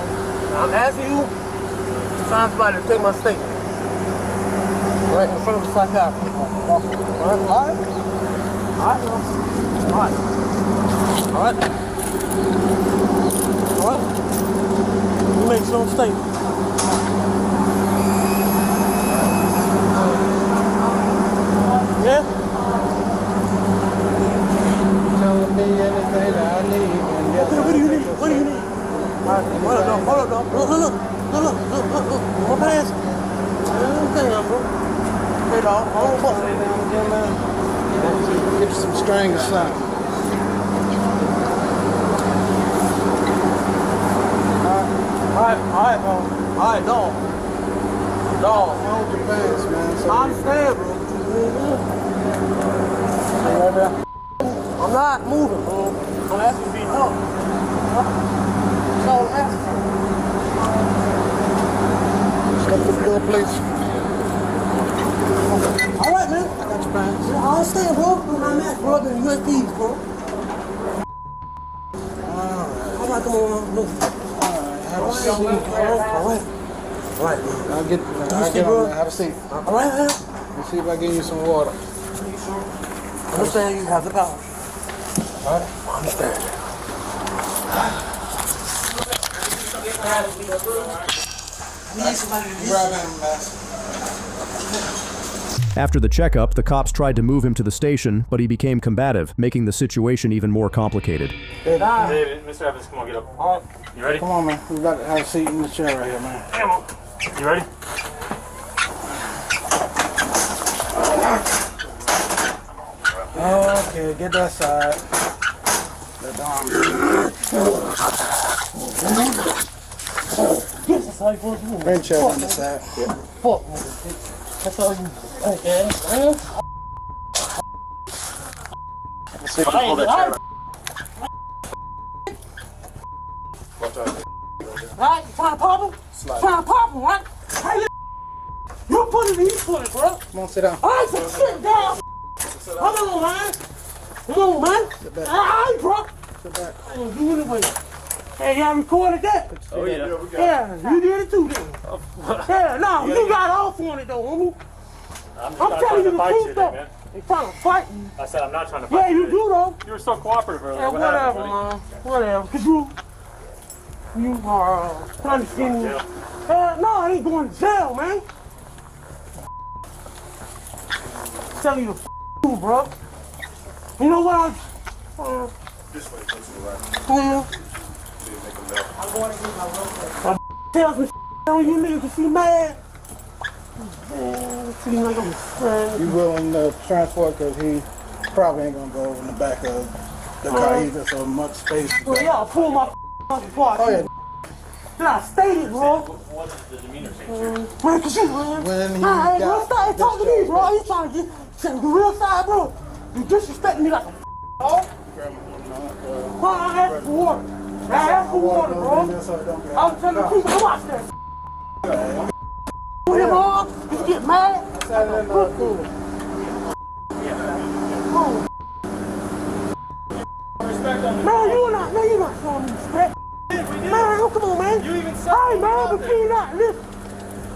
Speaker 14: I'm asking you to find somebody to take my statement. Right in front of the psychiatrist. Alright, you make some statement. Yeah?
Speaker 13: Telling me anything that I need. And yes,
Speaker 14: okay, what do you need? What do you need? Hold up, dog. Look. My pants. Damn, bro. Hey, dog. Hold on,
Speaker 13: get you some string or something.
Speaker 14: Alright, bro. Alright, dog.
Speaker 13: Hold your pants, man. So
Speaker 14: I understand, bro. I'm not moving, bro. I'm asking to be helped. That's all I'm asking for.
Speaker 13: step to the door, please.
Speaker 14: All right, man.
Speaker 13: I got your pants.
Speaker 14: I understand, bro. I'm at, bro. The USPs, bro. All right, come on, look.
Speaker 13: Have a seat.
Speaker 14: All right.
Speaker 13: I'll get on there. Have a seat.
Speaker 14: All right, man.
Speaker 13: Let's see if I give you some water.
Speaker 14: I understand you have the power. All right? I understand.
Speaker 13: Grab him, man.
Speaker 4: After the checkup, the cops tried to move him to the station, but he became combative, making the situation even more complicated.
Speaker 10: David, Mr. Evans, come on, get up.
Speaker 14: All right.
Speaker 10: You ready?
Speaker 13: Come on, man. We got to have a seat in the chair right here, man.
Speaker 10: Come on. You ready?
Speaker 13: Okay, get that side. Let arm.
Speaker 14: Yes, that's how you supposed to do it.
Speaker 13: Bring chair on the side.
Speaker 14: Fuck, nigga. That's all you okay, man.
Speaker 13: Let's see if we pull that chair.
Speaker 14: Right, you trying to pop him? Trying to pop him, right? Hey, you put it in, you put it, bro.
Speaker 13: Come on, sit down.
Speaker 14: All right, so sit down. Come on, man. Come on, man.
Speaker 13: Sit back.
Speaker 14: All right, bro.
Speaker 13: Sit back.
Speaker 14: I ain't do anyway. Hey, y'all recorded that?
Speaker 10: Oh, yeah.
Speaker 14: Yeah, you did it too, then. Yeah, no, you got off on it, though, homie.
Speaker 10: I'm
Speaker 14: telling you the
Speaker 10: fight
Speaker 14: truth,
Speaker 10: you,
Speaker 14: though.
Speaker 10: man.
Speaker 14: They trying to fight me.
Speaker 10: I said I'm not trying to fight
Speaker 14: Yeah,
Speaker 10: you.
Speaker 14: you do, though.
Speaker 10: You were so cooperative earlier.
Speaker 14: Yeah,
Speaker 10: What happened,
Speaker 14: whatever,
Speaker 10: buddy?
Speaker 14: man. Whatever. Cause you are trying to skin me. No, I ain't going to jail, man. Telling you to you, bro. You know what?
Speaker 21: This way, close to the right.
Speaker 14: Yeah.
Speaker 21: See if they can melt.
Speaker 14: I'm going to get my road. Tells me on you niggas to see mad. Man, seems like I'm
Speaker 13: You willing to transport because he probably ain't gonna go in the back of the car either, so much space.
Speaker 14: Well, y'all pull my apart.
Speaker 13: Oh, yeah.
Speaker 14: Then I stated, bro.
Speaker 10: What's the demeanor change?
Speaker 14: Man, cause you, man.
Speaker 13: When he
Speaker 14: Alright, bro,
Speaker 13: got
Speaker 14: start talking to me, bro. He's trying to get to the real side, bro. You disrespecting me like a dog. I asked for water. I asked for water, bro. I'm telling the truth. Come watch that. With him on, you get mad. Man, you're not showing me respect. Man, come on, man. You even said hey, man, but you not listen.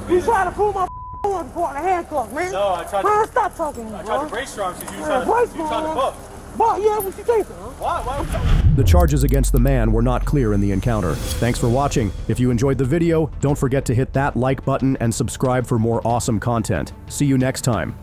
Speaker 14: You try to pull my on for the handcuff, man.
Speaker 10: No, I tried to.
Speaker 14: Man, stop talking to me,
Speaker 10: I
Speaker 14: bro.
Speaker 10: tried to brace your arms because you were
Speaker 14: Man,
Speaker 10: trying to buck.
Speaker 14: Boy, yeah, what you think, huh?
Speaker 10: Why?
Speaker 4: The charges against the man were not clear in the encounter. Thanks for watching. If you enjoyed the video, don't forget to hit that like button and subscribe for more awesome content. See you next time.